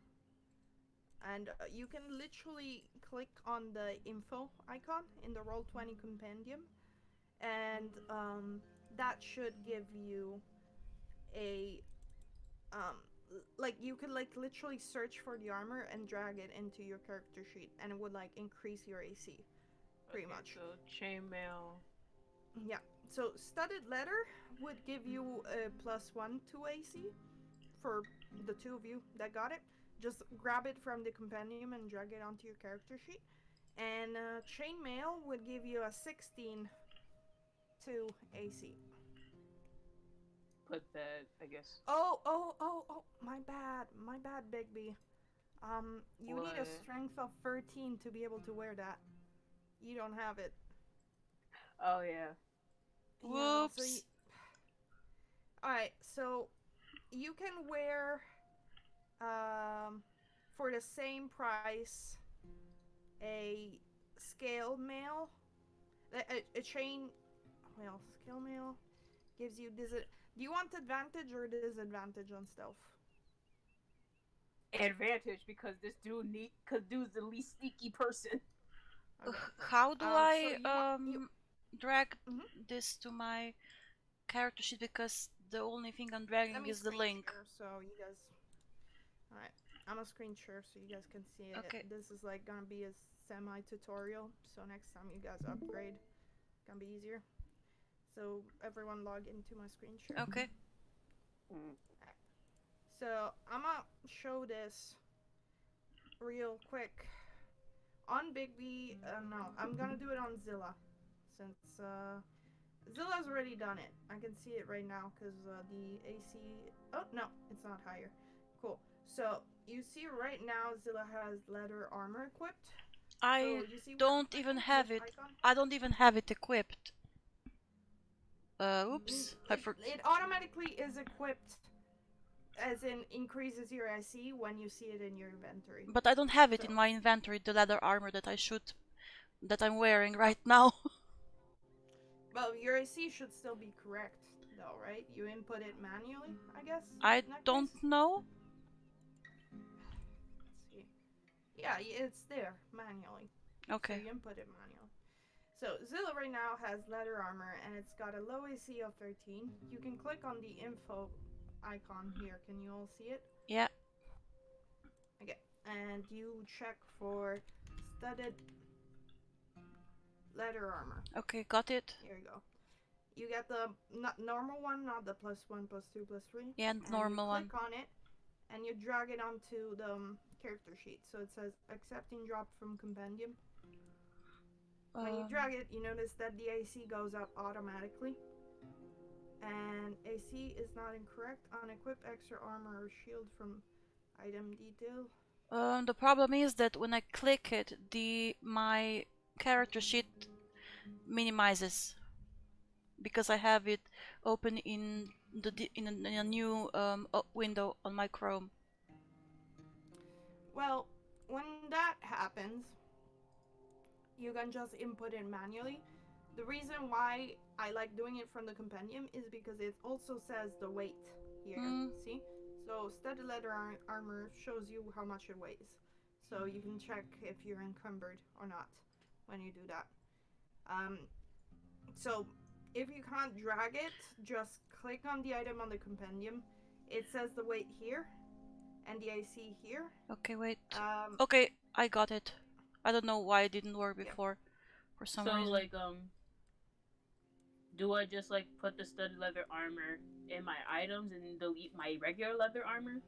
And you can literally click on the info icon in the Roll20 compendium, and that should give you a like you could like literally search for the armor and drag it into your character sheet, and it would like increase your AC pretty much. So chainmail. Yeah. So studded leather would give you a +1 to AC for the 2 of you that got it. Just grab it from the compendium and drag it onto your character sheet. And chainmail would give you a 16 to AC. Put that, I guess. Oh, my bad, Big B. You need a strength of 13 to be able to wear that. You don't have it. Oh, yeah. Whoops. Yeah, so alright, so you can wear for the same price a scale mail, a chain. Well, scale mail gives you do you want advantage or disadvantage on stealth? Advantage, because dude's the least sneaky person. Okay. How do I so drag this to my character sheet, because The only thing I'm Let dragging me is the screen link. share so you guys. All right, I'm a screen share so you guys can see it. Okay. This is like gonna be a semi-tutorial, so next time you guys upgrade, gonna be easier. So everyone log into my screen share. Okay. So I'm gonna show this real quick on Bigby. No, I'm gonna do it on Zilla, since Zilla's already done it. I can see it right now because the AC. Oh no, it's not higher. Cool. So you see right now Zilla has leather armor equipped. I So you see don't even have it. icon? I don't even have it equipped. Oops. It automatically is equipped, as in increases your IC when you see it in your inventory. But I don't have it So- in my inventory, the leather armor that that I'm wearing right now. Well, your IC should still be correct, though, right? You input it manually, I guess? I in that don't case? know. Let's see. Yeah, it's there manually. So Okay. you input it manually. So Zilla right now has leather armor and it's got a low AC of 13. You can click on the info icon here. Can you all see it? Yeah. Okay. And you check for studded leather armor. Okay, got it. Here you go. You get the normal one, not the +1, +2, +3. Yeah, and normal you one. click on it and you drag it onto the character sheet. So it says accepting drop from compendium. When you drag it, you notice that the AC goes up automatically. And AC is not incorrect. Unequip extra armor or shield from item detail. The problem is that when I click it, my character sheet minimizes because I have it open in in a new window on my Chrome. Well, when that happens, you can just input it manually. The reason why I like doing it from the compendium is because it also says the weight here. See? So studded leather armor shows you how much it weighs. So you can check if you're encumbered or not when you do that. So if you can't drag it, just click on the item on the compendium. It says the weight here and the AC here. Okay, wait. Okay, I got it. I don't know why it didn't work before. For some reason. So like do I just like put the studded leather armor in my items and delete my regular leather armor?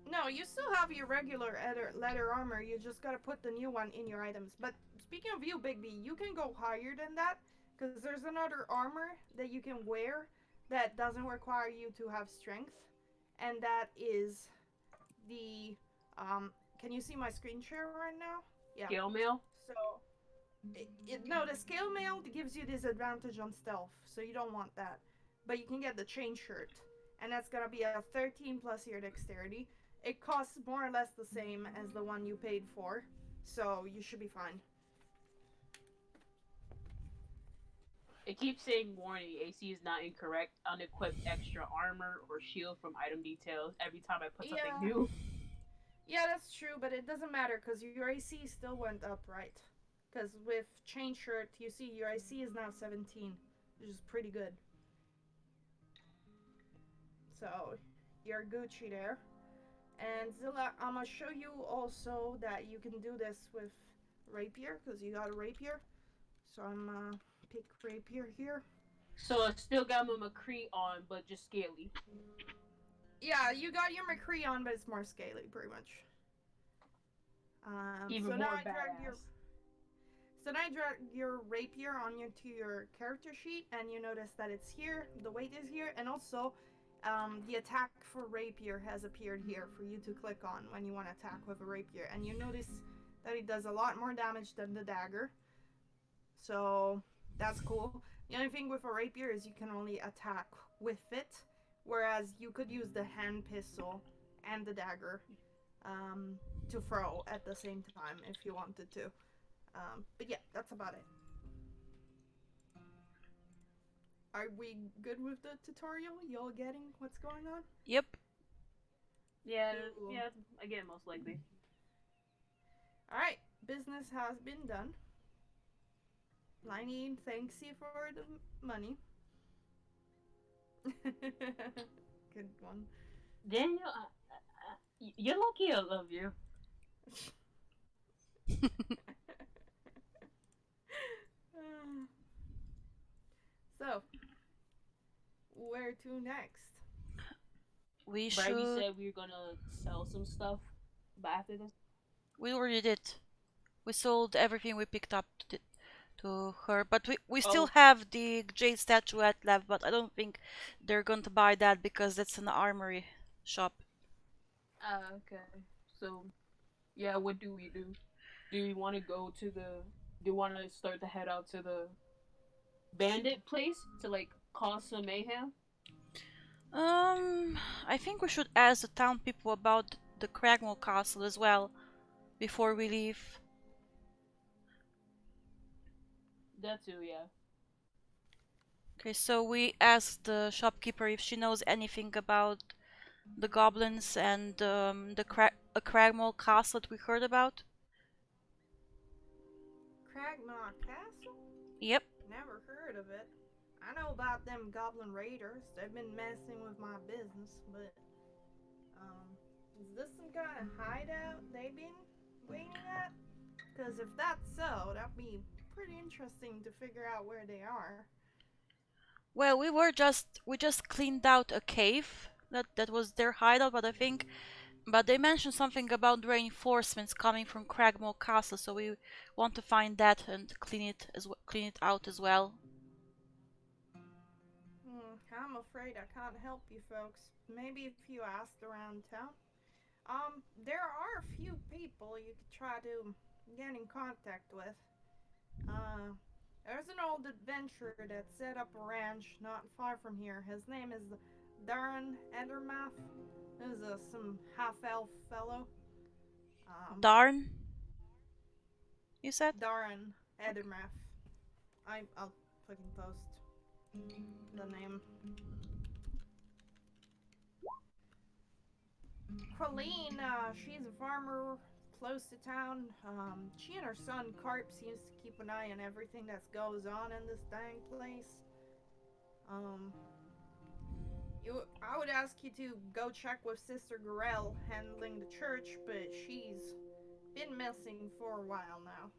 No, you still have your regular leather armor. You just gotta put the new one in your items. But speaking of you, Bigby, you can go higher than that because there's another armor that you can wear that doesn't require you to have strength, and that is the Can you see my screen share right now? Yeah. Scale mail? So. No, the scale mail gives you disadvantage on stealth, so you don't want that. But you can get the chain shirt, and that's gonna be a 13 plus your dexterity. It costs more or less the same as the one you paid for, so you should be fine. It keeps saying warning, AC is not incorrect, unequip extra armor or shield from item details every time I put something new. Yeah, that's true, but it doesn't matter because your AC still went up, right? Because with chain shirt, you see your IC is now 17, which is pretty good. So, you're Gucci there. And Zilla, I'm going to show you also that you can do this with rapier, because you got a rapier. So I'm pick rapier here. So I still got my McCree on, but just scaly. Yeah, you got your McCree on, but it's more scaly, pretty much. Even so more now I badass. So now I drag your rapier onto your character sheet, and you notice that it's here, the weight is here, and also the attack for rapier has appeared here for you to click on when you want to attack with a rapier. And you notice that it does a lot more damage than the dagger. So that's cool. The only thing with a rapier is you can only attack with it, whereas you could use the hand pistol and the dagger to throw at the same time if you wanted to. But yeah, that's about it. Are we good with the tutorial? Y'all getting what's going on? Yep. Yeah, Cool. yeah, again, most likely. Alright, business has been done. Liney thanks you for the money. Good one. Daniel, you're lucky I love you. So, where to next? We Right, we should. said we were gonna sell some stuff, but after this, We already did. We sold everything we picked up to her, but we still oh, have the jade statuette left. But I don't think they're going to buy that because that's an armory shop. okay. So, yeah, what do we do? Do we want to go to the? Do you want to start to head out to the bandit place to like cause some mayhem? I think we should ask the town people about the Cragmore Castle as well before we leave. That too, yeah. Okay, so we asked the shopkeeper if she knows anything about the goblins and a Cragmore Castle that we heard about. Cragmaw Castle? Yep. Never heard of it. I know about them goblin raiders. They've been messing with my business, but is this some kind of hideout they've been waiting at? Because if that's so, that'd be pretty interesting to figure out where they are. Well, we just cleaned out a cave that was their hideout, but they mentioned something about reinforcements coming from Cragmore Castle, so we want to find that and clean it out as well. I'm afraid I can't help you folks. Maybe if you asked around town. There are a few people you could try to get in contact with. There's an old adventurer that set up a ranch not far from here. His name is Darren Edermath. He's some half-elf fellow. Darn, you said? Darren Edermath. I'll fucking post the name. Colleen, she's a farmer close to town. She and her son Carp seems to keep an eye on everything that goes on in this dang place. I would ask you to go check with Sister Gorell handling the church, but she's been missing for a while now.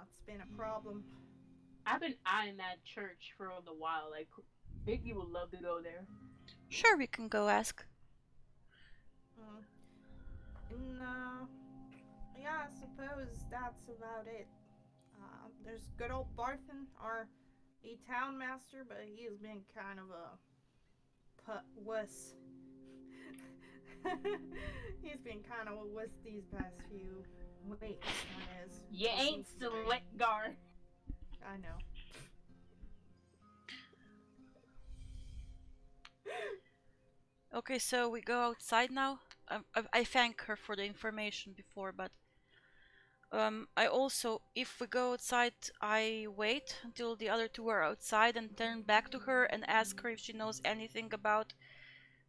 It's been a problem. I've been eyeing that church for a little while. Like, Biggie would love to go there. Sure, we can go ask. And, yeah, I suppose that's about it. There's good old Barthen, our town master, but he has been kind of a wuss. He's been kind of a wuss these past few weeks, that is. You ain't select guard. I know. Okay, so we go outside now. I thank her for the information before, but I also, if we go outside, I wait until the other two are outside and turn back to her and ask her if she knows anything about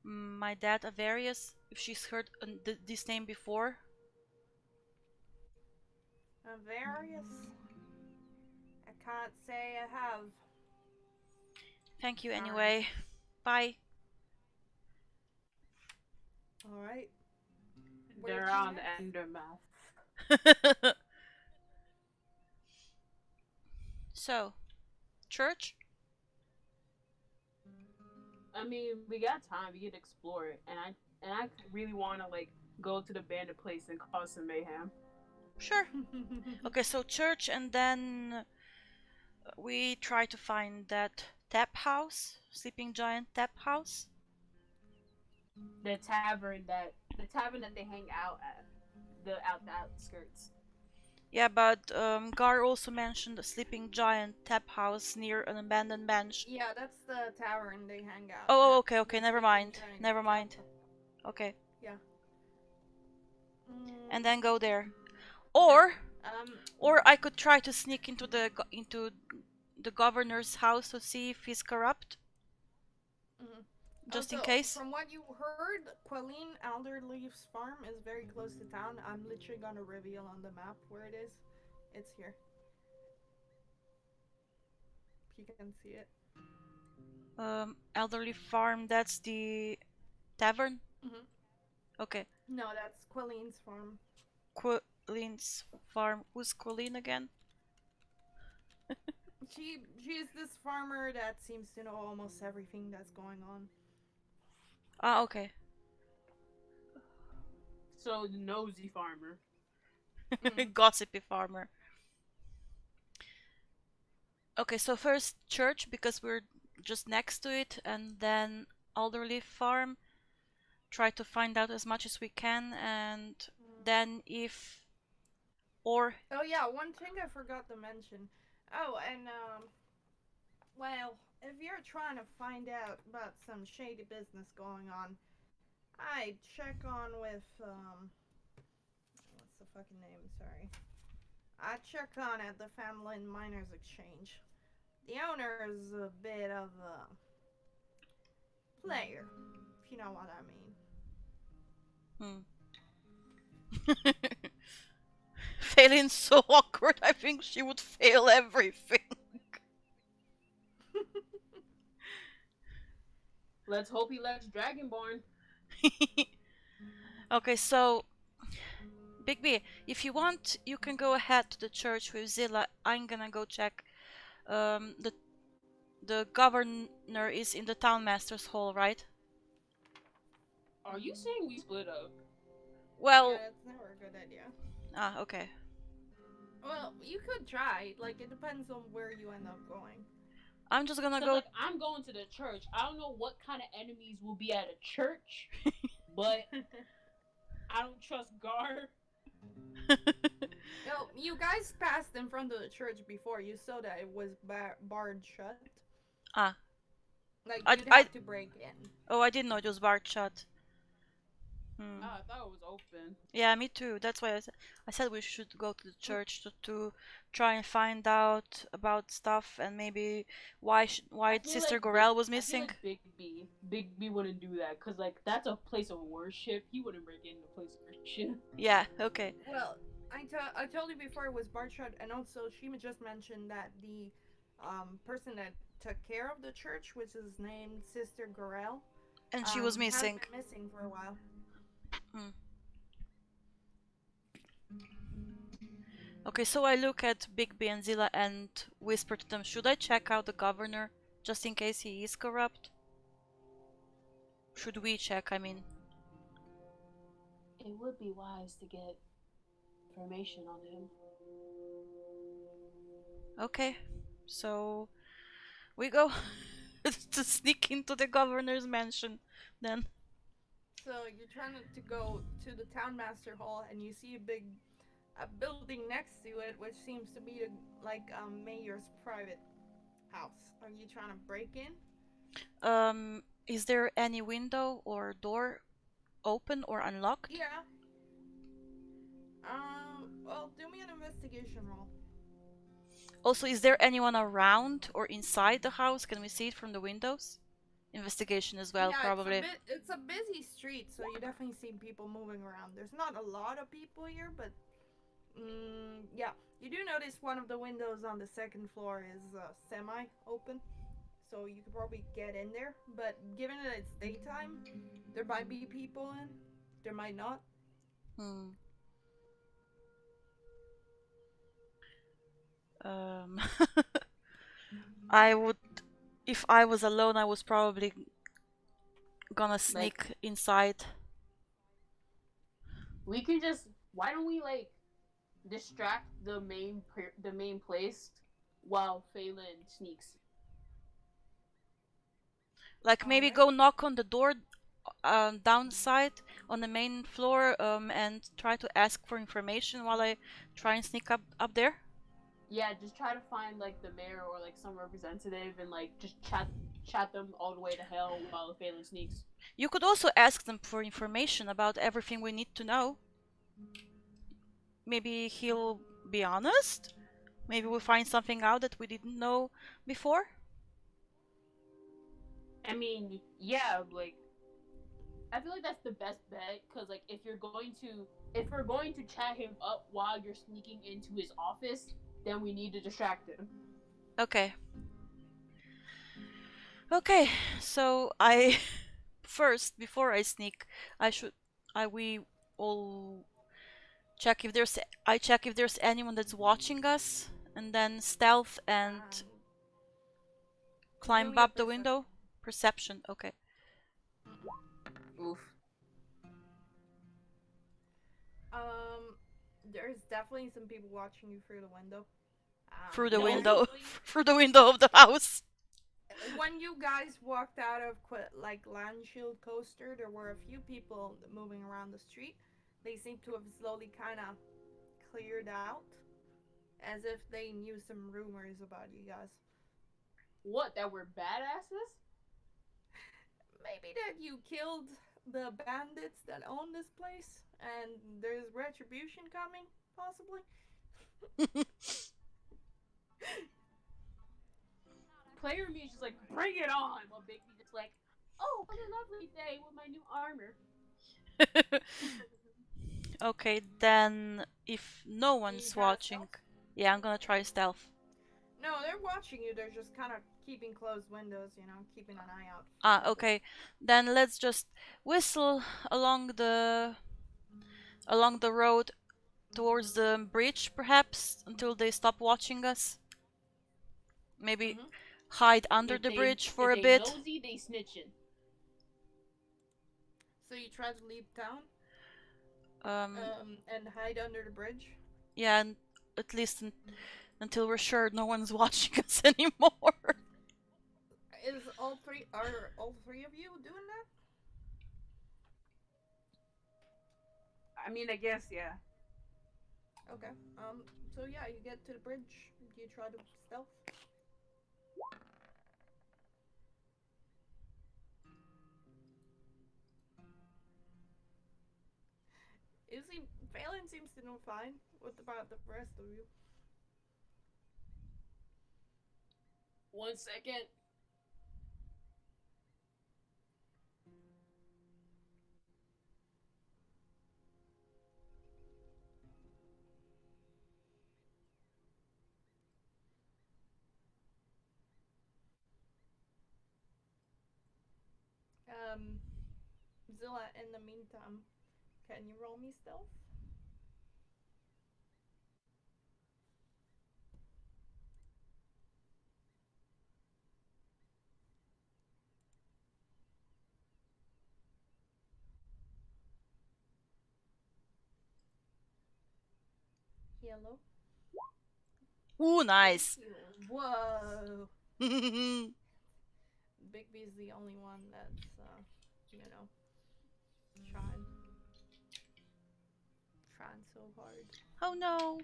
my dad Avarius, if she's heard this name before. Avarius? I can't say I have. Thank you Sorry. anyway. Bye. Alright. They're on the Endermouth. So, church? I mean, we got time. We can explore it, and I really want to like go to the bandit place and cause some mayhem. Sure. Okay, so church, and then we try to find that tap house, sleeping giant tap house. The tavern that they hang out at, the outskirts. Yeah, but Gar also mentioned a sleeping giant tap house near an abandoned bench. Yeah, that's the tavern they hang out. Oh, at. okay, never mind. Okay. Yeah. And then go there. Or I could try to sneak into the governor's house to see if he's corrupt. Just in case. From what you heard, Qualeen Alderleaf's farm is very close to town. I'm literally gonna reveal on the map where it is. It's here. If you can see it. Elderly farm, that's the tavern? Mhm. Okay. No, that's Quilline's farm. Quillin's farm. Who's Quillin again? She's this farmer that seems to know almost everything that's going on. Ah, okay. So the nosy farmer. Gossipy farmer. Okay, so first church because we're just next to it, and then elderly farm. Try to find out as much as we can, and then if or Oh yeah, one thing I forgot to mention. Oh, and well, if you're trying to find out about some shady business going on, I check on with what's the fucking name? Sorry. I check on at the Phandelver Miners Exchange. The owner's a bit of a player, if you know what I mean. Failing's so awkward. I think she would fail everything. Let's hope he likes Dragonborn. Okay, so Big B, if you want, you can go ahead to the church with Zilla. I'm gonna go check. The governor is in the town master's hall, right? Are you saying we split up? Well, Yeah, that's never a good idea. Okay. Well, you could try. Like, it depends on where you end up going. I'm just gonna So go. like I'm going to the church. I don't know what kind of enemies will be at a church, but I don't trust Gar. No, you guys passed in front of the church before. You saw that it was barred shut. Ah. Like, I- you'd I- have to break in. Oh, I didn't know it was barred shut. Oh, I thought it was open. Yeah, me too. That's why I said we should go to the church to try and find out about stuff and maybe why I feel Sister like Gorel was I feel missing. like Big B wouldn't do that because like that's a place of worship. He wouldn't break into a place of worship. Yeah. Okay. Well, I told you before it was barred shut, and also she just mentioned that the person that took care of the church, which is named Sister Gorel, And she was missing. has been missing for a while. Okay, so I look at Big B and Zilla and whisper to them, should I check out the governor just in case he is corrupt? Should we check, I mean? It would be wise to get information on him. Okay, so we go to sneak into the governor's mansion then. So you're trying to go to the town master hall, and you see a building next to it, which seems to be like mayor's private house. Are you trying to break in? Is there any window or door open or unlocked? Yeah. Well, do me an investigation roll. Also, is there anyone around or inside the house? Can we see it from the windows? Investigation as well, Yeah, probably. It's a busy street, so you definitely see people moving around. There's not a lot of people here, but yeah, you do notice one of the windows on the second floor is semi-open, so you could probably get in there. But given that it's daytime, there might be people in, there might not. I would, if I was alone, I was probably gonna sneak inside. We can just. Why don't we like distract the main place while Phelan sneaks? Like maybe go knock on the door downside on the main floor and try to ask for information while I try and sneak up there. Yeah, just try to find like the mayor or like some representative and like just chat them all the way to hell while Phelan sneaks. You could also ask them for information about everything we need to know. Maybe he'll be honest. Maybe we'll find something out that we didn't know before. I mean, yeah, like I feel like that's the best bet because like if we're going to chat him up while you're sneaking into his office, then we need to distract him. Okay. Okay, so I first before I sneak, we all check if there's I check if there's anyone that's watching us, and then stealth and Give climb me a up the perception. window. Perception. Okay. Oof. There's definitely some people watching you through the window. Through the No. window. Through the window of the house. When you guys walked out of like Landshield Coaster, there were a few people moving around the street. They seem to have slowly kind of cleared out, as if they knew some rumors about you guys. What? That we're badasses? Maybe that you killed the bandits that own this place, and there's retribution coming, possibly. Player me is just like, bring it on. While Bigby just like, oh, what a lovely day with my new armor. Okay, then if no one's try watching, stealth? yeah, I'm gonna try stealth. No, they're watching you. They're just kind of keeping closed windows, keeping an eye out. Ah, okay. Then let's just whistle along the road towards the bridge, perhaps, until they stop watching us. Maybe hide under the bridge for a if bit. They nosy, they snitching. So you try to leap down Um, and hide under the bridge. yeah, and at least until we're sure no one's watching us anymore. Are all three of you doing that? I mean, I guess, yeah. Okay. So yeah, you get to the bridge. Do you try to stealth? Phelan seems to know fine. What about the rest of you? 1 second. Zilla, in the meantime, can you roll me stealth? Yellow. Ooh, nice. Whoa. Bigby's the only one that's, trying so hard. Oh no.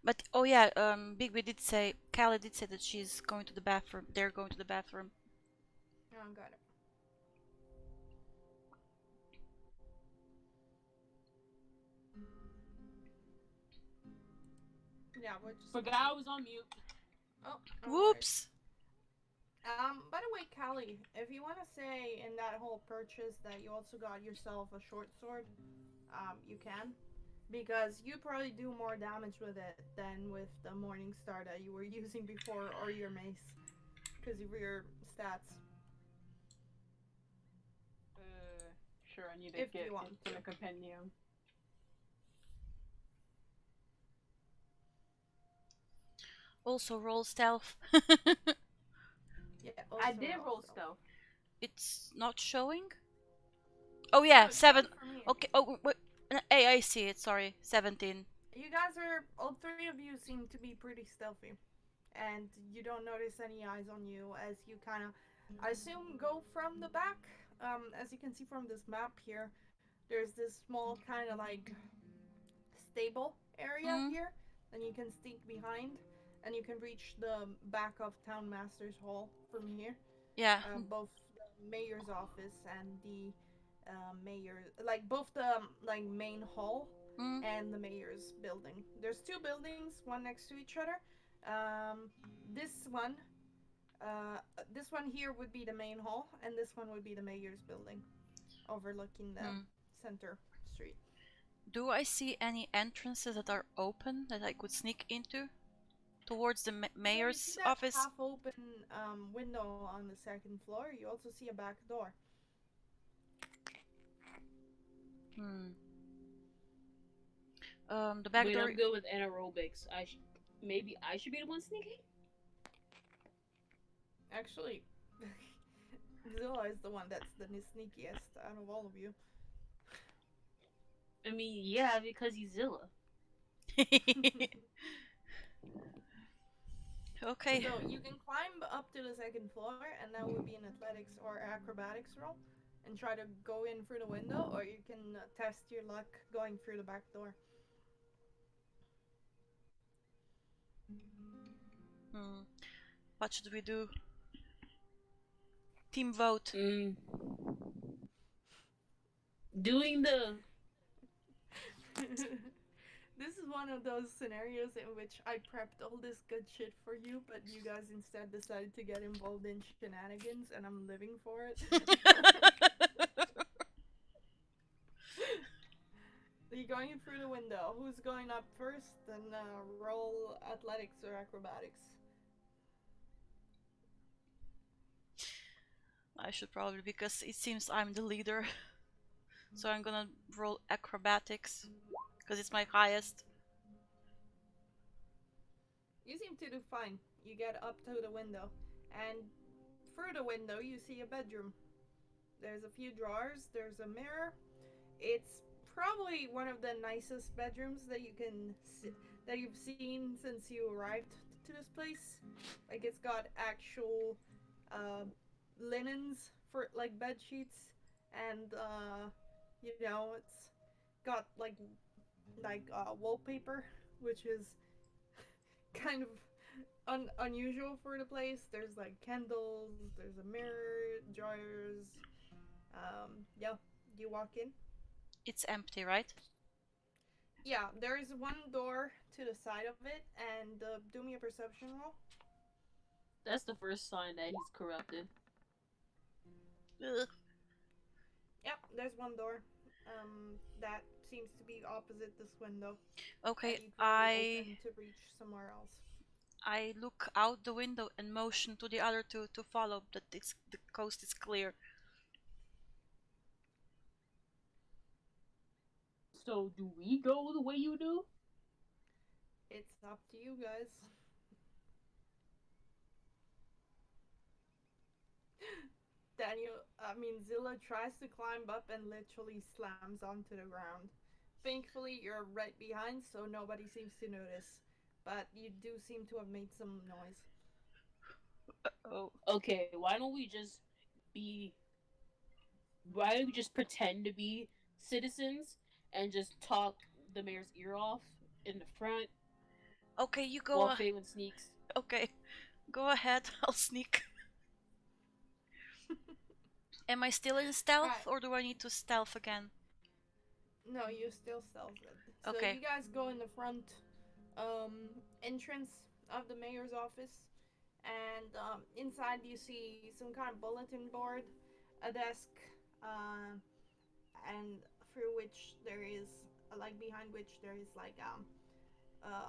But oh yeah, Bigby did say, Callie did say that she's going to the bathroom. They're going to the bathroom. Oh, got it. Yeah, we're just. Forgot I was on mute. Oh. Whoops. By the way, Callie, if you want to say in that whole purchase that you also got yourself a short sword, you can. Because you probably do more damage with it than with the Morning Star that you were using before, or your mace. Because of your stats. Sure, I need to If get you want into the compendium. Also roll stealth. Yeah, I did roll stealth. It's not showing? Oh yeah, No, it's 7. showing for me. Okay, oh wait. Hey, I see it, sorry. 17. You guys all three of you seem to be pretty stealthy. And you don't notice any eyes on you as you kind of, I assume, go from the back. As you can see from this map here, there's this small kind of like stable area here. Then you can sneak behind, and you can reach the back of Town Master's Hall from here. Yeah. Both the mayor's office and the mayor, like both the main hall and the mayor's building. There's two buildings, one next to each other. Um, this one, this one here would be the main hall, and this one would be the mayor's building, overlooking the center street. Do I see any entrances that are open that I could sneak into towards the mayor's You see that office? half-open window on the second floor. You also see a back door. The back door. I'm good with anaerobics. Maybe I should be the one sneaking. Actually, Zilla is the one that's the sneakiest out of all of you. I mean, yeah, because he's Zilla. Okay. So you can climb up to the second floor, and that would be an athletics or acrobatics roll, and try to go in through the window, or you can test your luck going through the back door. What should we do? Team vote. Doing the... This is one of those scenarios in which I prepped all this good shit for you, but you guys instead decided to get involved in shenanigans, and I'm living for it. You're going in through the window. Who's going up first? Then roll athletics or acrobatics. I should probably, because it seems I'm the leader. So I'm gonna roll acrobatics, because it's my highest. You seem to do fine. You get up to the window, and through the window you see a bedroom. There's a few drawers, there's a mirror. It's probably one of the nicest bedrooms that you've seen since you arrived to this place. Like, it's got actual linens for like bed sheets, and it's got like wallpaper, which is kind of unusual for the place. There's like candles, there's a mirror, drawers. Yeah, you walk in. It's empty, right? Yeah, there is one door to the side of it, and do me a perception roll. That's the first sign that he's corrupted. Ugh. Yep, there's one door. That seems to be opposite this window. Okay, open to reach somewhere else. I look out the window and motion to the other two to follow, that the coast is clear. So, do we go the way you do? It's up to you guys. Zilla tries to climb up and literally slams onto the ground. Thankfully, you're right behind, so nobody seems to notice. But you do seem to have made some noise. Oh. Okay, why don't we just pretend to be citizens and just talk the mayor's ear off in the front? Okay, you go. While Faylin sneaks. Okay, go ahead. I'll sneak. Am I still in stealth, or do I need to stealth again? No, you still stealth it. So okay. You guys go in the front entrance of the mayor's office, and inside you see some kind of bulletin board, a desk, and through which there is, behind which there is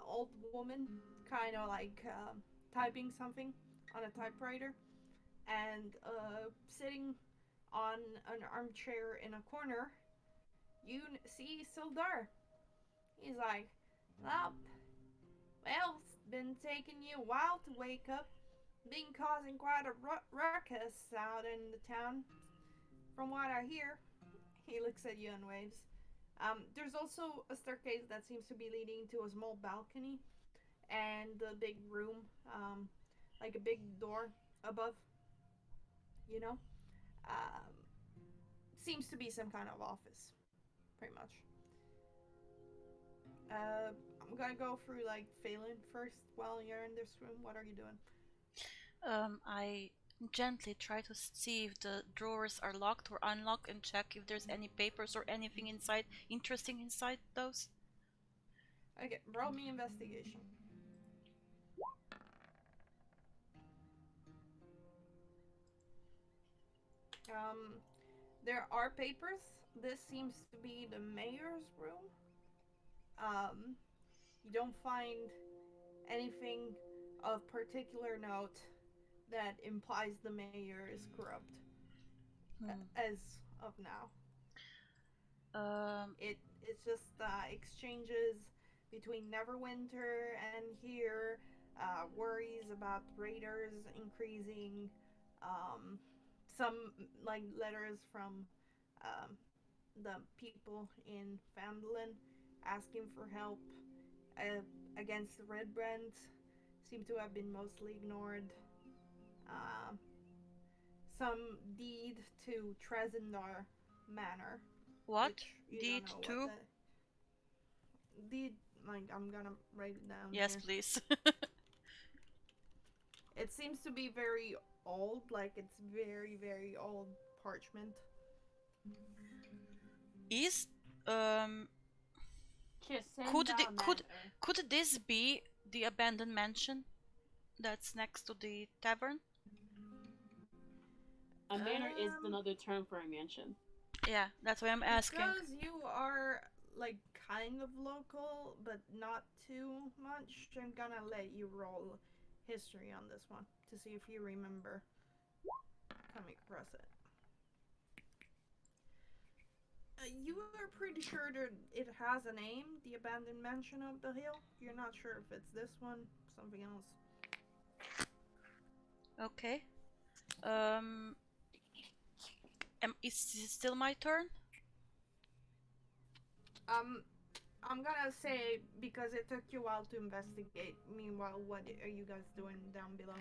old woman kind of typing something on a typewriter, and sitting on an armchair in a corner, you see Sildar. He's like, well, it's been taking you a while to wake up. Been causing quite a ruckus out in the town, from what I hear. He looks at you and waves. There's also a staircase that seems to be leading to a small balcony, and a big room, like a big door above. Seems to be some kind of office, pretty much. I'm gonna go through Phelan first while you're in this room. What are you doing? Gently try to see if the drawers are locked or unlocked and check if there's any papers or anything inside interesting inside those. Okay, roll me investigation. There are papers. This seems to be the mayor's room. You don't find anything of particular note that implies the mayor is corrupt. As of now. It's just exchanges between Neverwinter and here, worries about raiders increasing, some like letters from the people in Phandelver asking for help against the Red Brands seem to have been mostly ignored. Some deed to Trezendar Manor. What? Deed to? Deed, like, I'm gonna write it down. Yes, here. please. It seems to be very old, like it's very, very old parchment. Is could this be the abandoned mansion that's next to the tavern? A manor is another term for a mansion. Yeah, that's why I'm asking. Because you are like kind of local, but not too much, I'm gonna let you roll history on this one to see if you remember coming across it. You are pretty sure that it has a name, the abandoned mansion of the hill. You're not sure if it's this one, something else. Okay. Is it still my turn? I'm gonna say, because it took you a while to investigate, meanwhile, what are you guys doing down below?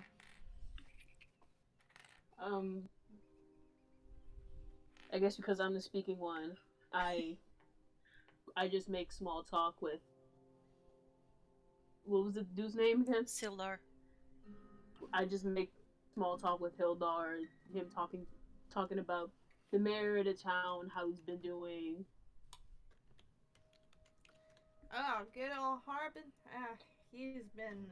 I guess because I'm the speaking one, I just make small talk with, what was the dude's name again? Sildar. I just make small talk with Hildar, him talking about the mayor of the town, how he's been doing. Oh, good old Harbin. He's been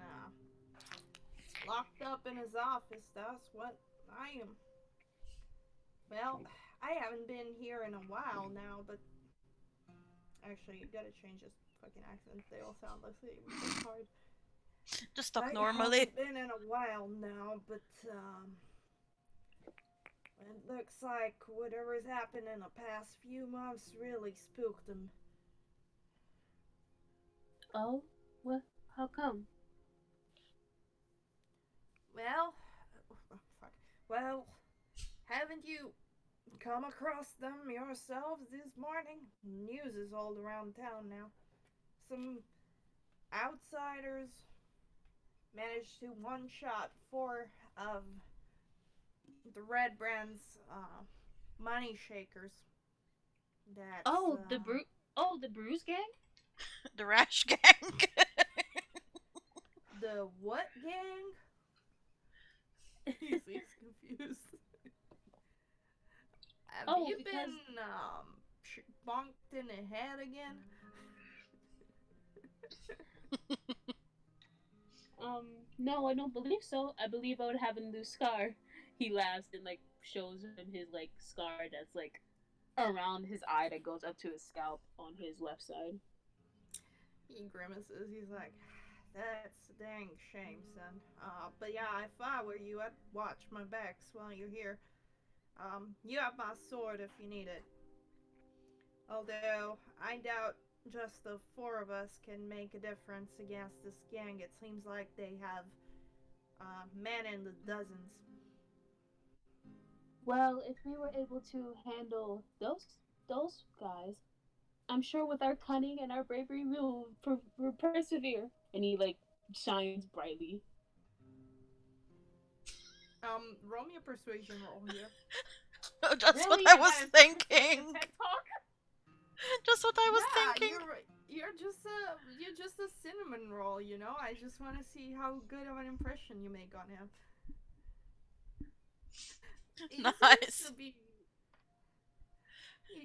locked up in his office. That's what I am. Well, I haven't been here in a while now, but actually, you gotta change his fucking accent. They all sound like it's hard. Just talk normally. I haven't been in a while now, but it looks like whatever's happened in the past few months really spooked him. Oh? What? How come? Well, well, haven't you come across them yourselves this morning? News is all around town now. Some outsiders managed to one-shot 4 of the Red Brand's money shakers. That's, the Bruise Gang? The Rash Gang. The what gang? He's confused. Have you been bonked in the head again? No, I don't believe so. I believe I would have a new scar. He laughs and like shows him his like scar that's like around his eye that goes up to his scalp on his left side. He grimaces. He's like, "That's a dang shame, son. But yeah, if I were you, I'd watch my backs while you're here. You have my sword if you need it. Although I doubt just the 4 of us can make a difference against this gang. It seems like they have men in the dozens." Well, if we were able to handle those guys, I'm sure with our cunning and our bravery, we'll persevere. And he like shines brightly. Roll me a persuasion roll here. Just really? what I was thinking. Just what I was thinking. You're just a cinnamon roll, you know. I just want to see how good of an impression you make on him. He Nice. seems to be.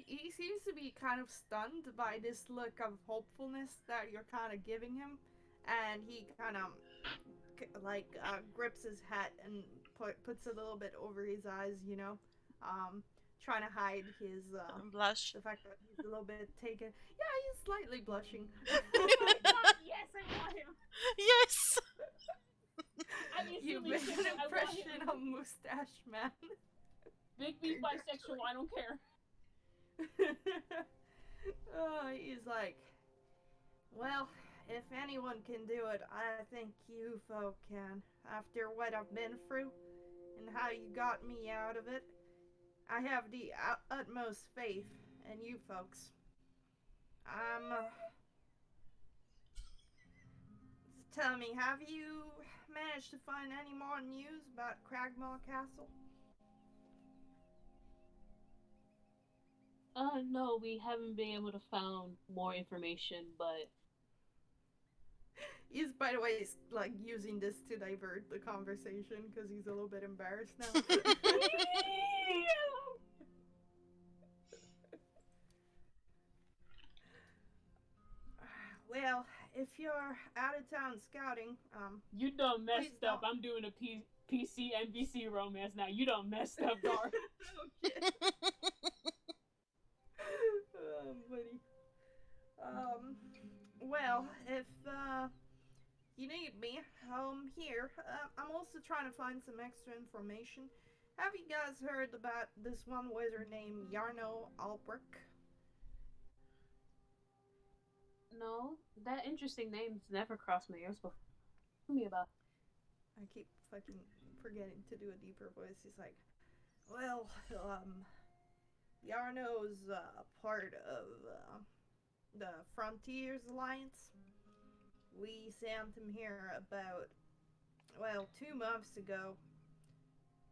He seems to be kind of stunned by this look of hopefulness that you're kind of giving him, and he kind of grips his hat and puts a little bit over his eyes, you know, trying to hide his Blush. the fact that he's a little bit taken. Yeah, he's slightly blushing. Oh my god, yes, I want him. Yes. You made an impression of Mustache Man. Big B bisexual, I don't care. He's like, well, if anyone can do it, I think you folk can. After what I've been through and how you got me out of it, I have the utmost faith in you folks. Tell me, have you managed to find any more news about Cragmaw Castle? No, we haven't been able to find more information, but... He's, by the way, like, using this to divert the conversation, because he's a little bit embarrassed now. Well, if you're out of town scouting, you done messed up. I'm doing a PC NBC romance now. You done messed up, Gar. Oh, shit. Buddy. Well, if, you need me, here. I'm also trying to find some extra information. Have you guys heard about this one wizard named Yarno Albrecht? No, that interesting name's never crossed my ears before. Tell me about. I keep fucking forgetting to do a deeper voice. He's like, well, Yarno's part of the Frontiers Alliance. We sent him here about, 2 months ago.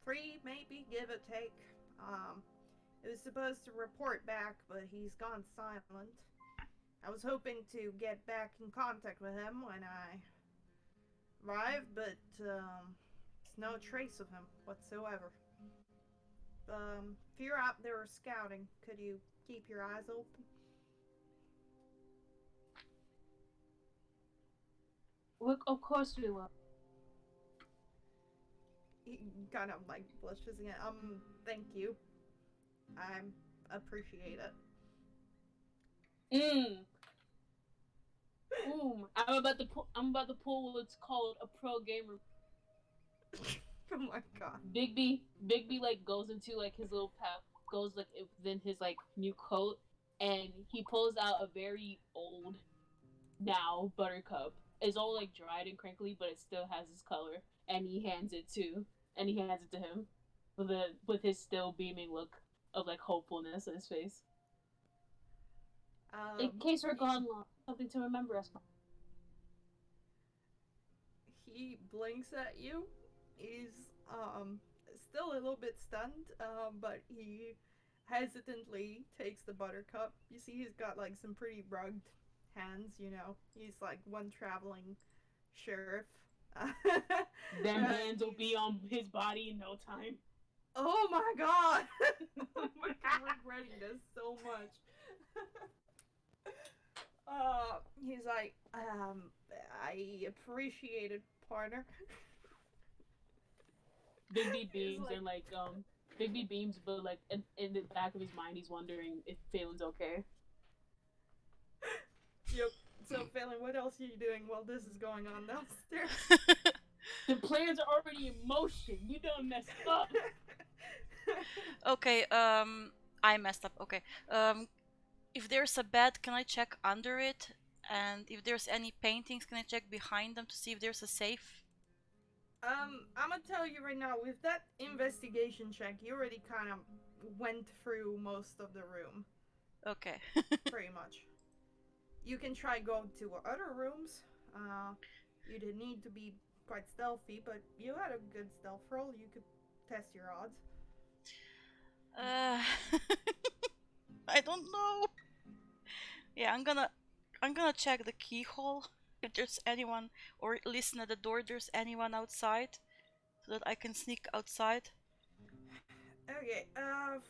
3, maybe, give or take. It was supposed to report back, but he's gone silent. I was hoping to get back in contact with him when I arrived, but there's no trace of him whatsoever. If you're out there scouting, could you keep your eyes open? Well, of course we will. He kind of like blushes again. Thank you. I appreciate it. I'm about to pull what's called a pro gamer. Oh my god. Big B like goes into like his little path, goes like within his like new coat, and he pulls out a very old now buttercup. It's all like dried and crinkly, but it still has his color, and he hands it to him with his still beaming look of like hopefulness in his face. In case we're gone long, something to remember us. He blinks at you. He's still a little bit stunned, but he hesitantly takes the buttercup. You see he's got like some pretty rugged hands, you know. He's like one traveling sheriff. Them hands will be on his body in no time. Oh my god! I'm regretting this so much. He's like, I appreciate it, partner. Big B beams and like Big B beams, but like in the back of his mind, he's wondering if Phelan's okay. Yep. So, Phelan, what else are you doing while this is going on downstairs? The plans are already in motion. You done messed up. Okay, I messed up. Okay. If there's a bed, can I check under it? And if there's any paintings, can I check behind them to see if there's a safe? I'm gonna tell you right now, with that investigation check, you already kind of went through most of the room. Okay. Pretty much. You can try going to other rooms. You didn't need to be quite stealthy, but you had a good stealth roll. You could test your odds. I don't know. Yeah, I'm gonna check the keyhole if there's anyone, or listen at the door if there's anyone outside, so that I can sneak outside. Okay,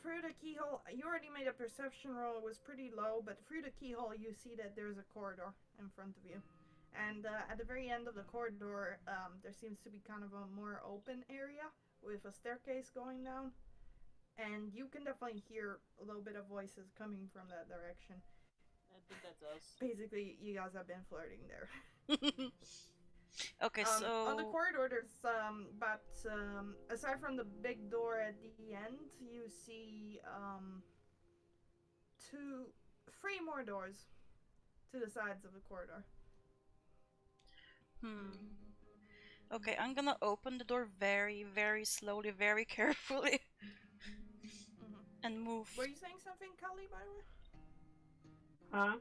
through the keyhole, you already made a perception roll, it was pretty low, but through the keyhole you see that there's a corridor in front of you. And at the very end of the corridor, there seems to be kind of a more open area with a staircase going down. And you can definitely hear a little bit of voices coming from that direction. I think that's us. Basically, you guys have been flirting there. Okay, On the so corridor, there's but aside from the big door at the end, you see three more doors to the sides of the corridor. okay, I'm gonna open the door very, very slowly, very carefully, and move. Were you saying something, Kali, by the way? Huh?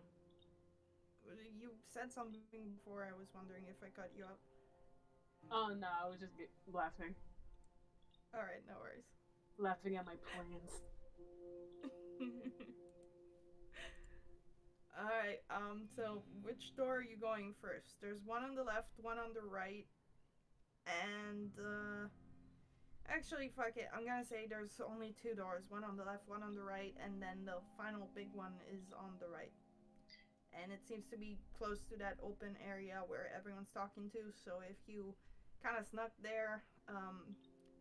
You said something before. I was wondering if I cut you up. Oh no, I was just laughing. Alright, no worries. Laughing at my plans. Alright, so which door are you going first? There's one on the left, one on the right, and, actually, fuck it, I'm gonna say there's only two doors, one on the left, one on the right, and then the final big one is on the right. And it seems to be close to that open area where everyone's talking to, so if you kind of snuck there,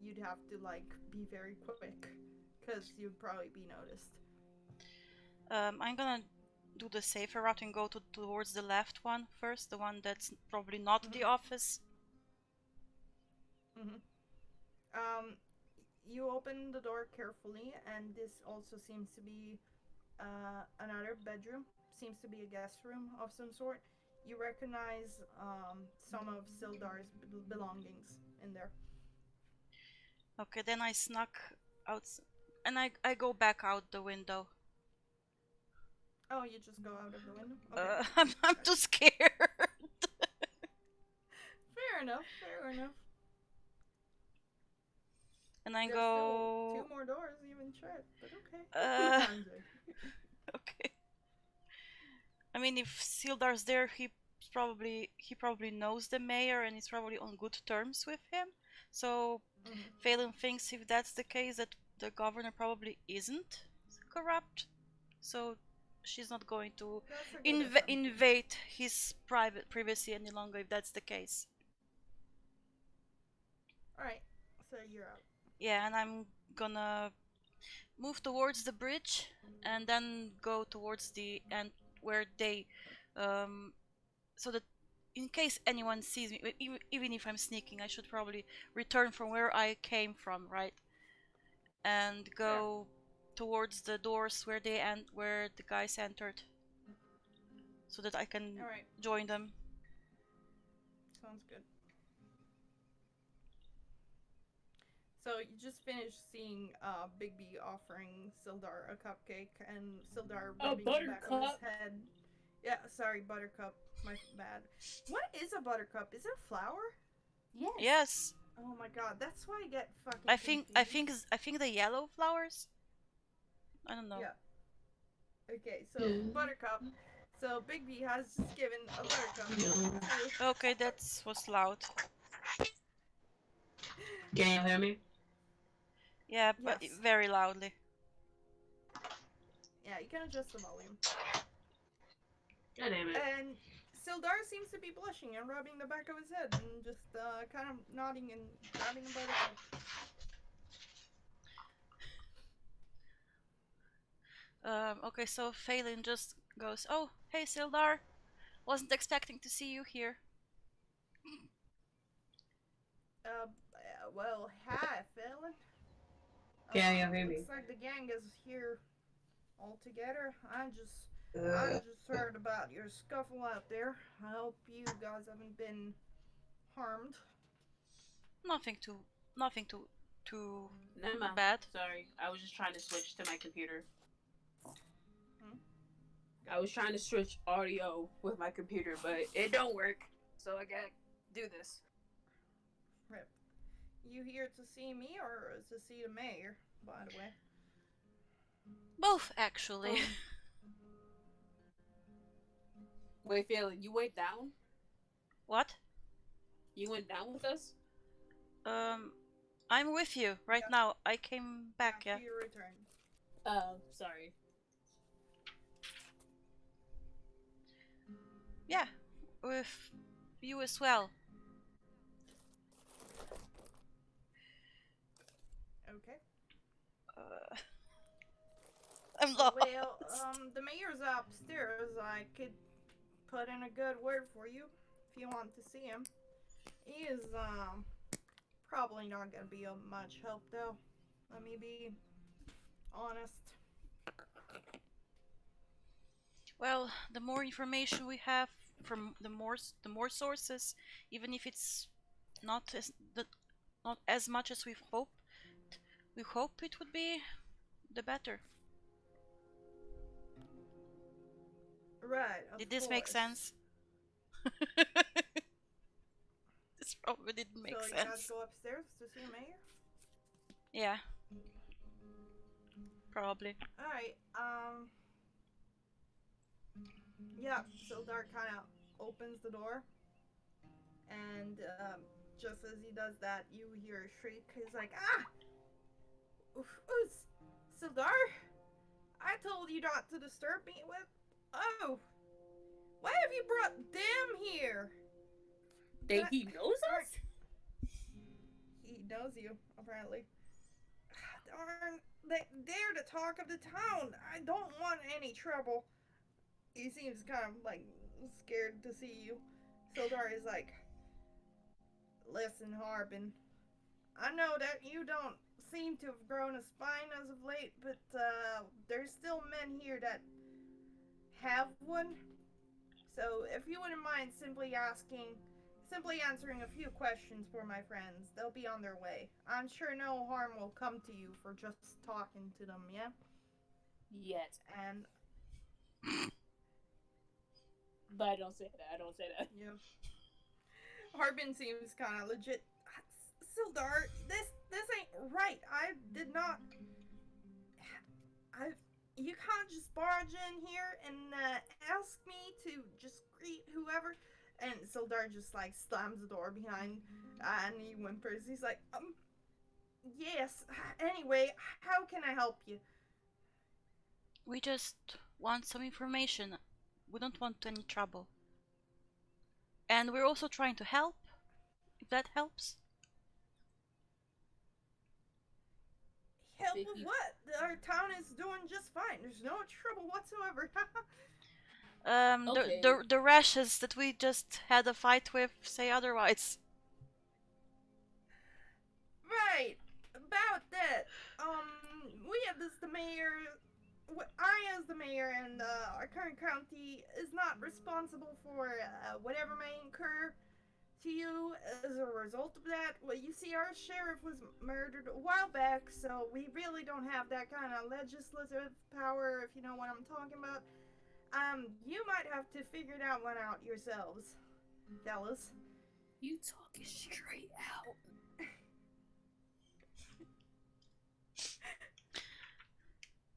you'd have to, like, be very quick, because you'd probably be noticed. I'm gonna do the safer route and go towards the left one first, the one that's probably not the office. You open the door carefully, and this also seems to be another bedroom. Seems to be a guest room of some sort. You recognize some of Sildar's belongings in there. Okay, then I snuck out, and I go back out the window. Oh, you just go out of the window? Okay. I'm too scared. Fair enough, fair enough. And I There's go... still two more doors even shut, but okay. Okay. I mean, if Sildar's there, he probably knows the mayor and he's probably on good terms with him. So Phelan thinks if that's the case, that the governor probably isn't corrupt. So she's not going to invade his private privacy any longer if that's the case. Alright, so you're out. Yeah, and I'm gonna move towards the bridge and then go towards the end where they so that in case anyone sees me, even if I'm sneaking, I should probably return from where I came from, right? And go towards the doors where where the guys entered, so that I can join them. Sounds good. So you just finished seeing Bigby offering Sildar a cupcake, and Sildar rubbing the back of his head. Yeah, sorry, Buttercup. My bad. What is a buttercup? Is it a flower? Yes. Oh my god, that's why I get fucking I think the yellow flowers. I don't know. Yeah. Okay, so Buttercup. So Bigby has just given a Buttercup. Okay, that was loud. Can you hear me? Yeah, but very loudly. Yeah, you can adjust the volume. God damn it. And Sildar seems to be blushing and rubbing the back of his head and just kind of nodding and grabbing a Buttercup. Okay, so Phelan just goes, "Oh, hey Sildar, wasn't expecting to see you here." Well, hi, Phelan. Can you hear me? Looks like the gang is here all together. I just heard about your scuffle out there. I hope you guys haven't been harmed. Nothing too Never bad. Sorry, I was just trying to switch to my computer. I was trying to switch audio with my computer, but it don't work. So I gotta do this. Rip. You here to see me or to see the mayor, by the way? Both, actually. Wait, Phelan, you went down? What? You went down with us? I'm with you right Yeah. now. I came back, yeah. After your return. Oh, sorry. Yeah, with you as well. Okay. Uh, I'm lost. Well, the mayor's upstairs. I could put in a good word for you if you want to see him. He is, probably not gonna be of much help, though. Let me be honest. Well, the more information we have from the more sources, even if it's not as not as much as we hope it would be, the better. Right, of Did this course. make sense? This probably didn't make So you guys sense. go upstairs to see the mayor? Yeah, probably. Alright, yeah, Sildar kind of opens the door, and just as he does that, you hear a shriek. He's like, ah! Oof, oof. Sildar? I told you not to disturb me with... Oh! Why have you brought them here? He knows us? He knows you, apparently. Darn, they dare to talk of the town. I don't want any trouble. He seems kind of like scared to see you. Sildar is like, listen, Harbin. I know that you don't seem to have grown a spine as of late, but there's still men here that have one. So if you wouldn't mind simply answering a few questions for my friends, they'll be on their way. I'm sure no harm will come to you for just talking to them, yeah? Yes. And But I don't say that. yeah. Harbin seems kind of legit. Sildar, this ain't right. I did not. You can't just barge in here and ask me to just greet whoever. And Sildar just like slams the door behind, and he whimpers. He's like, yes. Anyway, how can I help you? We just want some information. We don't want any trouble. And we're also trying to help, if that helps. Help with what? Our town is doing just fine. There's no trouble whatsoever. Okay. The rashes that we just had a fight with say otherwise. Right. About that. We have this the mayor. I, as the mayor, and our current county is not responsible for whatever may incur to you as a result of that. Well, you see, our sheriff was murdered a while back, so we really don't have that kind of legislative power, if you know what I'm talking about. You might have to figure that one out yourselves, fellas. You talking straight out.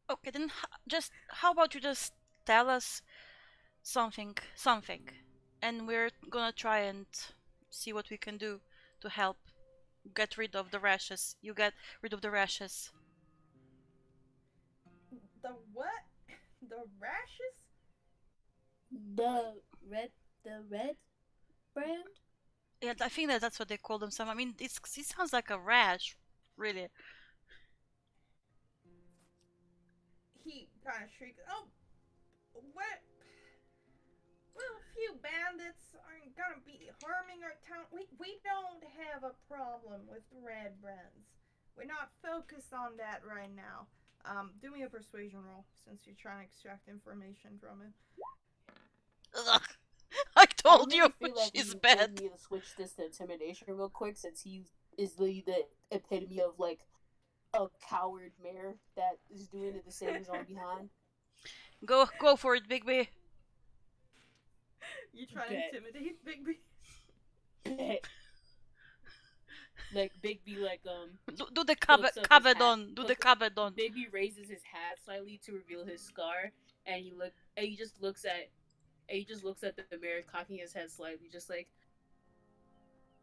Okay, then just how about you just tell us something, and we're gonna try and see what we can do to help get rid of the rashes. You get rid of the rashes. The what? The rashes? The red brand? Yeah, I think that's what they call them. Some, I mean, it sounds like a rash, really. He kind of shrieks. Oh, what? Well, a few bandits aren't gonna be harming our town. We don't have a problem with red brands. We're not focused on that right now. Do me a persuasion roll since you're trying to extract information from him. Ugh. I told you feel like she's we bad. need to switch this to intimidation real quick, since he is the epitome of like a coward mayor that is doing it the same as on behind. Go for it, Bigby. You try to intimidate Bigby? Like Bigby, like do the cabedon. Do the cabedon. Bigby raises his hat slightly to reveal his scar, and he just looks at the mayor, cocking his head slightly, just like,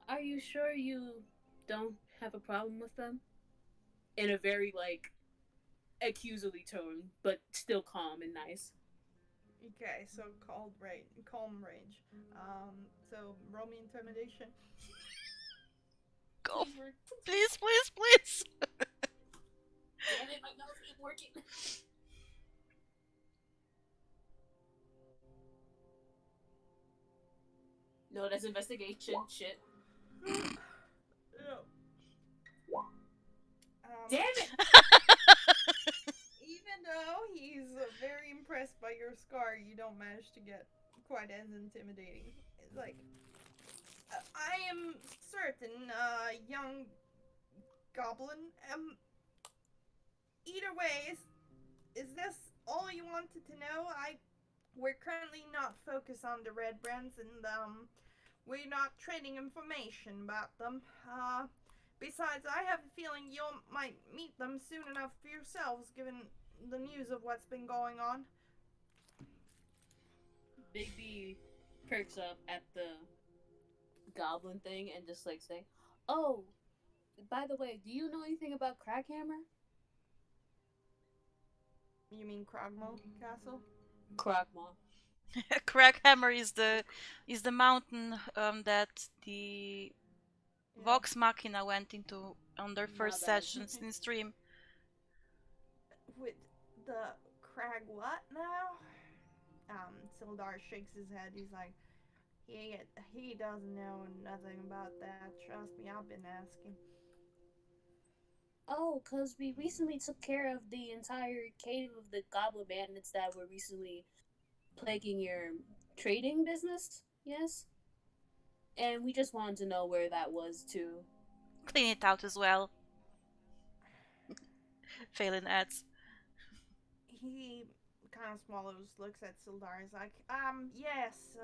"Are you sure you don't have a problem with them in a very like accusatory tone, but still calm and nice. Okay, so calm rage. So roll me intimidation. Go. Please work. Please, please, please. Damn it, my mouse ain't working. No, that's investigation. Shit. Damn it! Even though he's very impressed by your scar, you don't manage to get quite as intimidating. Like, I am certain, young goblin. Either way, is this all you wanted to know? We're currently not focused on the red brands, and we're not trading information about them. Besides, I have a feeling you might meet them soon enough for yourselves, given the news of what's been going on. Big B perks up at the goblin thing and just like saying, "Oh, by the way, do you know anything about Crackhammer?" You mean Krogmo Castle? Kragma. Crackhammer is the mountain that the Yeah. Vox Machina went into on their My first bad. sessions in stream. With the Crag what now? Sildar shakes his head. He's like, he doesn't know nothing about that. Trust me, I've been asking. Oh, because we recently took care of the entire cave of the goblin bandits that were recently plaguing your trading business, yes? And we just wanted to know where that was, too. Clean it out as well. Phelan adds. He kind of swallows, looks at Sildar. He's like, yes,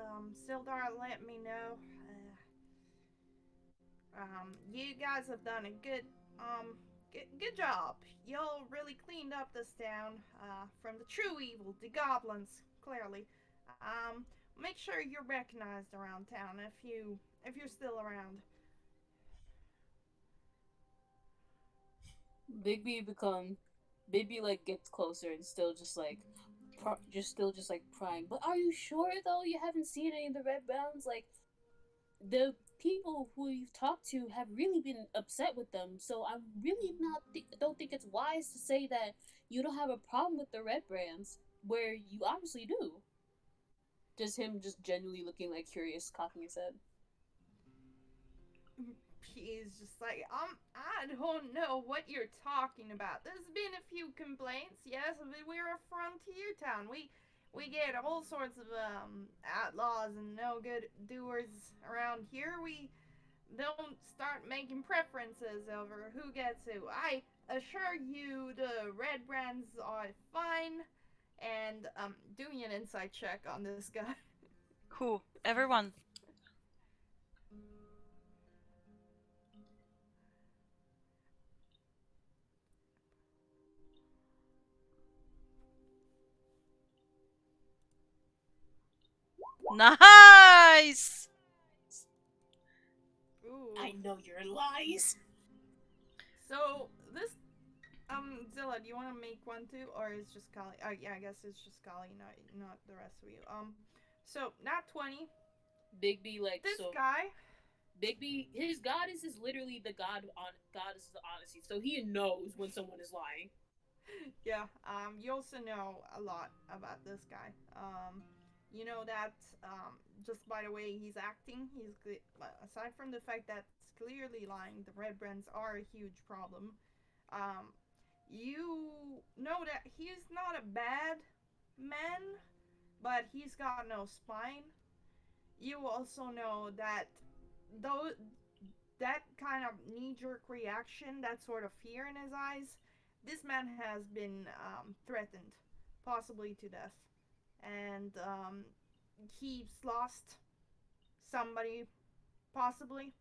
Sildar let me know. You guys have done a good job. Y'all really cleaned up this town, from the true evil, the goblins, clearly. Make sure you're recognized around town if you're still around. Bigby like gets closer and still just like, just like prying. But are you sure though? You haven't seen any of the red browns? Like, the people who you've talked to have really been upset with them. So I'm really not don't think it's wise to say that you don't have a problem with the red brands where you obviously do. Just him, just genuinely looking like curious, cocking his head. He's just like, I don't know what you're talking about. There's been a few complaints, yes, but we're a frontier town. We get all sorts of outlaws and no good doers around here. We don't start making preferences over who gets who. I assure you, the red brands are fine. And do me an insight check on this guy. Who? Everyone. Nice! Ooh. I know your lies. So this Zilla, do you want to make one too, or is just Kali? Yeah, I guess it's just Kali, not the rest of you. So not 20. Bigby like This so. guy. Bigby, his goddess is literally the goddess of honesty, so he knows when someone is lying. Yeah. You also know a lot about this guy. You know that just by the way he's acting, aside from the fact that it's clearly lying, the red brands are a huge problem. Um, you know that he's not a bad man, but he's got no spine. You also know that though that kind of knee-jerk reaction, that sort of fear in his eyes, this man has been threatened, possibly to death, and he's lost somebody, possibly,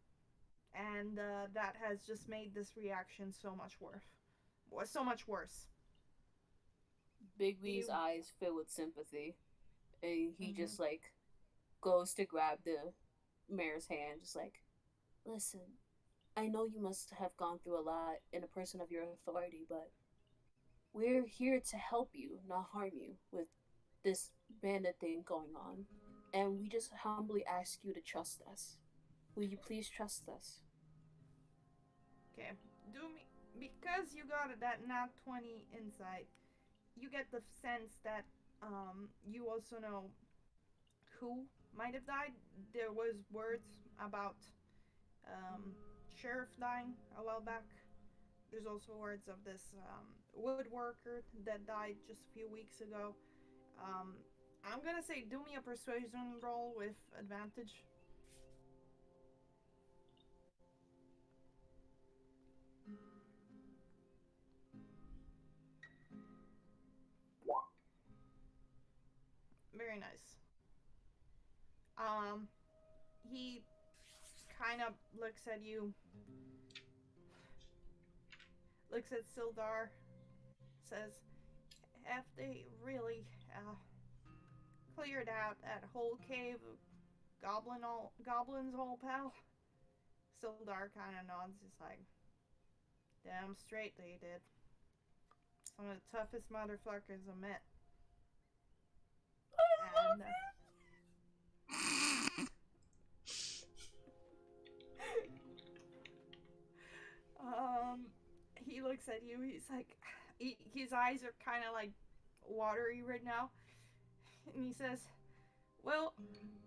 and that has just made this reaction so much worse. So much worse. Bigby's eyes fill with sympathy, and he Mhm. just goes to grab the mayor's hand, just like, listen, I know you must have gone through a lot in a person of your authority, but we're here to help you, not harm you, with this bandit thing going on. And we just humbly ask you to trust us. Will you please trust us? Okay. Do me because you got that nat 20 insight. You get the sense that you also know who might have died. There was words about um, sheriff dying a while back. There's also words of this woodworker that died just a few weeks ago. Um, I'm gonna say do me a persuasion roll with advantage. Very nice. Um, he kind of looks at you, looks at Sildar, says, "Have they really cleared out that whole cave of goblins, all pal?" Sildar kind of nods. He's like, "Damn straight they did. Some of the toughest motherfuckers I met." And he looks at you. He's like, his eyes are kind of like watery right now, and he says, "Well,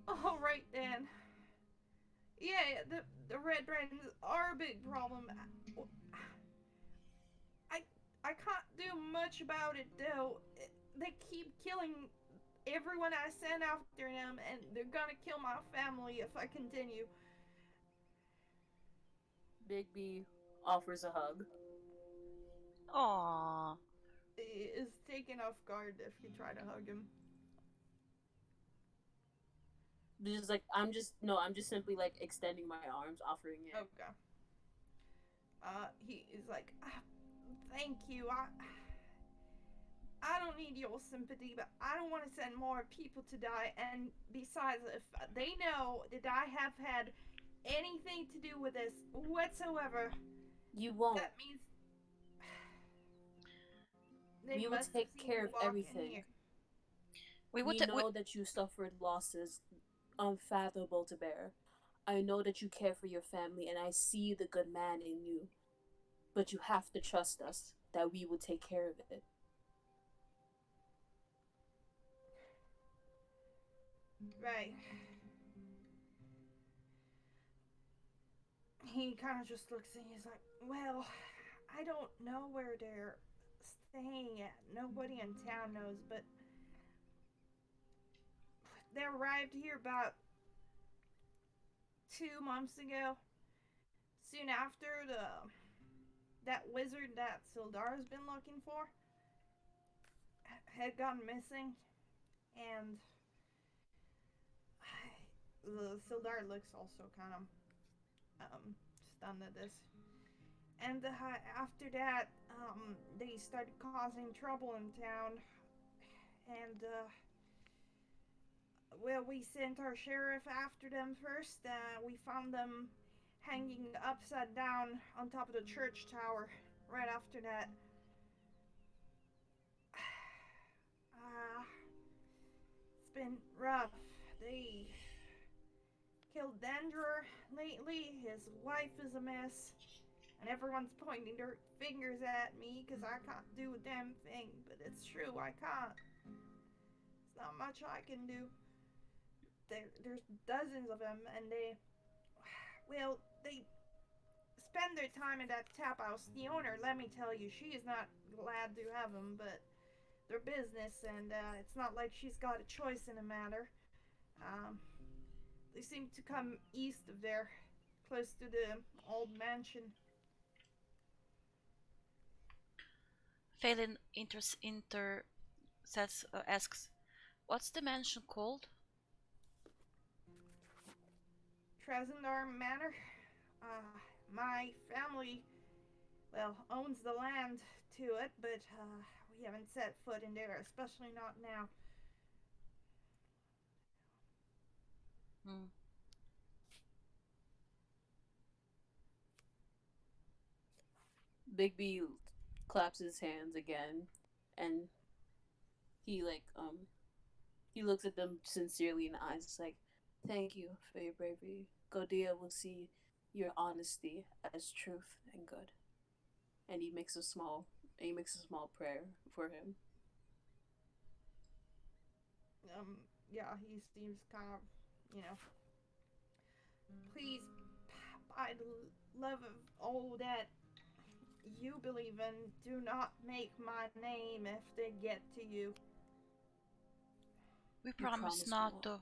all right then. Yeah, the red brands are a big problem. I I can't do much about it though. They keep killing everyone I send after them, and they're gonna kill my family if I continue." Bigby offers a hug. Aww. He is taken off guard if you try to hug him. Just like I'm just simply like extending my arms, offering it. Okay. He is like, "Thank you. I don't need your sympathy, but I don't want to send more people to die. And besides, if they know that I have had anything to do with this whatsoever, You won't. that means they We will must take have seen care you of walk in everything. here." We know that you suffered losses unfathomable to bear. I know that you care for your family, and I see the good man in you. But you have to trust us that we will take care of it. Right. He kind of just looks and he's like, "Well, I don't know where they're staying at. Nobody in town knows, but they arrived here about 2 months ago. Soon after that wizard that Sildar's been looking for had gone missing, and the Sildar looks also kind of stunned at this. And after that, they started causing trouble in town, and well, we sent our sheriff after them first. We found them hanging upside down on top of the church tower right after that. It's been rough. They killed Dandrer lately. His wife is a mess. And everyone's pointing their fingers at me because I can't do a damn thing. But it's true, I can't. There's not much I can do. There's dozens of them, and they spend their time in that tap house. The owner, let me tell you, she is not glad to have them, but their business, and it's not like she's got a choice in the matter. They seem to come east of there, close to the old mansion. Phelan asks, "What's the mansion called?" Trezendar Manor. My family, well, owns the land to it, but we haven't set foot in there, especially not now. Hmm. Bigby claps his hands again, and he he looks at them sincerely in the eyes. It's like, thank you for your bravery. Godia will see your honesty as truth and good. And he makes a small prayer for him. Yeah, he seems kind of, you know, please, by the love of all that you believe in, do not make my name if they get to you. We You promise promise we not won't. to.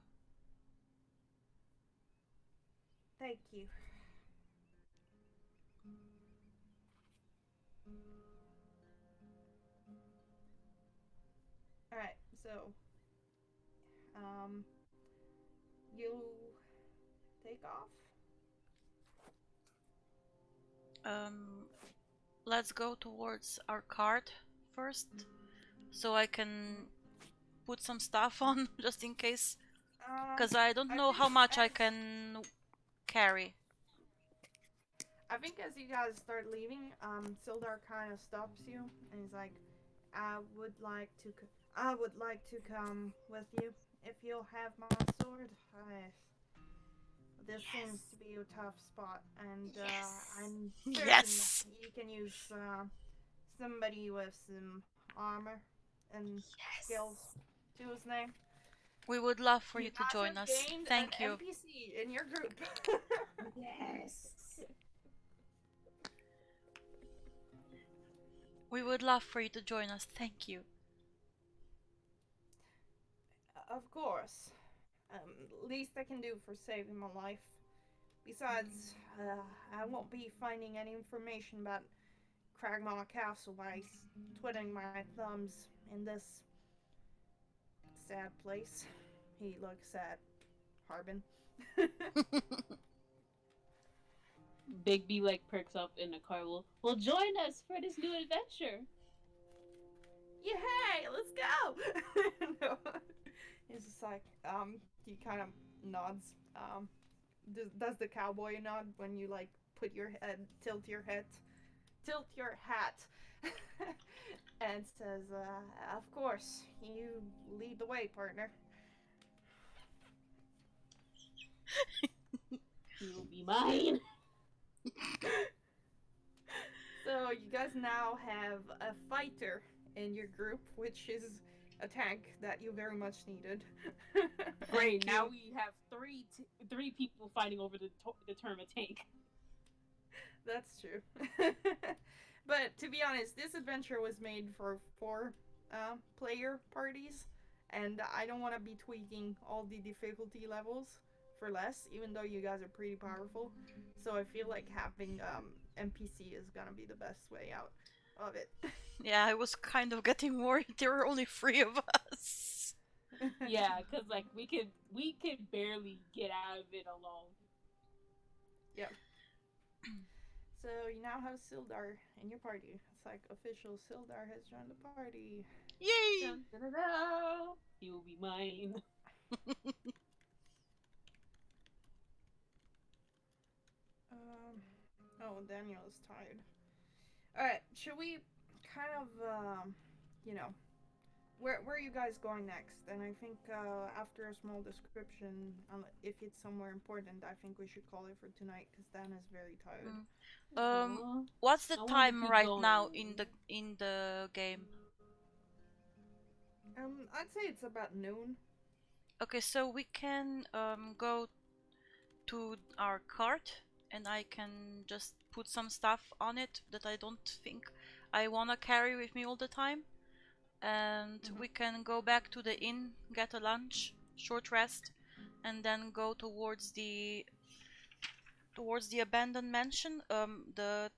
Thank you. Alright, so, you take off? Um, let's go towards our cart first, so I can put some stuff on just in case, because I don't I know think how much I as can carry. I think as you guys start leaving, Sildar kind of stops you and he's like, I would like to come with you if you'll have my sword. This seems to be a tough spot, and I'm certain Yes! you can use somebody with some armor and skills to his name. We would love for You you to guys join have us. gained Thank an you. NPC in your group. Yes. We would love for you to join us. Thank you. Of course. Least I can do for saving my life. Besides, I won't be finding any information about Cragmaw Castle by twiddling my thumbs in this sad place. He looks at Harbin. Bigby perks up in the car. Well, join us for this new adventure. Yay, let's go! No. He's just like, he kind of nods. Does the cowboy nod when you put your head, tilt your hat, and says, "Of course, you lead the way, partner." You will be mine. So you guys now have a fighter in your group, which is a tank that you very much needed. Great. Now we have three people fighting over the term a tank. That's true. But to be honest, this adventure was made for 4 player parties, and I don't want to be tweaking all the difficulty levels for less, even though you guys are pretty powerful. So I feel like having NPC is gonna be the best way out of it. Yeah, I was kind of getting worried. There were only 3 of us. Yeah, because we could barely get out of it alone. Yep. So you now have Sildar in your party. It's like official. Sildar has joined the party. Yay! Dun, dun, dun, dun. You will be mine. Oh, Daniel is tired. Alright, should we kind of, you know, where are you guys going next? And I think after a small description, if it's somewhere important, I think we should call it for tonight because Dan is very tired. What's the I wanna time keep right going. now in the game? I'd say it's about noon. Okay, so we can go to our cart and I can just put some stuff on it that I don't think I wanna carry with me all the time. And we can go back to the inn, get a lunch, short rest, and then go towards the abandoned mansion, the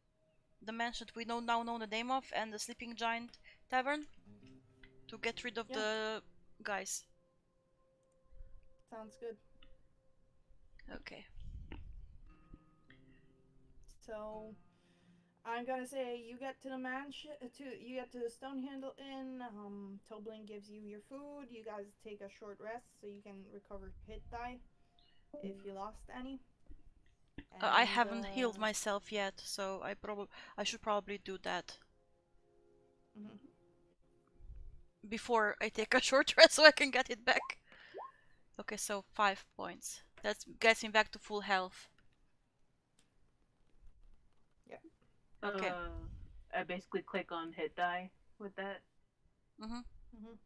mansion we now know the name of, and the Sleeping Giant Tavern to get rid of the guys. Sounds good. Okay. So I'm gonna say you get to the you get to the Stonehandle Inn. Toblin gives you your food. You guys take a short rest so you can recover hit die if you lost any. I And, haven't healed myself yet, so I should probably do that mhm. before I take a short rest so I can get it back. Okay, so 5 points. That gets me back to full health. Yeah. Okay. I basically click on hit die with that. Mhm. Mhm.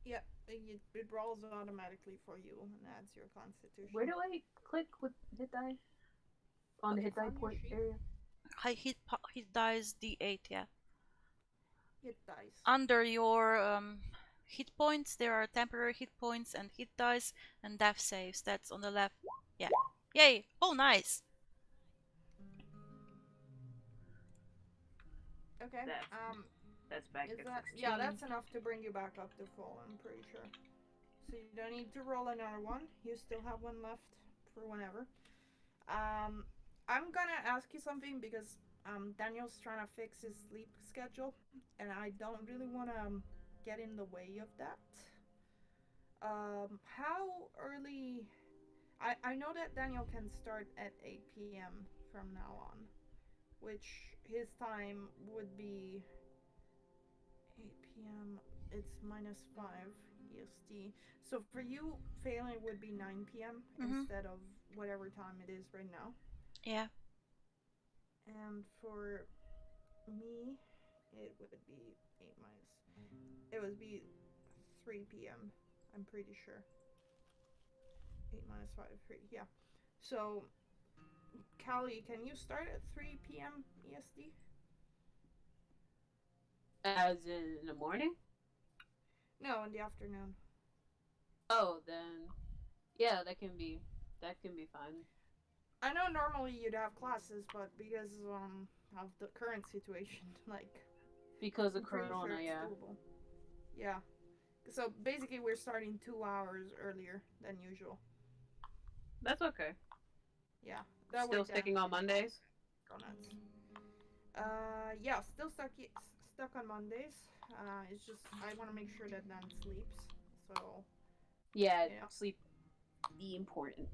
Yeah, it rolls automatically for you and adds your constitution. Where do I click with hit die? On the hit It's die on your point sheet. area. Hit dice D8, yeah. Hit dice. Under your hit points, there are temporary hit points and hit dice and death saves. That's on the left. Yeah. Yay! Oh, nice. Okay. That's back Is at that 16. yeah? That's enough to bring you back up to full. I'm pretty sure. So you don't need to roll another one. You still have one left for whenever. I'm gonna ask you something because Daniel's trying to fix his sleep schedule, and I don't really want to get in the way of that. How early? I know that Daniel can start at 8 p.m. from now on, which his time would be 8 p.m. It's -5 EST. So for you, failing would be 9 p.m. Instead of whatever time it is right now. Yeah. And for me, it would be 8 minus. It would be 3 p.m. I'm pretty sure. 8 minus 5, 3. Yeah. So, Callie, can you start at 3 p.m. EST? As in the morning? No, in the afternoon. Oh, then yeah, that can be fine. I know normally you'd have classes, but because of the current situation, like Because of I'm pretty Corona, sure it's yeah. doable. Yeah. So basically, we're starting 2 hours earlier than usual. That's okay. Yeah. That Still sticking on Mondays? Go nuts. Yeah, still stuck on Mondays. It's just I want to make sure that Dan sleeps. So yeah, sleep be important.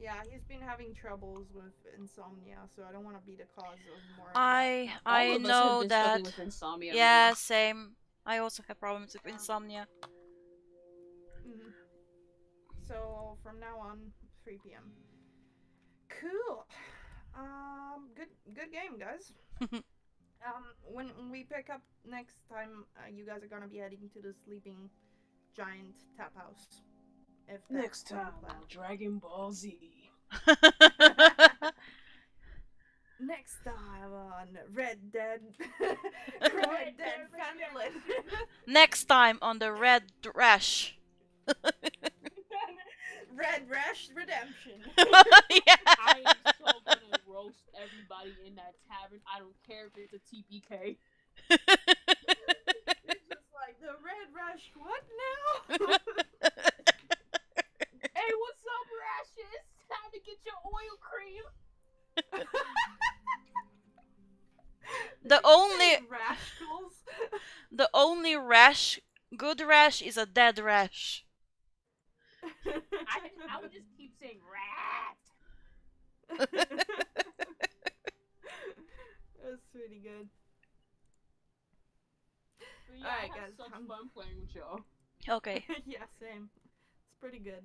Yeah, he's been having troubles with insomnia, so I don't want to be the cause of more. I know that. With insomnia, yeah, man. same. I also have problems with insomnia. So from now on, 3 p.m. Cool. Good game, guys. When we pick up next time, you guys are gonna be heading to the sleeping giant tap house. If next time, Dragon Ball Z. Next time on Red Dead Phandelver. Next time on the Red Rash. Red Rash Redemption. Yeah. I am so gonna roast everybody in that tavern. I don't care if it's a TPK. It's just like the Red Rash. What now? Hey, what's up, Rashes? Time to get your oil cream. The only rash, good rash, is a dead rash. I would just keep saying rat. That's pretty good. Yeah, Alright, I had guys. such fun playing with y'all. Okay. Yeah, same. It's pretty good.